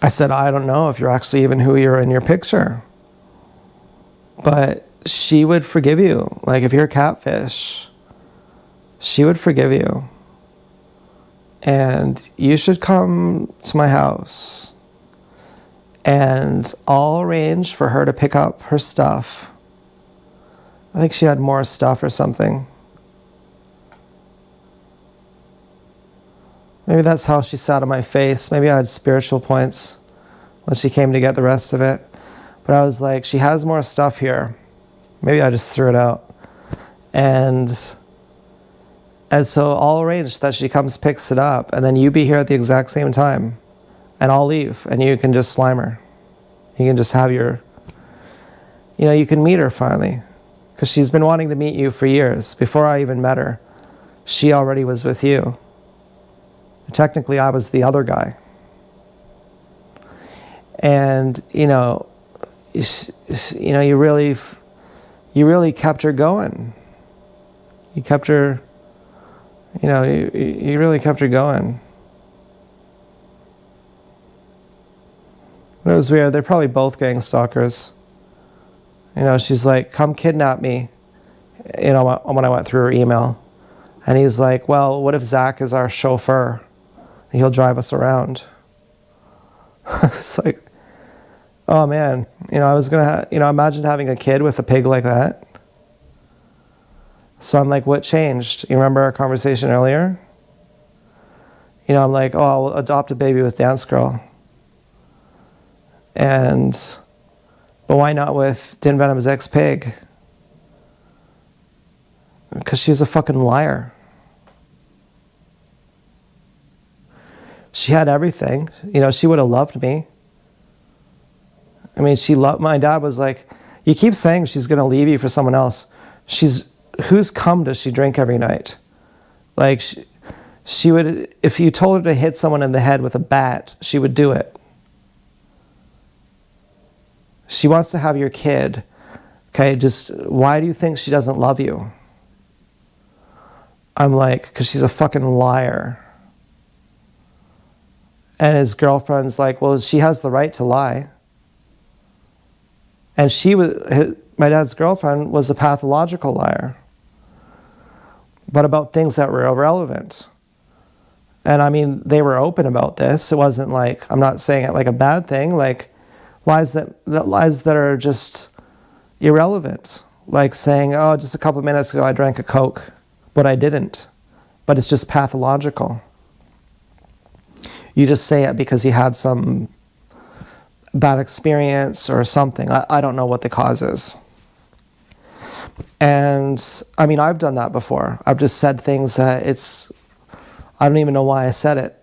I said, I don't know if you're actually even who you're in your picture. But she would forgive you. Like, if you're a catfish, she would forgive you. And you should come to my house. And I'll arrange for her to pick up her stuff. I think she had more stuff or something. Maybe that's how she sat on my face. Maybe I had spiritual points when she came to get the rest of it. But I was like, she has more stuff here. Maybe I just threw it out. And so I'll arrange that she comes, picks it up, and then you be here at the exact same time. And I'll leave, and you can just slime her. You can just have your, you can meet her finally. Because she's been wanting to meet you for years. Before I even met her, she already was with you. Technically, I was the other guy. And, you really kept her going. You kept her, you really kept her going. It was weird. They're probably both gang stalkers. She's like, come kidnap me, when I went through her email. And he's like, well, what if Zach is our chauffeur? He'll drive us around. It's like, oh man, I was gonna, imagine having a kid with a pig like that. So I'm like, what changed? You remember our conversation earlier? I'm like, oh, I'll adopt a baby with Dance Girl. But why not with Din Venom's ex-pig? Because she's a fucking liar. She had everything. She would have loved me. I mean, my dad was like, you keep saying she's going to leave you for someone else. Whose cum does she drink every night? Like, she would, if you told her to hit someone in the head with a bat, she would do it. She wants to have your kid. Okay, just, why do you think she doesn't love you? I'm like, because she's a fucking liar. And his girlfriend's like, well, she has the right to lie. And my dad's girlfriend was a pathological liar. But about things that were irrelevant. And I mean, they were open about this. It wasn't like, I'm not saying it like a bad thing, like lies that are just irrelevant. Like saying, oh, just a couple of minutes ago I drank a Coke, but I didn't. But it's just pathological. You just say it because you had some bad experience or something. I don't know what the cause is. And I mean, I've done that before. I've just said things that I don't even know why I said it.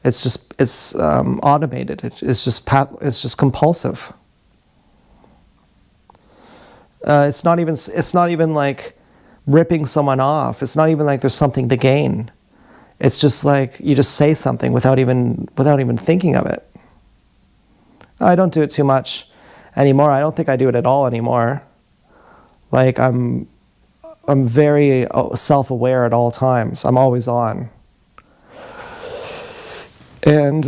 It's automated. It's just compulsive. It's not even like ripping someone off. It's not even like there's something to gain. It's just like you just say something without even thinking of it. I don't do it too much anymore. I don't think I do it at all anymore. Like I'm very self-aware at all times. I'm always on. And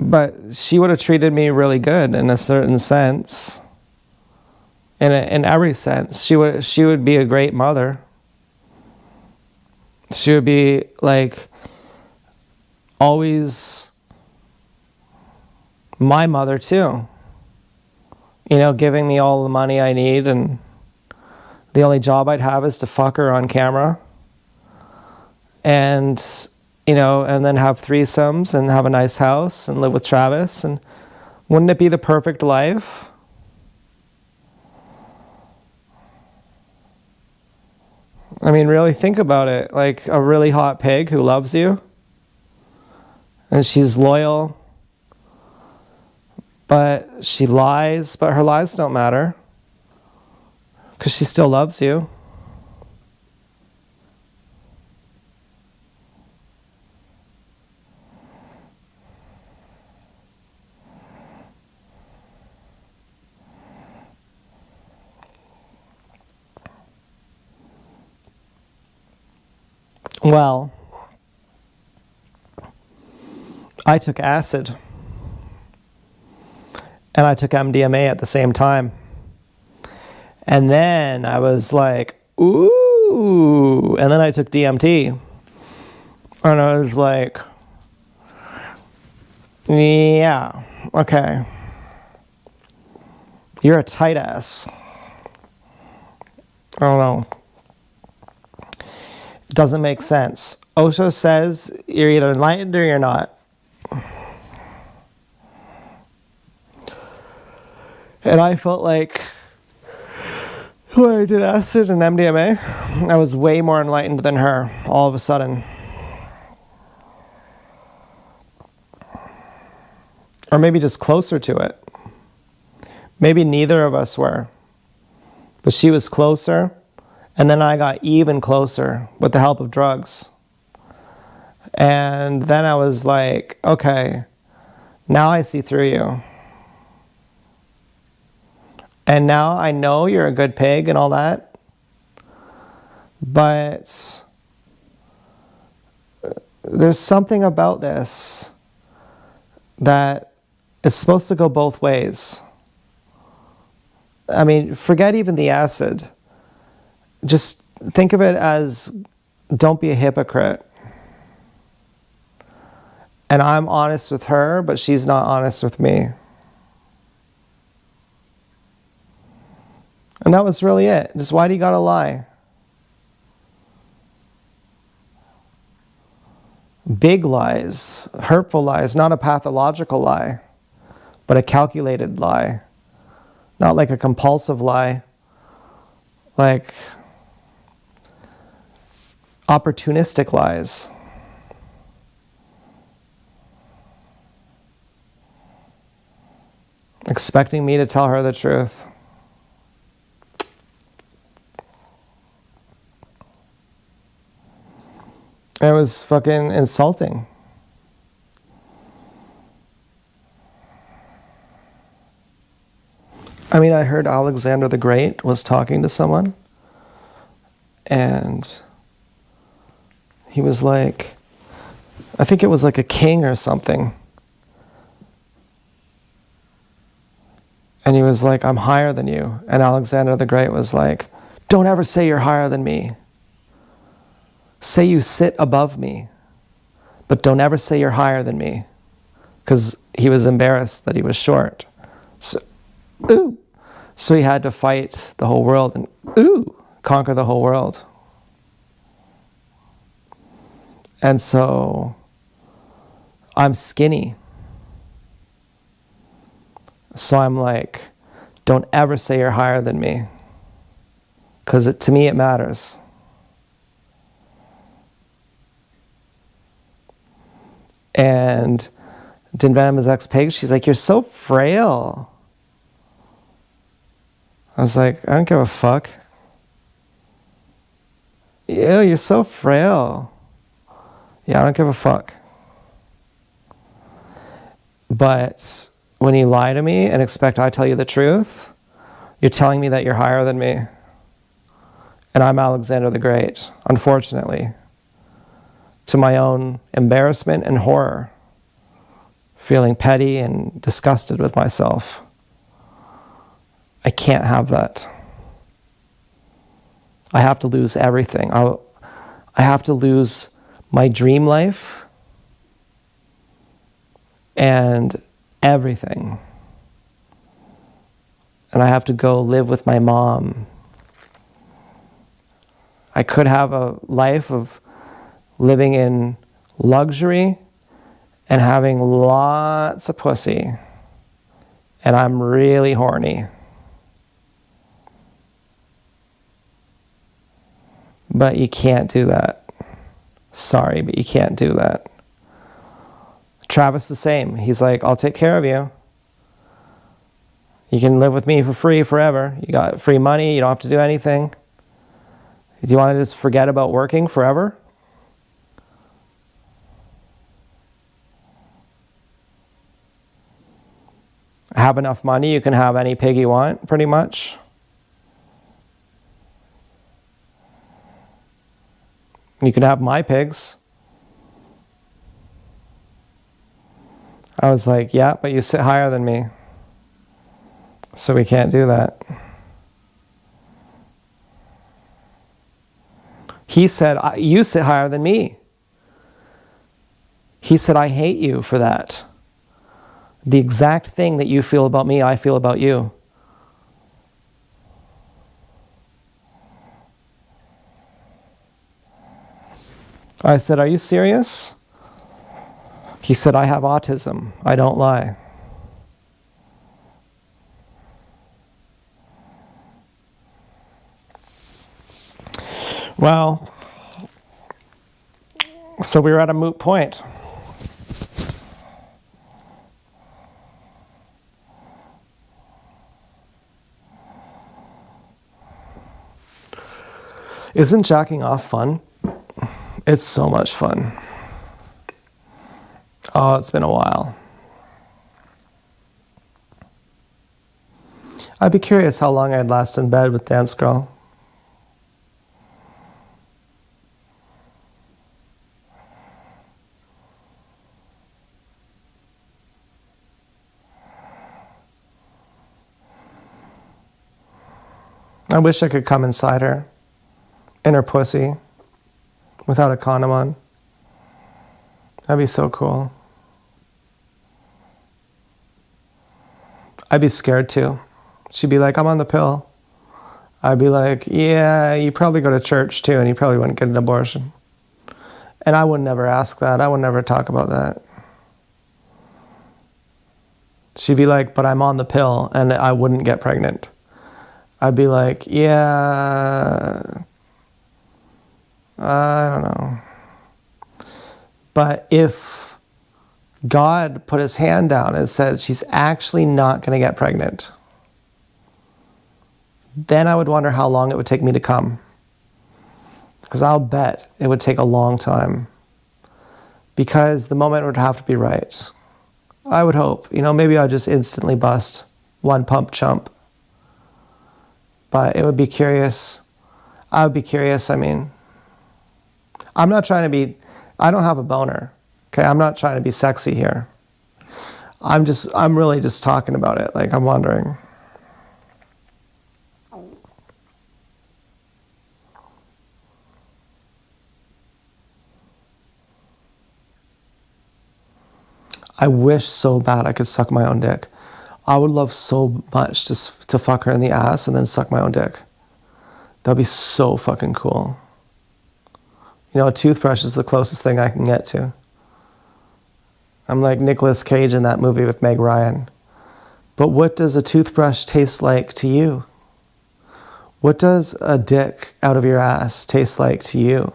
but she would have treated me really good in a certain sense. In every sense, she would be a great mother. She would be like always my mother too. Giving me all the money I need, and the only job I'd have is to fuck her on camera. And and then have threesomes and have a nice house and live with Travis. And wouldn't it be the perfect life? I mean, really think about it. Like a really hot pig who loves you. And she's loyal, but she lies, but her lies don't matter because she still loves you. Well, I took acid and I took MDMA at the same time. And then I was like, ooh. And then I took DMT. And I was like, yeah, okay. You're a tight ass. I don't know. It doesn't make sense. Osho says you're either enlightened or you're not. And I felt like when I did acid and MDMA, I was way more enlightened than her all of a sudden. Or maybe just closer to it. Maybe neither of us were. But she was closer, and then I got even closer with the help of drugs. And then I was like, okay, now I see through you. And now I know you're a good pig and all that, but there's something about this that it's supposed to go both ways. I mean, forget even the acid. Just think of it as, don't be a hypocrite. And I'm honest with her, but she's not honest with me. And that was really it. Just why do you gotta lie? Big lies, hurtful lies, not a pathological lie, but a calculated lie. Not like a compulsive lie, like opportunistic lies. Expecting me to tell her the truth. It was fucking insulting. I mean, I heard Alexander the Great was talking to someone, and he was like, I think it was like a king or something. And he was like, I'm higher than you. And Alexander the Great was like, don't ever say you're higher than me. Say you sit above me, but don't ever say you're higher than me. Because he was embarrassed that he was short. So he had to fight the whole world and conquer the whole world. And so I'm skinny. So I'm like, don't ever say you're higher than me. Because to me it matters. And Din Venom's ex-pig, she's like, you're so frail. I was like, I don't give a fuck. Ew, you're so frail. Yeah, I don't give a fuck. But when you lie to me and expect I tell you the truth, you're telling me that you're higher than me. And I'm Alexander the Great, unfortunately. To my own embarrassment and horror, feeling petty and disgusted with myself. I can't have that. I have to lose everything. I have to lose my dream life and everything. And I have to go live with my mom. I could have a life of living in luxury and having lots of pussy. And I'm really horny. But you can't do that. Sorry, but you can't do that. Travis the same. He's like, I'll take care of you. You can live with me for free forever. You got free money. You don't have to do anything. Do you want to just forget about working forever? Have enough money, you can have any pig you want, pretty much. You can have my pigs. I was like, yeah, but you sit higher than me. So we can't do that. He said, you sit higher than me. He said, I hate you for that. The exact thing that you feel about me, I feel about you. I said, are you serious? He said, I have autism. I don't lie. Well, so we were at a moot point. Isn't jacking off fun? It's so much fun. Oh, it's been a while. I'd be curious how long I'd last in bed with Dance Girl. I wish I could come inside her, in her pussy, without a condom on. That'd be so cool. I'd be scared too. She'd be like, I'm on the pill. I'd be like, yeah, you probably go to church too, and you probably wouldn't get an abortion. And I would never ask that. I would never talk about that. She'd be like, but I'm on the pill, and I wouldn't get pregnant. I'd be like, yeah, I don't know. But if God put his hand down and said she's actually not going to get pregnant, then I would wonder how long it would take me to come. Because I'll bet it would take a long time. Because the moment would have to be right. I would hope. Maybe I'll just instantly bust one pump chump. But it would be curious. I would be curious. I'm not trying to be, I don't have a boner. Okay, I'm not trying to be sexy here. I'm really just talking about it. Like, I'm wondering. I wish so bad I could suck my own dick. I would love so much just to fuck her in the ass and then suck my own dick. That'd be so fucking cool. A toothbrush is the closest thing I can get to. I'm like Nicolas Cage in that movie with Meg Ryan. But what does a toothbrush taste like to you? What does a dick out of your ass taste like to you?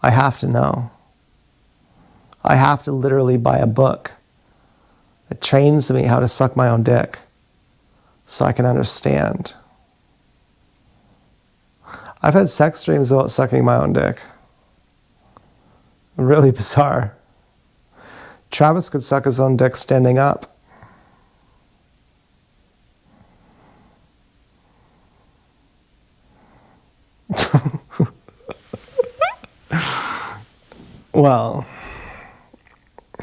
I have to know. I have to literally buy a book that trains me how to suck my own dick so I can understand. I've had sex dreams about sucking my own dick. Really bizarre. Travis could suck his own dick standing up. Well,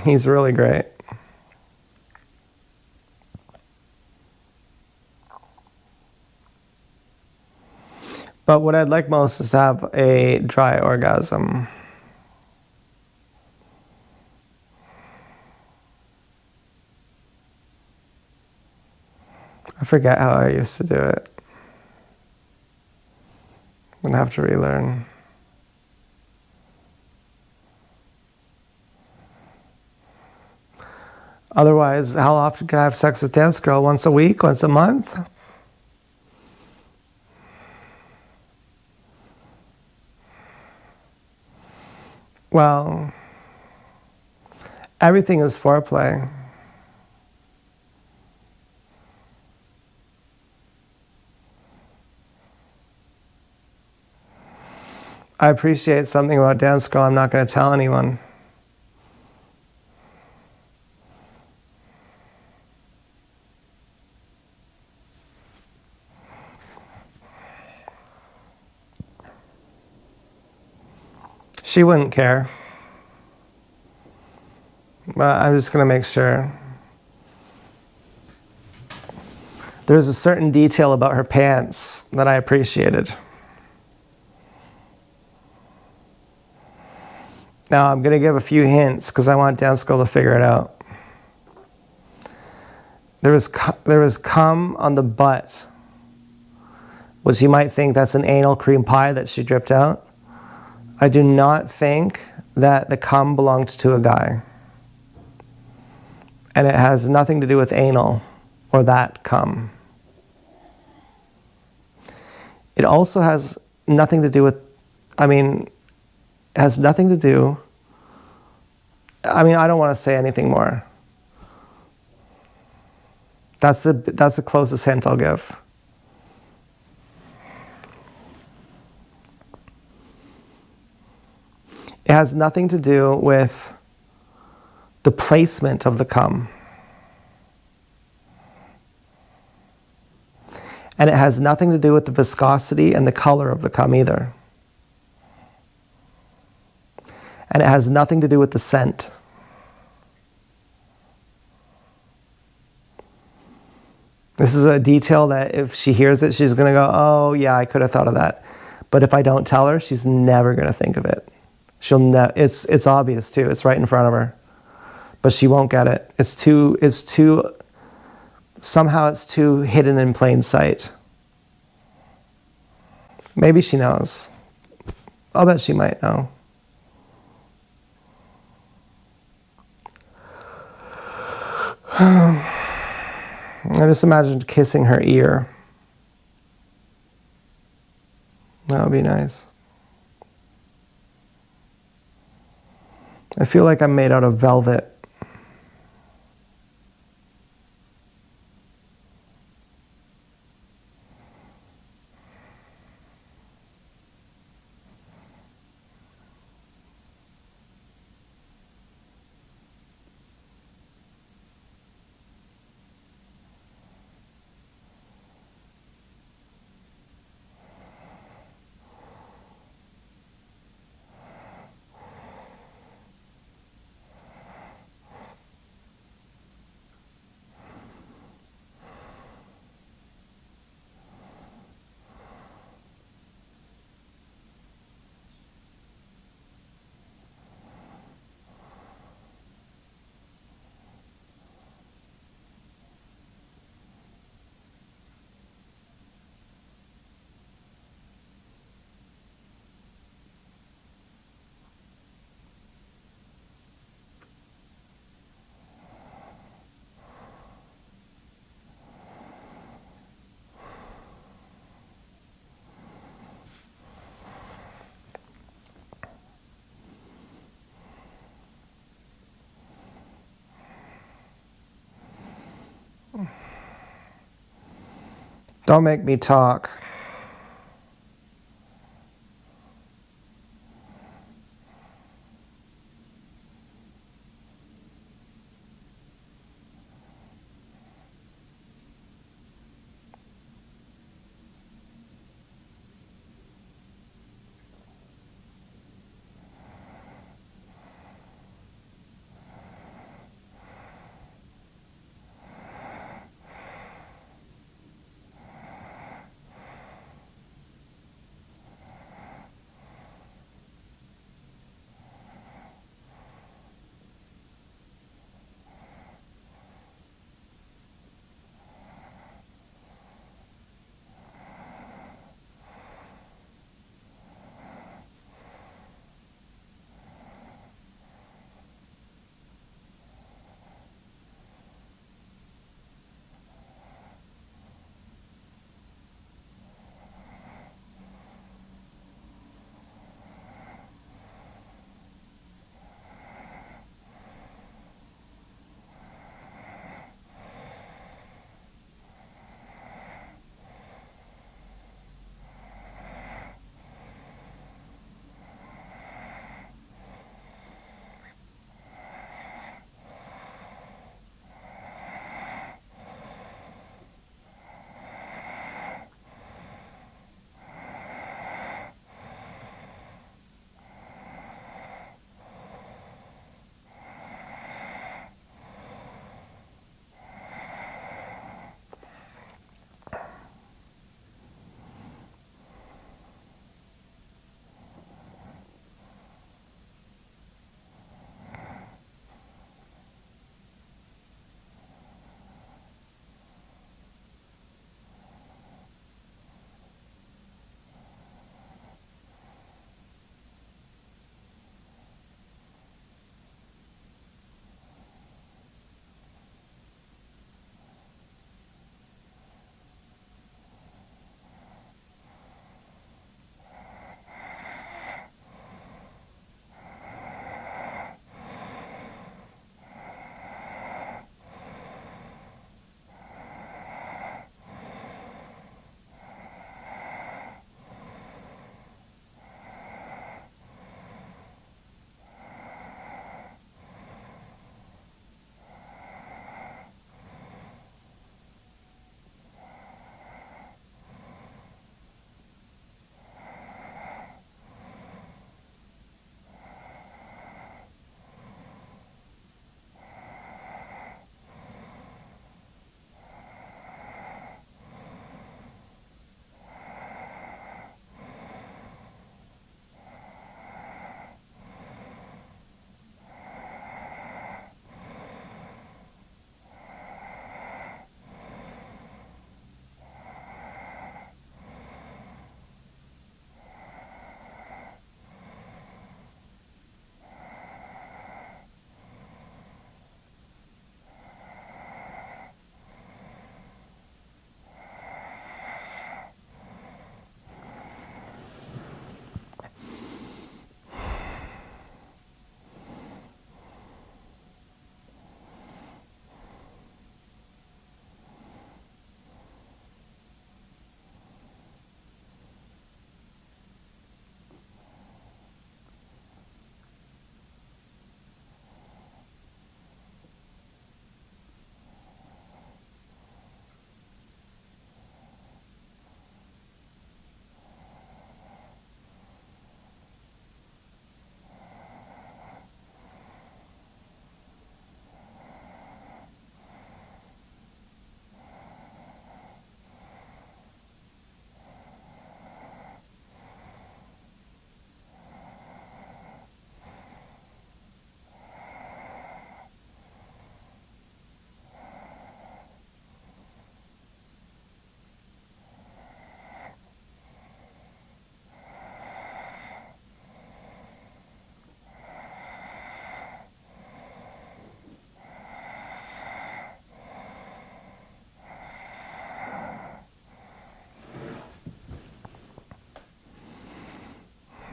he's really great. But what I'd like most is to have a dry orgasm. I forget how I used to do it. I'm gonna have to relearn. Otherwise, how often can I have sex with Dance Girl? Once a week? Once a month? Well, Everything is foreplay. I appreciate something about Dance Girl I'm not going to tell anyone. She wouldn't care. But I'm just going to make sure. There's a certain detail about her pants that I appreciated. Now I'm going to give a few hints because I want Dance Girl to figure it out. There was cum on the butt, which you might think that's an anal cream pie that she dripped out. I do not think that the cum belonged to a guy. And it has nothing to do with anal or that cum. It also has nothing to do with, it has nothing to do, I don't want to say anything more. That's the closest hint I'll give. It has nothing to do with the placement of the cum. And it has nothing to do with the viscosity and the color of the cum either. And it has nothing to do with the scent. This is a detail that if she hears it, she's going to go, oh yeah, I could have thought of that. But if I don't tell her, she's never going to think of it. It's obvious too. It's right in front of her. But she won't get it. Somehow it's too hidden in plain sight. Maybe she knows. I'll bet she might know. I just imagined kissing her ear. That would be nice. I feel like I'm made out of velvet. Don't make me talk.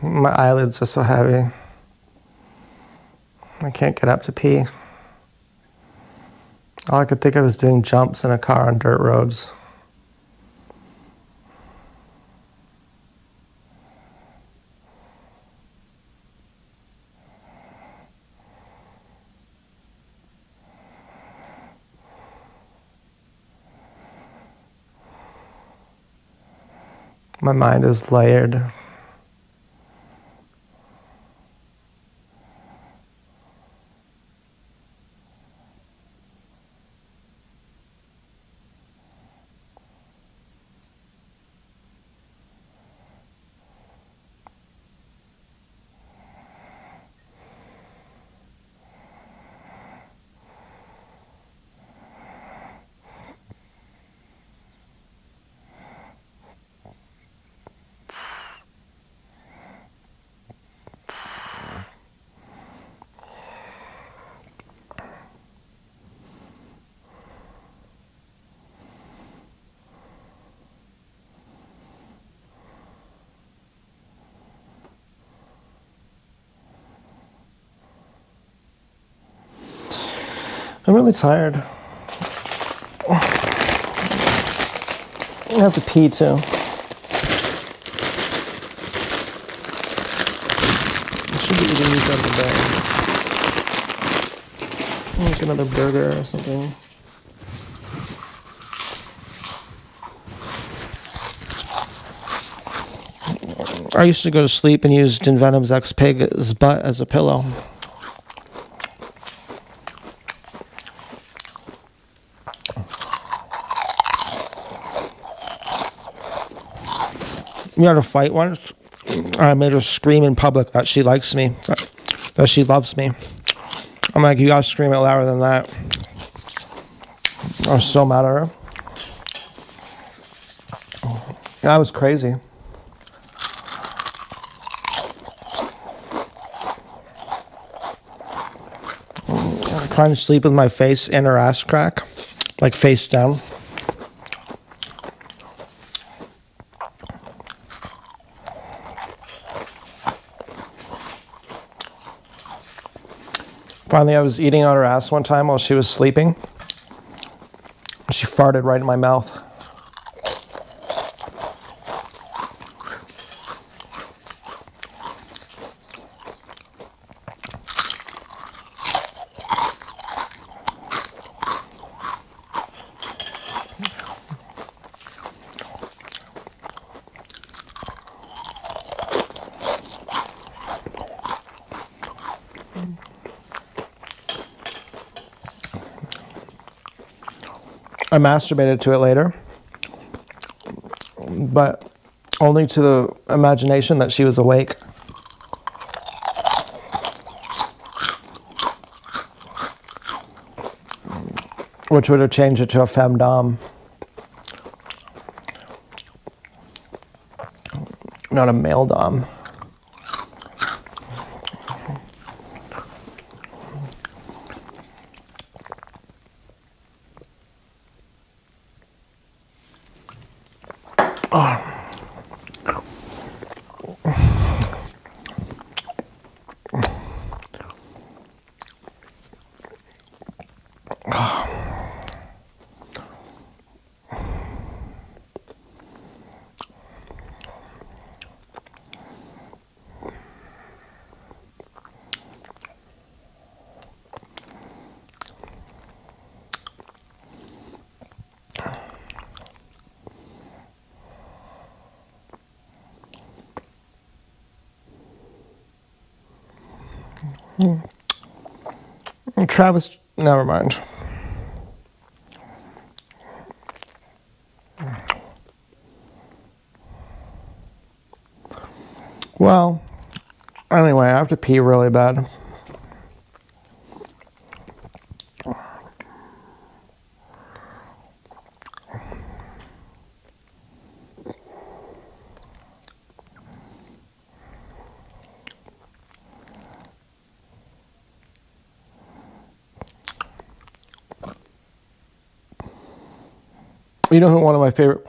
My eyelids are so heavy. I can't get up to pee. All I could think of was doing jumps in a car on dirt roads. My mind is layered. I'm really tired. I have to pee too. I should be eating these out of the bag. Like another burger or something. I used to go to sleep and use Din Venom's ex-pig's butt as a pillow. We had a fight once. I made her scream in public that she likes me, that she loves me. I'm like, you gotta scream it louder than that. I was so mad at her. That was crazy. I'm trying to sleep with my face in her ass crack, like face down. Finally, I was eating on her ass one time while she was sleeping. She farted right in my mouth. I masturbated to it later, but only to the imagination that she was awake. Which would have changed it to a femdom. Not a male dom. Travis, never mind. Well, anyway, I have to pee really bad. You know who one of my favorite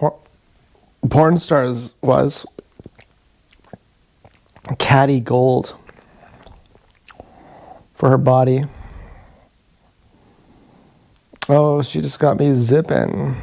porn stars was? Kat Patty Gold for her body. Oh, she just got me zipping.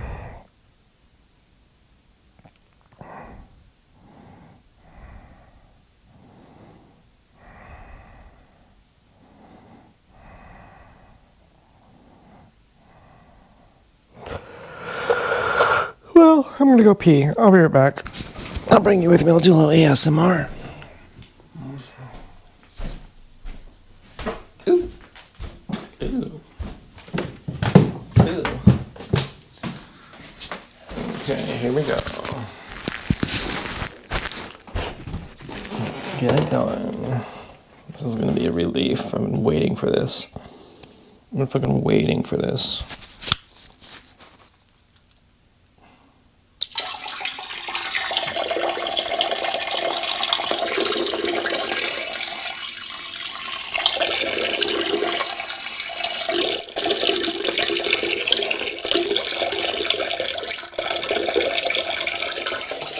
Well, I'm gonna go pee. I'll be right back. I'll bring you with me. I'll do a little ASMR. Ooh. Ooh. Ooh. Okay, here we go. Let's get it going. This is gonna be a relief. I've been waiting for this. I've been fucking waiting for this.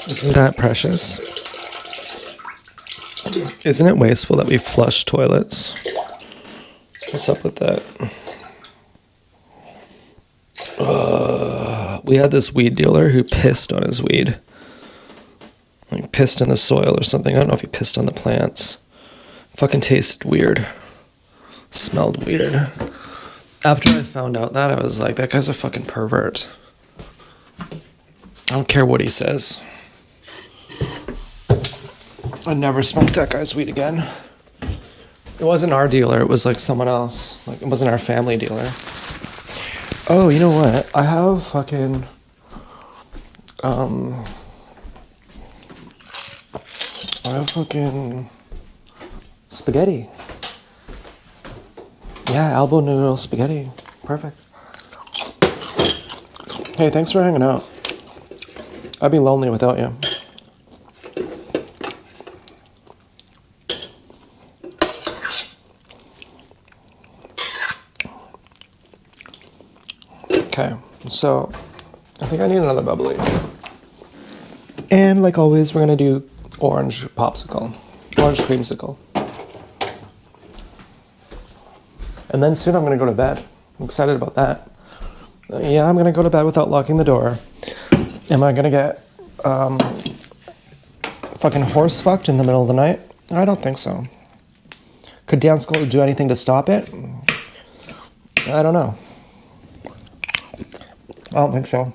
Isn't that precious? Isn't it wasteful that we flush toilets? What's up with that? We had this weed dealer who pissed on his weed. Like pissed in the soil or something. I don't know if he pissed on the plants. Fucking tasted weird. Smelled weird. After I found out that, I was like, that guy's a fucking pervert. I don't care what he says. I'd never smoked that guy's weed again. It wasn't our dealer, it was like someone else. Like, it wasn't our family dealer. Oh, you know what? I have fucking... I have fucking... spaghetti. Yeah, elbow noodle spaghetti. Perfect. Hey, thanks for hanging out. I'd be lonely without you. Okay, so I think I need another bubbly. And like always, we're gonna do orange popsicle, orange creamsicle. And then soon I'm gonna go to bed. I'm excited about that. Yeah, I'm gonna go to bed without locking the door. Am I gonna get fucking horse fucked in the middle of the night? I don't think so. Could dance school do anything to stop it? I don't know. I don't think so.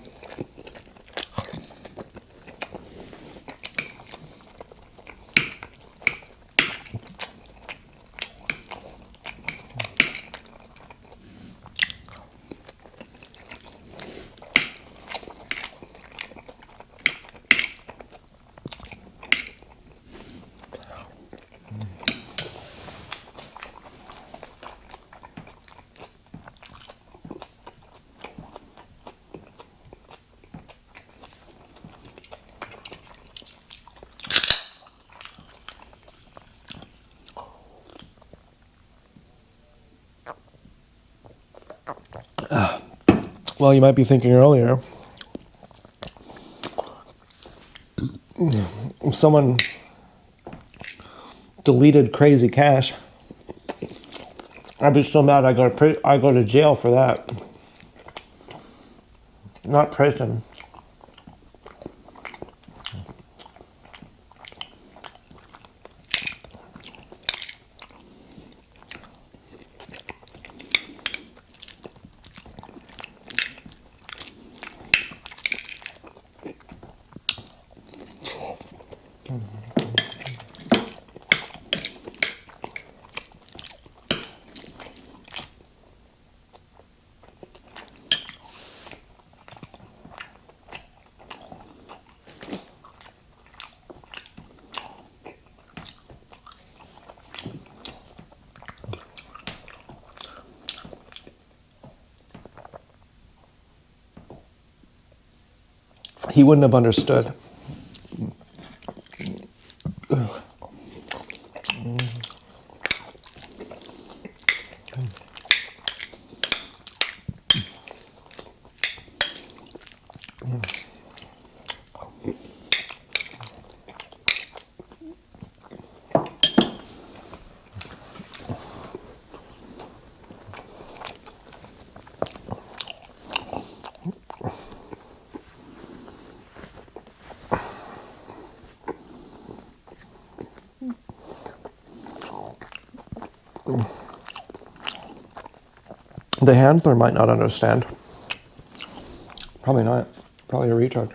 Well, you might be thinking earlier, if someone deleted Crazy Cash, I'd be so mad I go to jail for that. Not prison. He wouldn't have understood. The handler might not understand. Probably not. Probably a retard.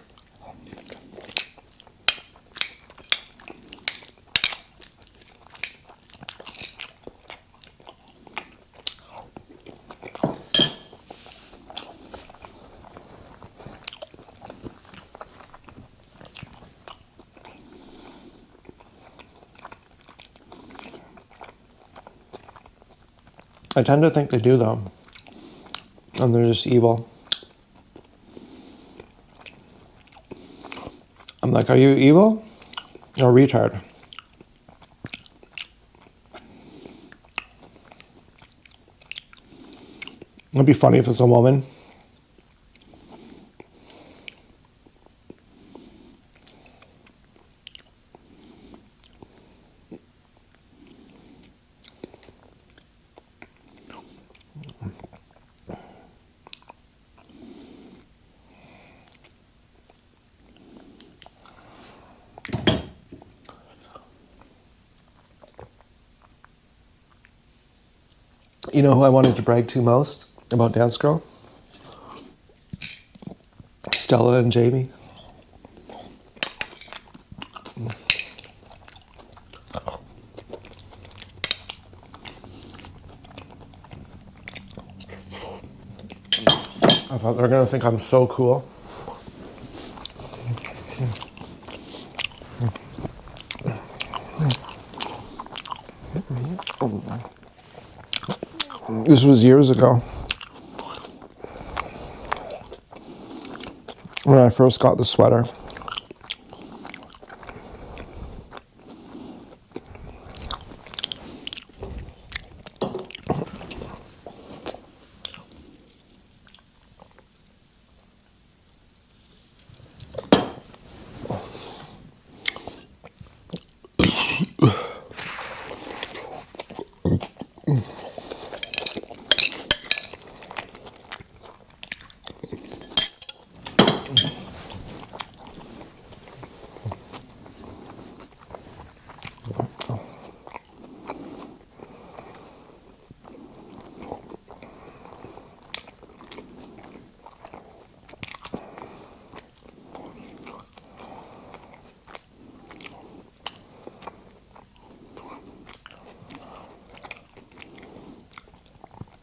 I tend to think they do, though. And they're just evil. I'm like, are you evil or retard? It'd be funny if it's a woman. You know who I wanted to brag to most about Dance Girl? Stella and Jamie. I thought they're gonna think I'm so cool. This was years ago when I first got the sweater.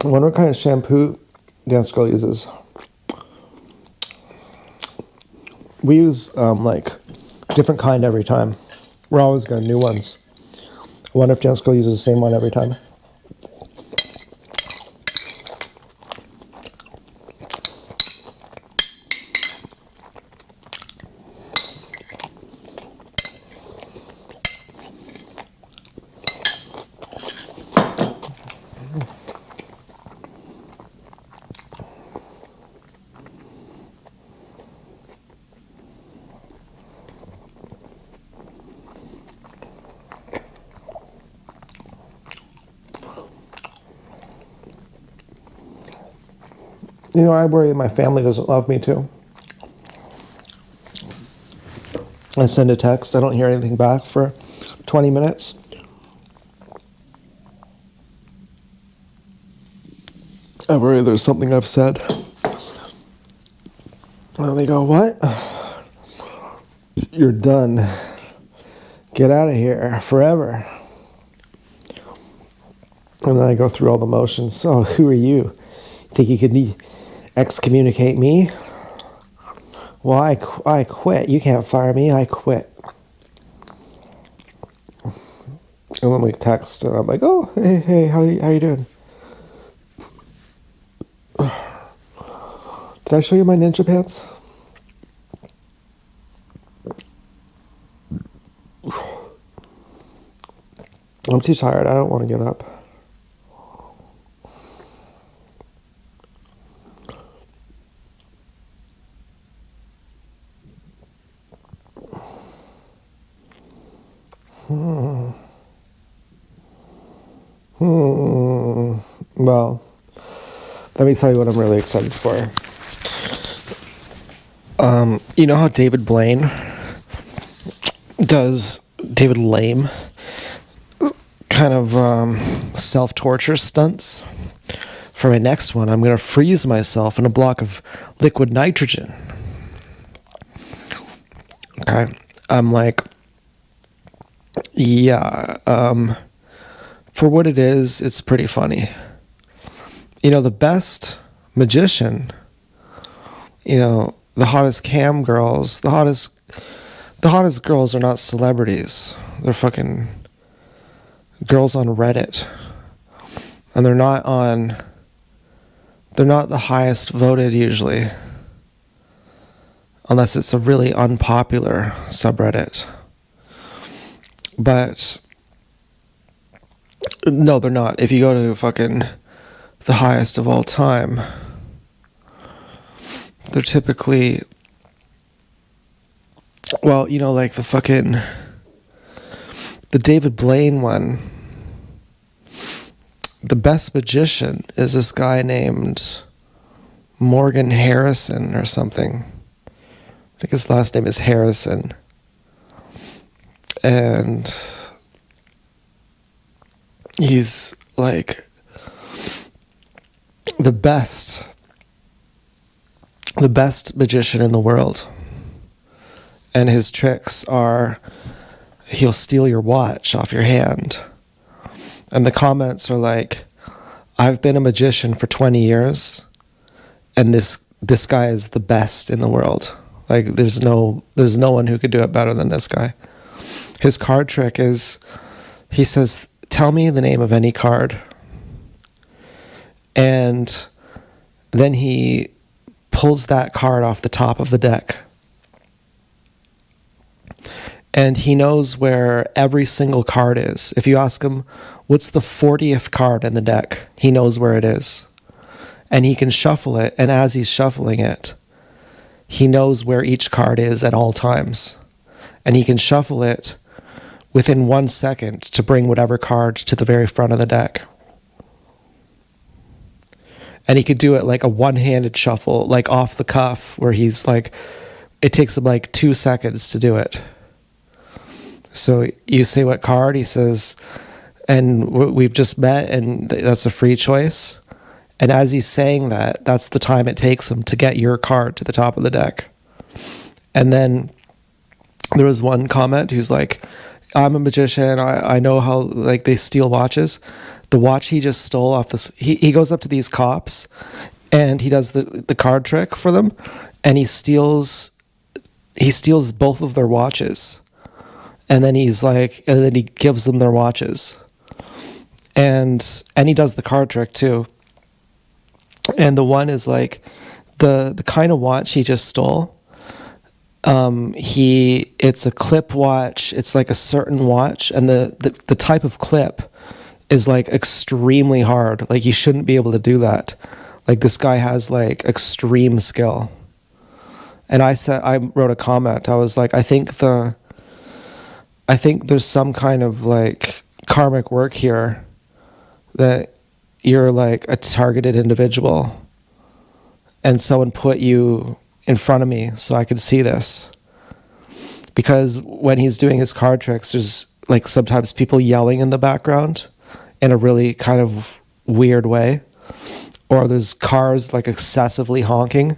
I wonder what kind of shampoo Dance Girl uses. We use like different kind every time. We're always getting new ones. I wonder if Dance Girl uses the same one every time. You know, I worry my family doesn't love me too. I send a text, I don't hear anything back for 20 minutes. I worry there's something I've said. And they go, what? You're done. Get out of here forever. And then I go through all the motions. Oh, who are you? Think you could excommunicate me? Well, I quit. You can't fire me. I quit. And then we text, and I'm like, oh, hey, how you doing? Did I show you my ninja pants? I'm too tired. I don't want to get up. Well, let me tell you what I'm really excited for. You know how David Blaine does David Lame kind of self-torture stunts. For my next one, I'm going to freeze myself in a block of liquid nitrogen. Okay. I'm like, yeah, for what it is, it's pretty funny. You know, the best magician, you know, the hottest cam girls, the hottest girls are not celebrities. They're fucking girls on Reddit. And they're not the highest voted usually. Unless it's a really unpopular subreddit. But no, they're not. If you go to fucking the highest of all time, they're typically, well, you know, like the David Blaine one. The best magician is this guy named Morgan Harrison or something. I think his last name is Harrison. And he's like the best magician in the world. And his tricks are, he'll steal your watch off your hand. And the comments are like, I've been a magician for 20 years, and this guy is the best in the world. Like, there's no one who could do it better than this guy. His card trick is, he says, tell me the name of any card. And then he pulls that card off the top of the deck. And he knows where every single card is. If you ask him, what's the 40th card in the deck? He knows where it is. And he can shuffle it. And as he's shuffling it, he knows where each card is at all times. And he can shuffle it within 1 second to bring whatever card to the very front of the deck. And he could do it like a one-handed shuffle, like off the cuff, where he's like, it takes him like 2 seconds to do it. So you say what card, he says, and we've just met, and that's a free choice. And as he's saying that, that's the time it takes him to get your card to the top of the deck. And then there was one comment who's like, I'm a magician, I know how like they steal watches. The watch he just stole off this, he goes up to these cops and he does the card trick for them, and he steals both of their watches. And then then he gives them their watches. And he does the card trick too. And the one is like the kind of watch he just stole. It's a clip watch. It's like a certain watch, and the type of clip is like extremely hard. Like, you shouldn't be able to do that. Like, this guy has like extreme skill. And I wrote a comment. I was like, I think there's some kind of like karmic work here, that you're like a targeted individual and someone put you in front of me so I could see this. Because when he's doing his card tricks, there's like sometimes people yelling in the background in a really kind of weird way, or there's cars like excessively honking.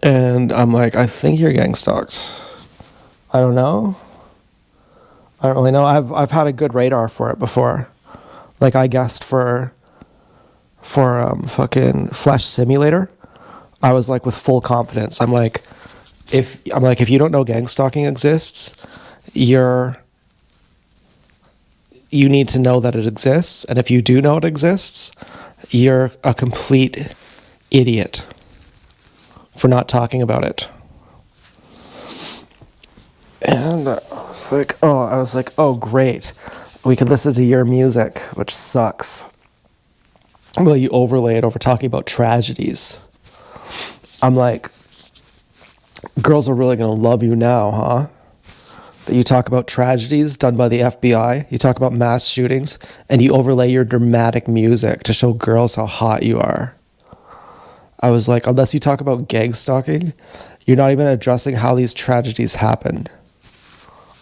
And I'm like, I think you're getting stalked. I don't know. I don't really know. I've had a good radar for it before. Like, I guessed for fucking Flesh Simulator, I was like with full confidence. I'm like, if you don't know gang stalking exists, you need to know that it exists. And if you do know it exists, you're a complete idiot for not talking about it. And I was like, oh, great. We could listen to your music, which sucks. Well, you overlay it over talking about tragedies. I'm like, girls are really going to love you now, huh? That you talk about tragedies done by the FBI, you talk about mass shootings, and you overlay your dramatic music to show girls how hot you are. I was like, unless you talk about gang stalking, you're not even addressing how these tragedies happen.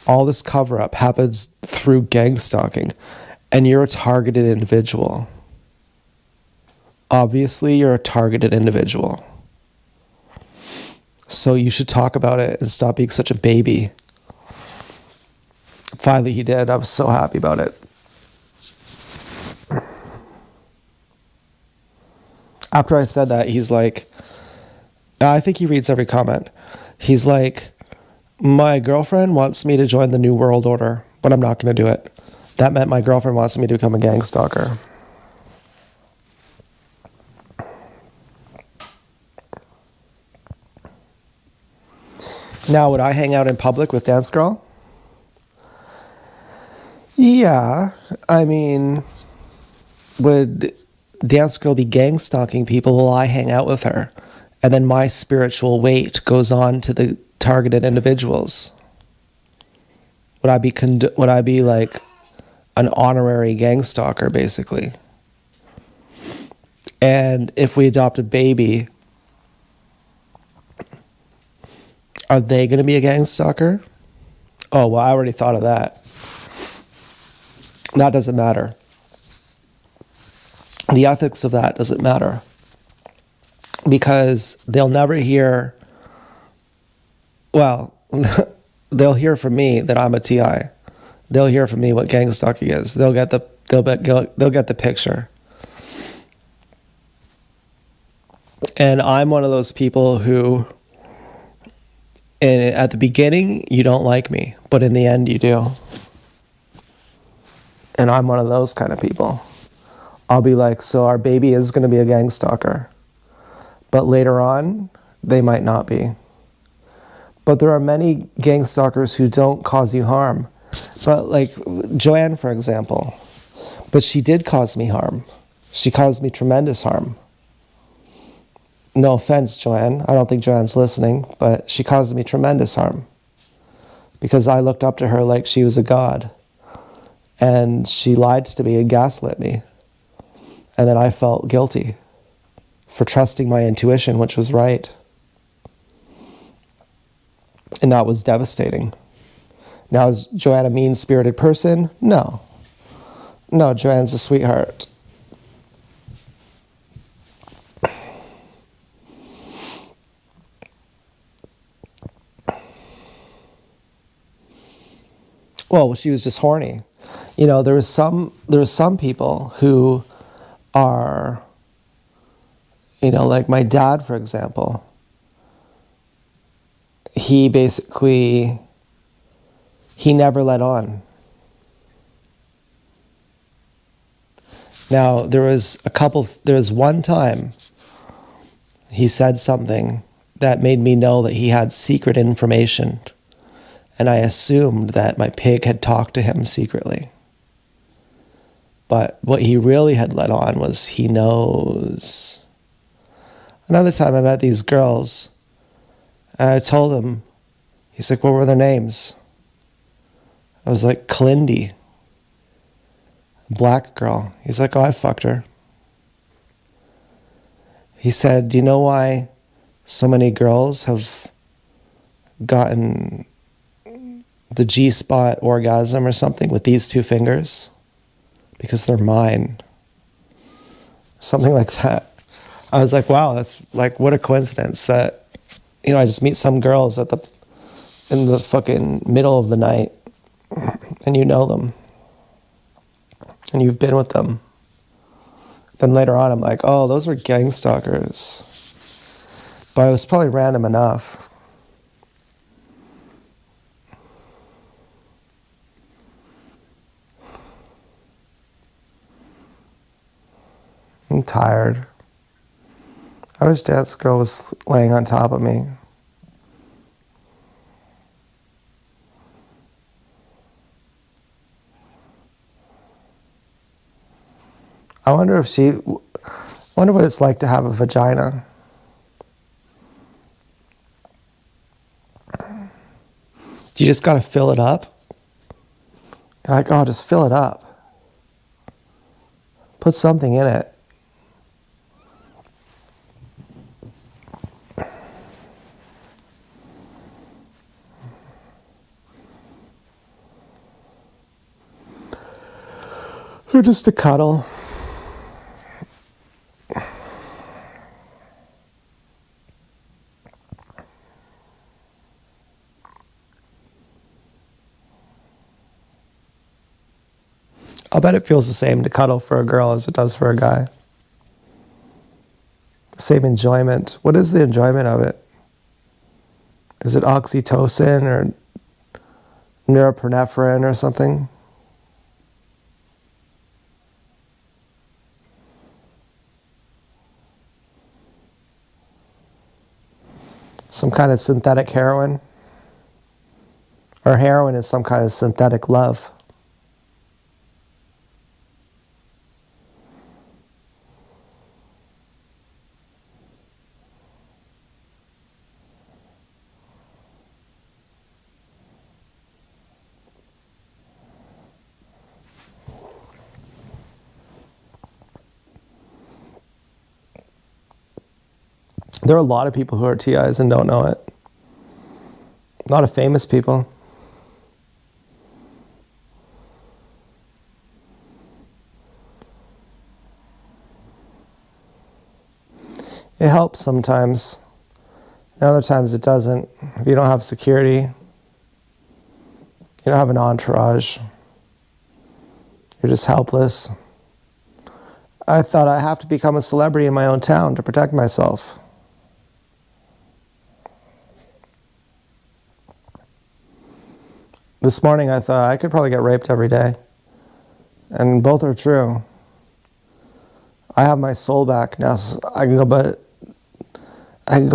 all this cover-up happens through gang stalking, and you're a targeted individual. Obviously, you're a targeted individual. So you should talk about it and stop being such a baby. Finally, he did. I was so happy about it. After I said that, he's like, I think he reads every comment. He's like, my girlfriend wants me to join the New World Order, but I'm not going to do it. That meant my girlfriend wants me to become a gang stalker. Now, would I hang out in public with Dance Girl? Yeah, I mean, would Dance Girl be gang stalking people while I hang out with her? And then my spiritual weight goes on to the targeted individuals. Would I be like an honorary gang stalker, basically? And if we adopt a baby, are they going to be a gang stalker? Oh, well, I already thought of that. That doesn't matter. The ethics of that doesn't matter. Because they'll never hear, well, they'll hear from me that I'm a TI. They'll hear from me what gang stalking is. They'll get the picture. And I'm one of those people who, at the beginning, you don't like me, but in the end, you do. And I'm one of those kind of people. I'll be like, so our baby is going to be a gang stalker. But later on, they might not be. But there are many gang stalkers who don't cause you harm. But like Joanne, for example. But she did cause me harm. She caused me tremendous harm. No offense, Joanne. I don't think Joanne's listening, but she caused me tremendous harm. Because I looked up to her like she was a god. And she lied to me and gaslit me. And then I felt guilty for trusting my intuition, which was right. And that was devastating. Now, is Joanne a mean-spirited person? No. No, Joanne's a sweetheart. Well, she was just horny. You know, there was some people who are, you know, like my dad, for example. He never let on. Now, there was one time he said something that made me know that he had secret information. And I assumed that my pig had talked to him secretly. But what he really had let on was he knows. Another time I met these girls, and I told him, he's like, what were their names? I was like, Clindy. Black girl. He's like, oh, I fucked her. He said, do you know why so many girls have gotten the G-spot orgasm or something with these two fingers? Because they're mine. Something like that. I was like, wow, that's like, what a coincidence that, you know, I just meet some girls in the fucking middle of the night and you know them and you've been with them. Then later on, I'm like, oh, those were gang stalkers. But it was probably random enough. I'm tired. I wish Dance Girl was laying on top of me. I wonder what it's like to have a vagina. Do you just gotta fill it up? You're like, oh, just fill it up. Put something in it. Or just to cuddle. I'll bet it feels the same to cuddle for a girl as it does for a guy. The same enjoyment. What is the enjoyment of it? Is it oxytocin or norepinephrine or something? Some kind of synthetic heroin? Or heroin is some kind of synthetic love? There are a lot of people who are TIs and don't know it. A lot of famous people. It helps sometimes. And other times it doesn't. If you don't have security, you don't have an entourage, you're just helpless. I thought I have to become a celebrity in my own town to protect myself. This morning I thought I could probably get raped every day. And both are true. I have my soul back now. So I can go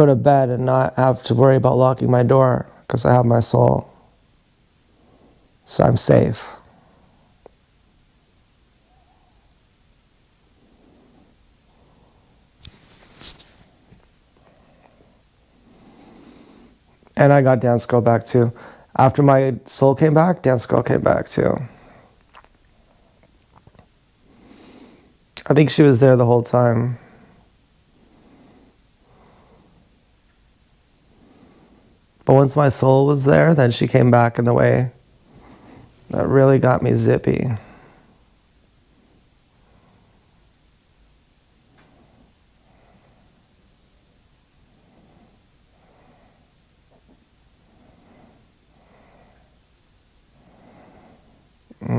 to bed and not have to worry about locking my door because I have my soul. So I'm safe. And I got Dance Girl back too. After my soul came back, Dance Girl came back too. I think she was there the whole time. But once my soul was there, then she came back in the way that really got me zippy.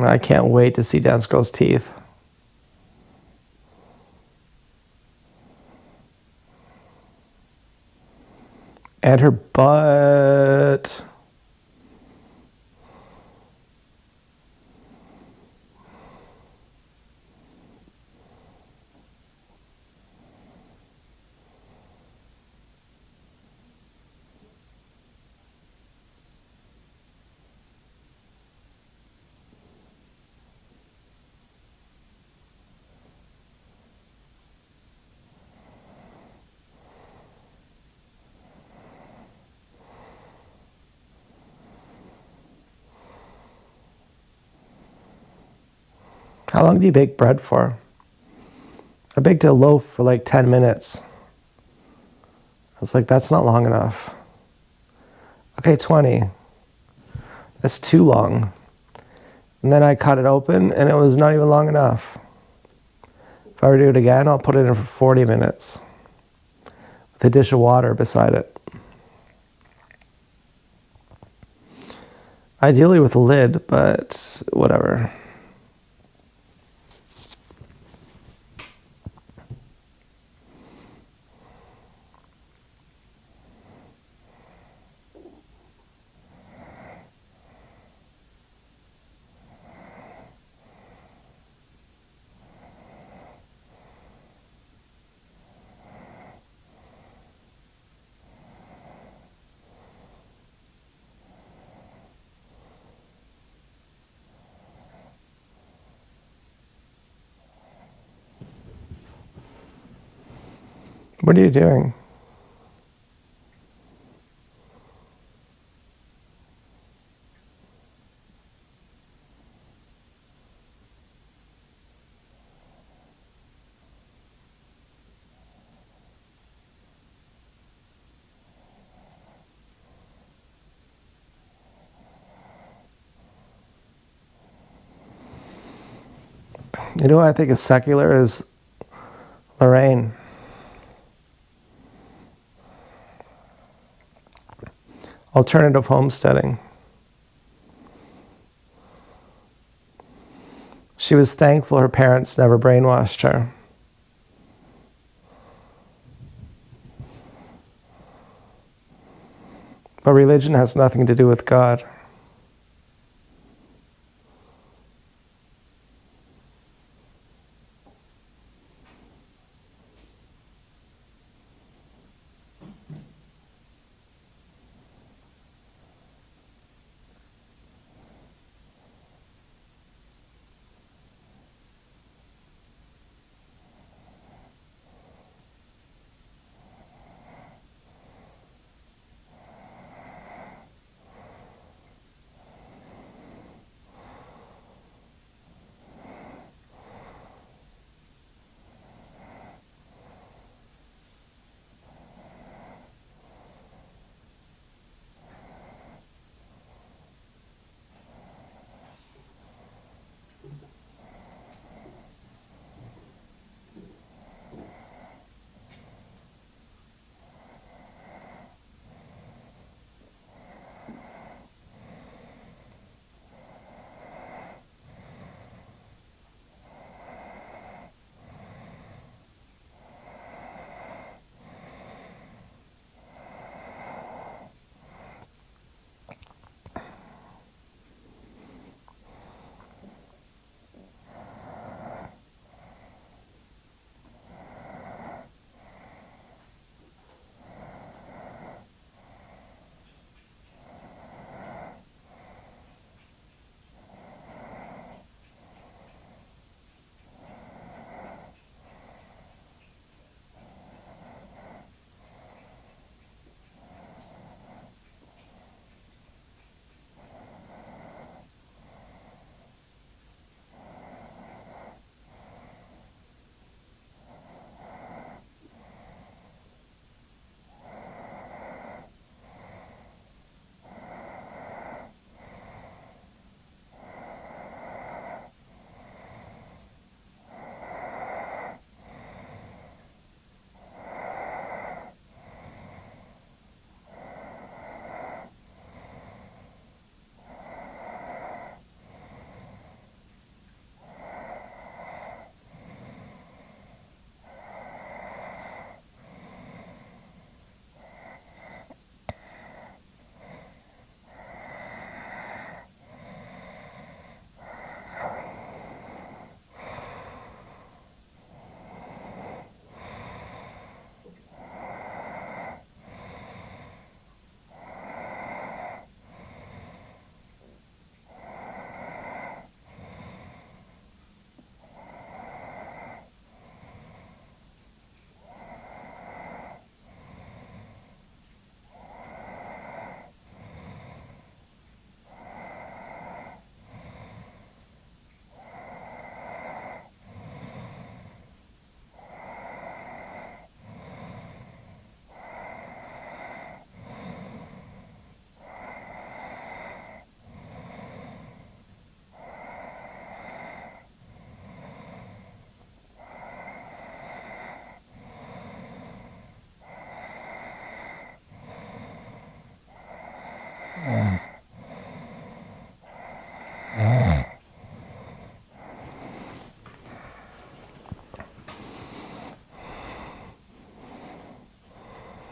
I can't wait to see Dance Girl's teeth. And her butt. How long do you bake bread for? I baked a loaf for like 10 minutes. I was like, that's not long enough. Okay, 20. That's too long. And then I cut it open and it was not even long enough. If I were to do it again, I'll put it in for 40 minutes with a dish of water beside it. Ideally with a lid, but whatever. What are you doing? You know what I think is secular is Lorraine. Alternative homesteading. She was thankful her parents never brainwashed her. But religion has nothing to do with God.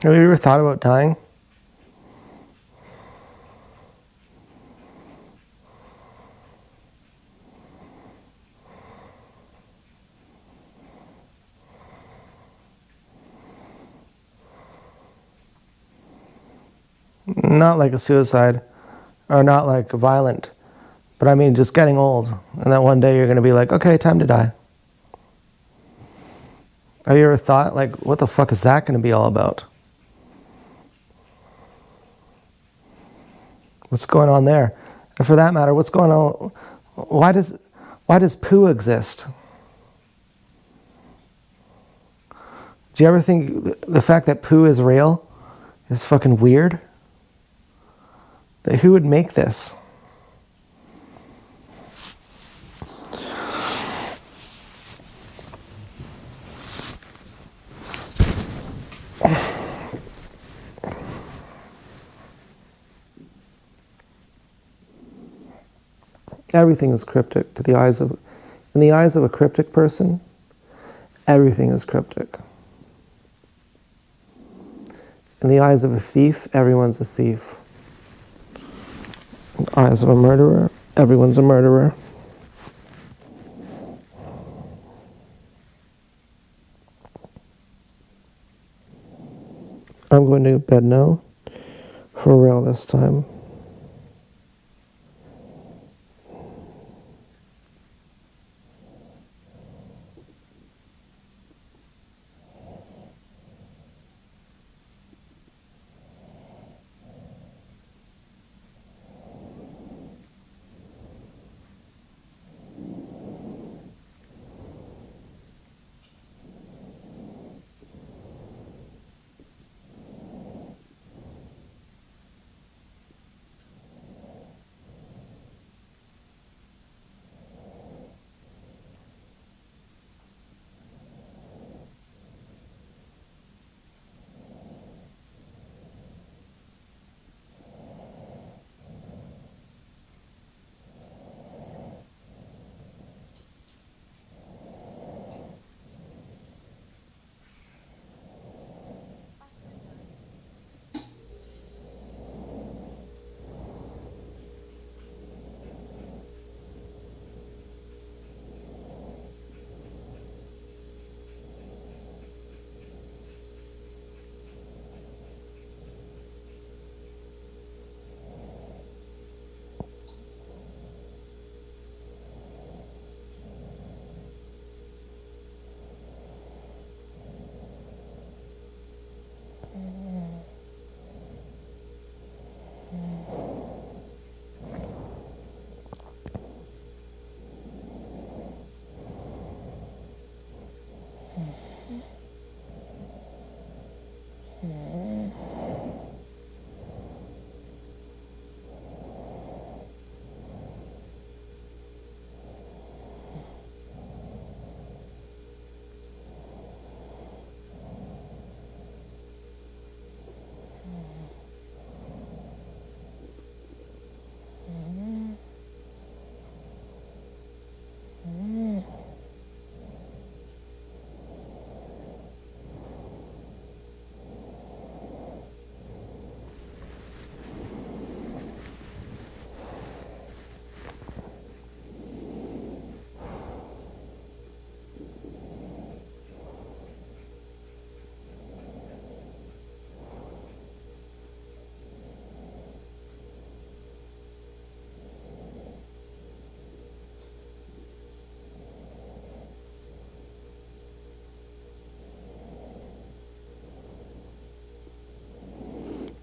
Have you ever thought about dying? Not like a suicide, or not like violent, but I mean just getting old, and that one day you're going to be like, okay, time to die. Have you ever thought, like, what the fuck is that going to be all about? What's going on there? And for that matter, what's going on? Why does poo exist? Do you ever think the fact that poo is real is fucking weird? Who would make this? Everything is cryptic to the eyes of, in the eyes of a cryptic person, everything is cryptic. In the eyes of a thief, everyone's a thief. In the eyes of a murderer, everyone's a murderer. I'm going to bed now, for real this time.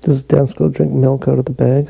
Does Dance go drink milk out of the bag?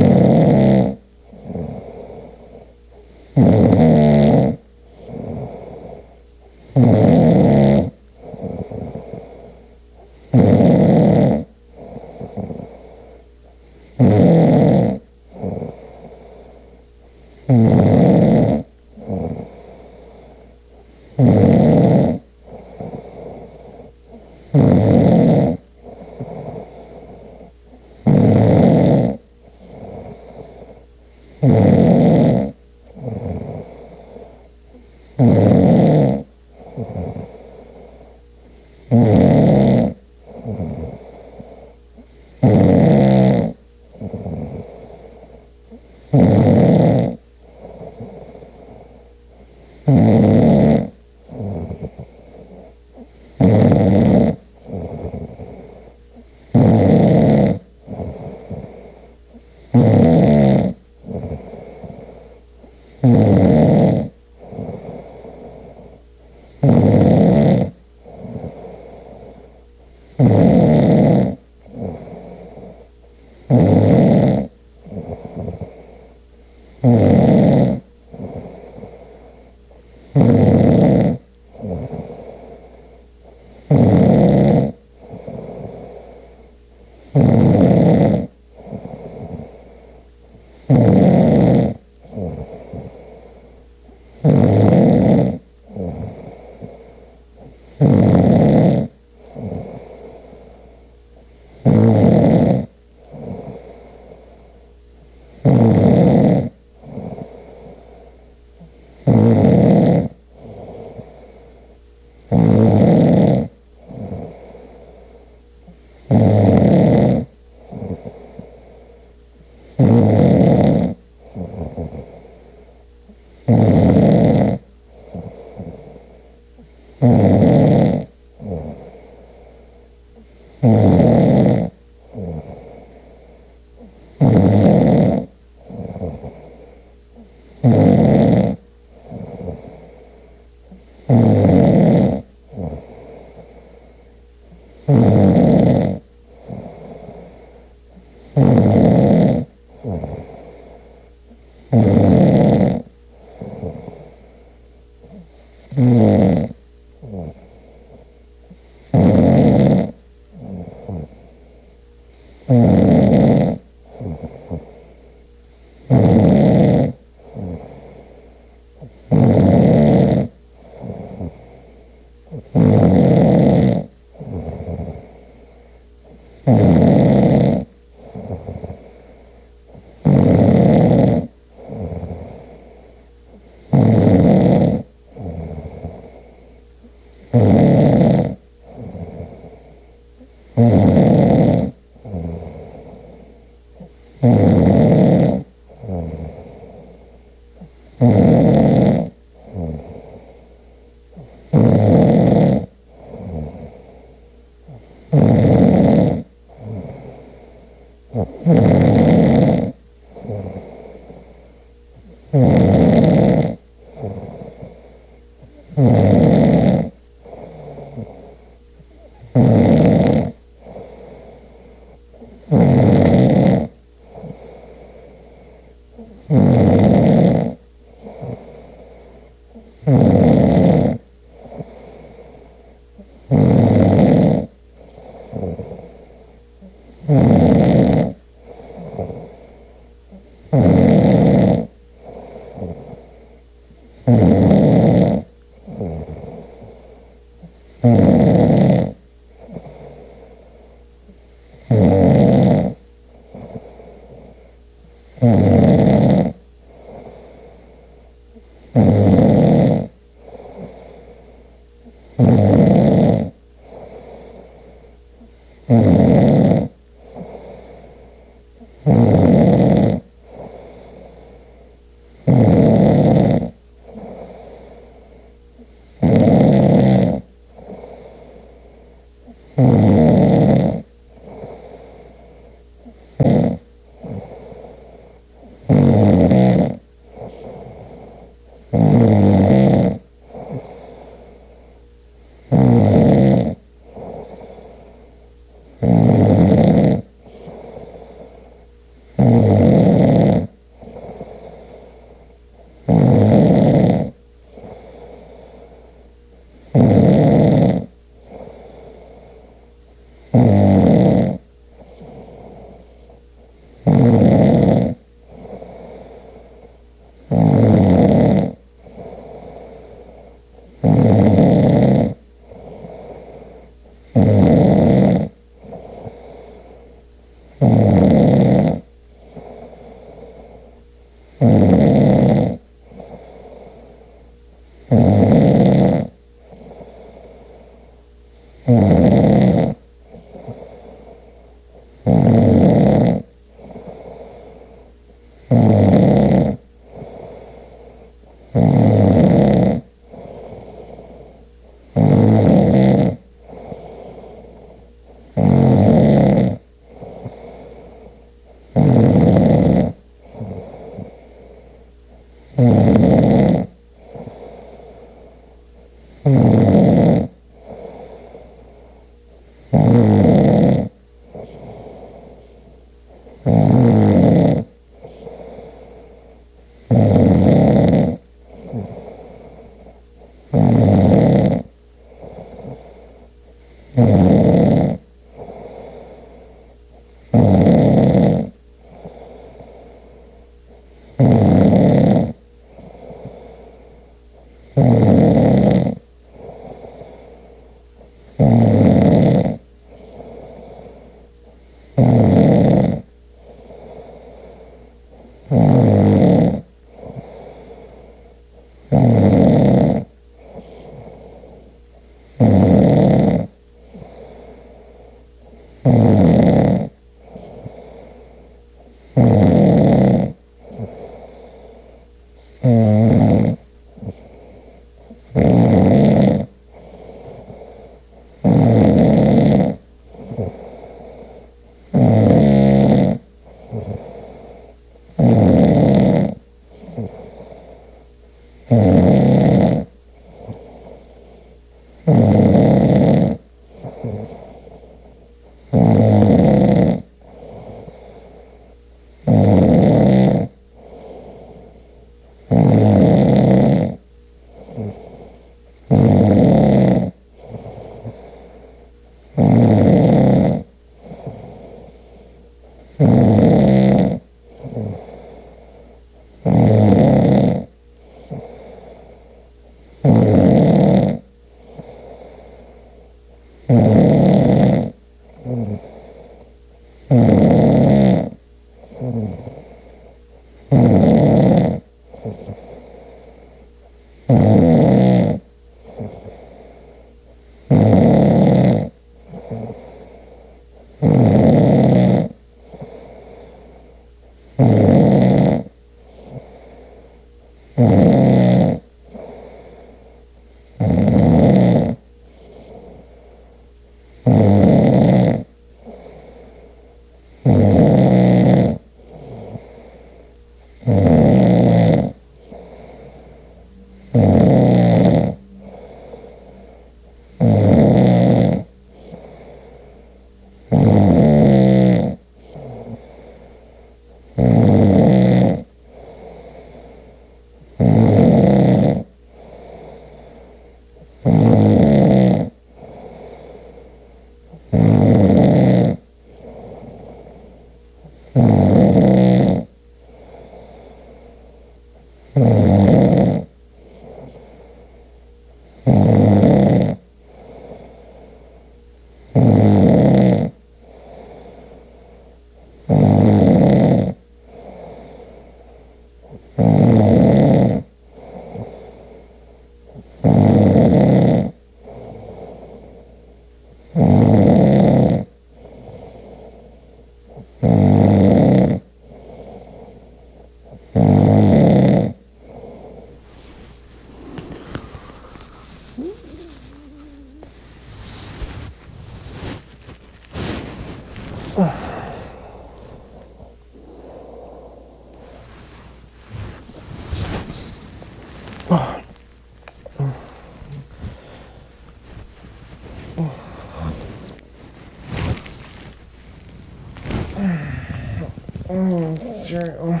Cereal.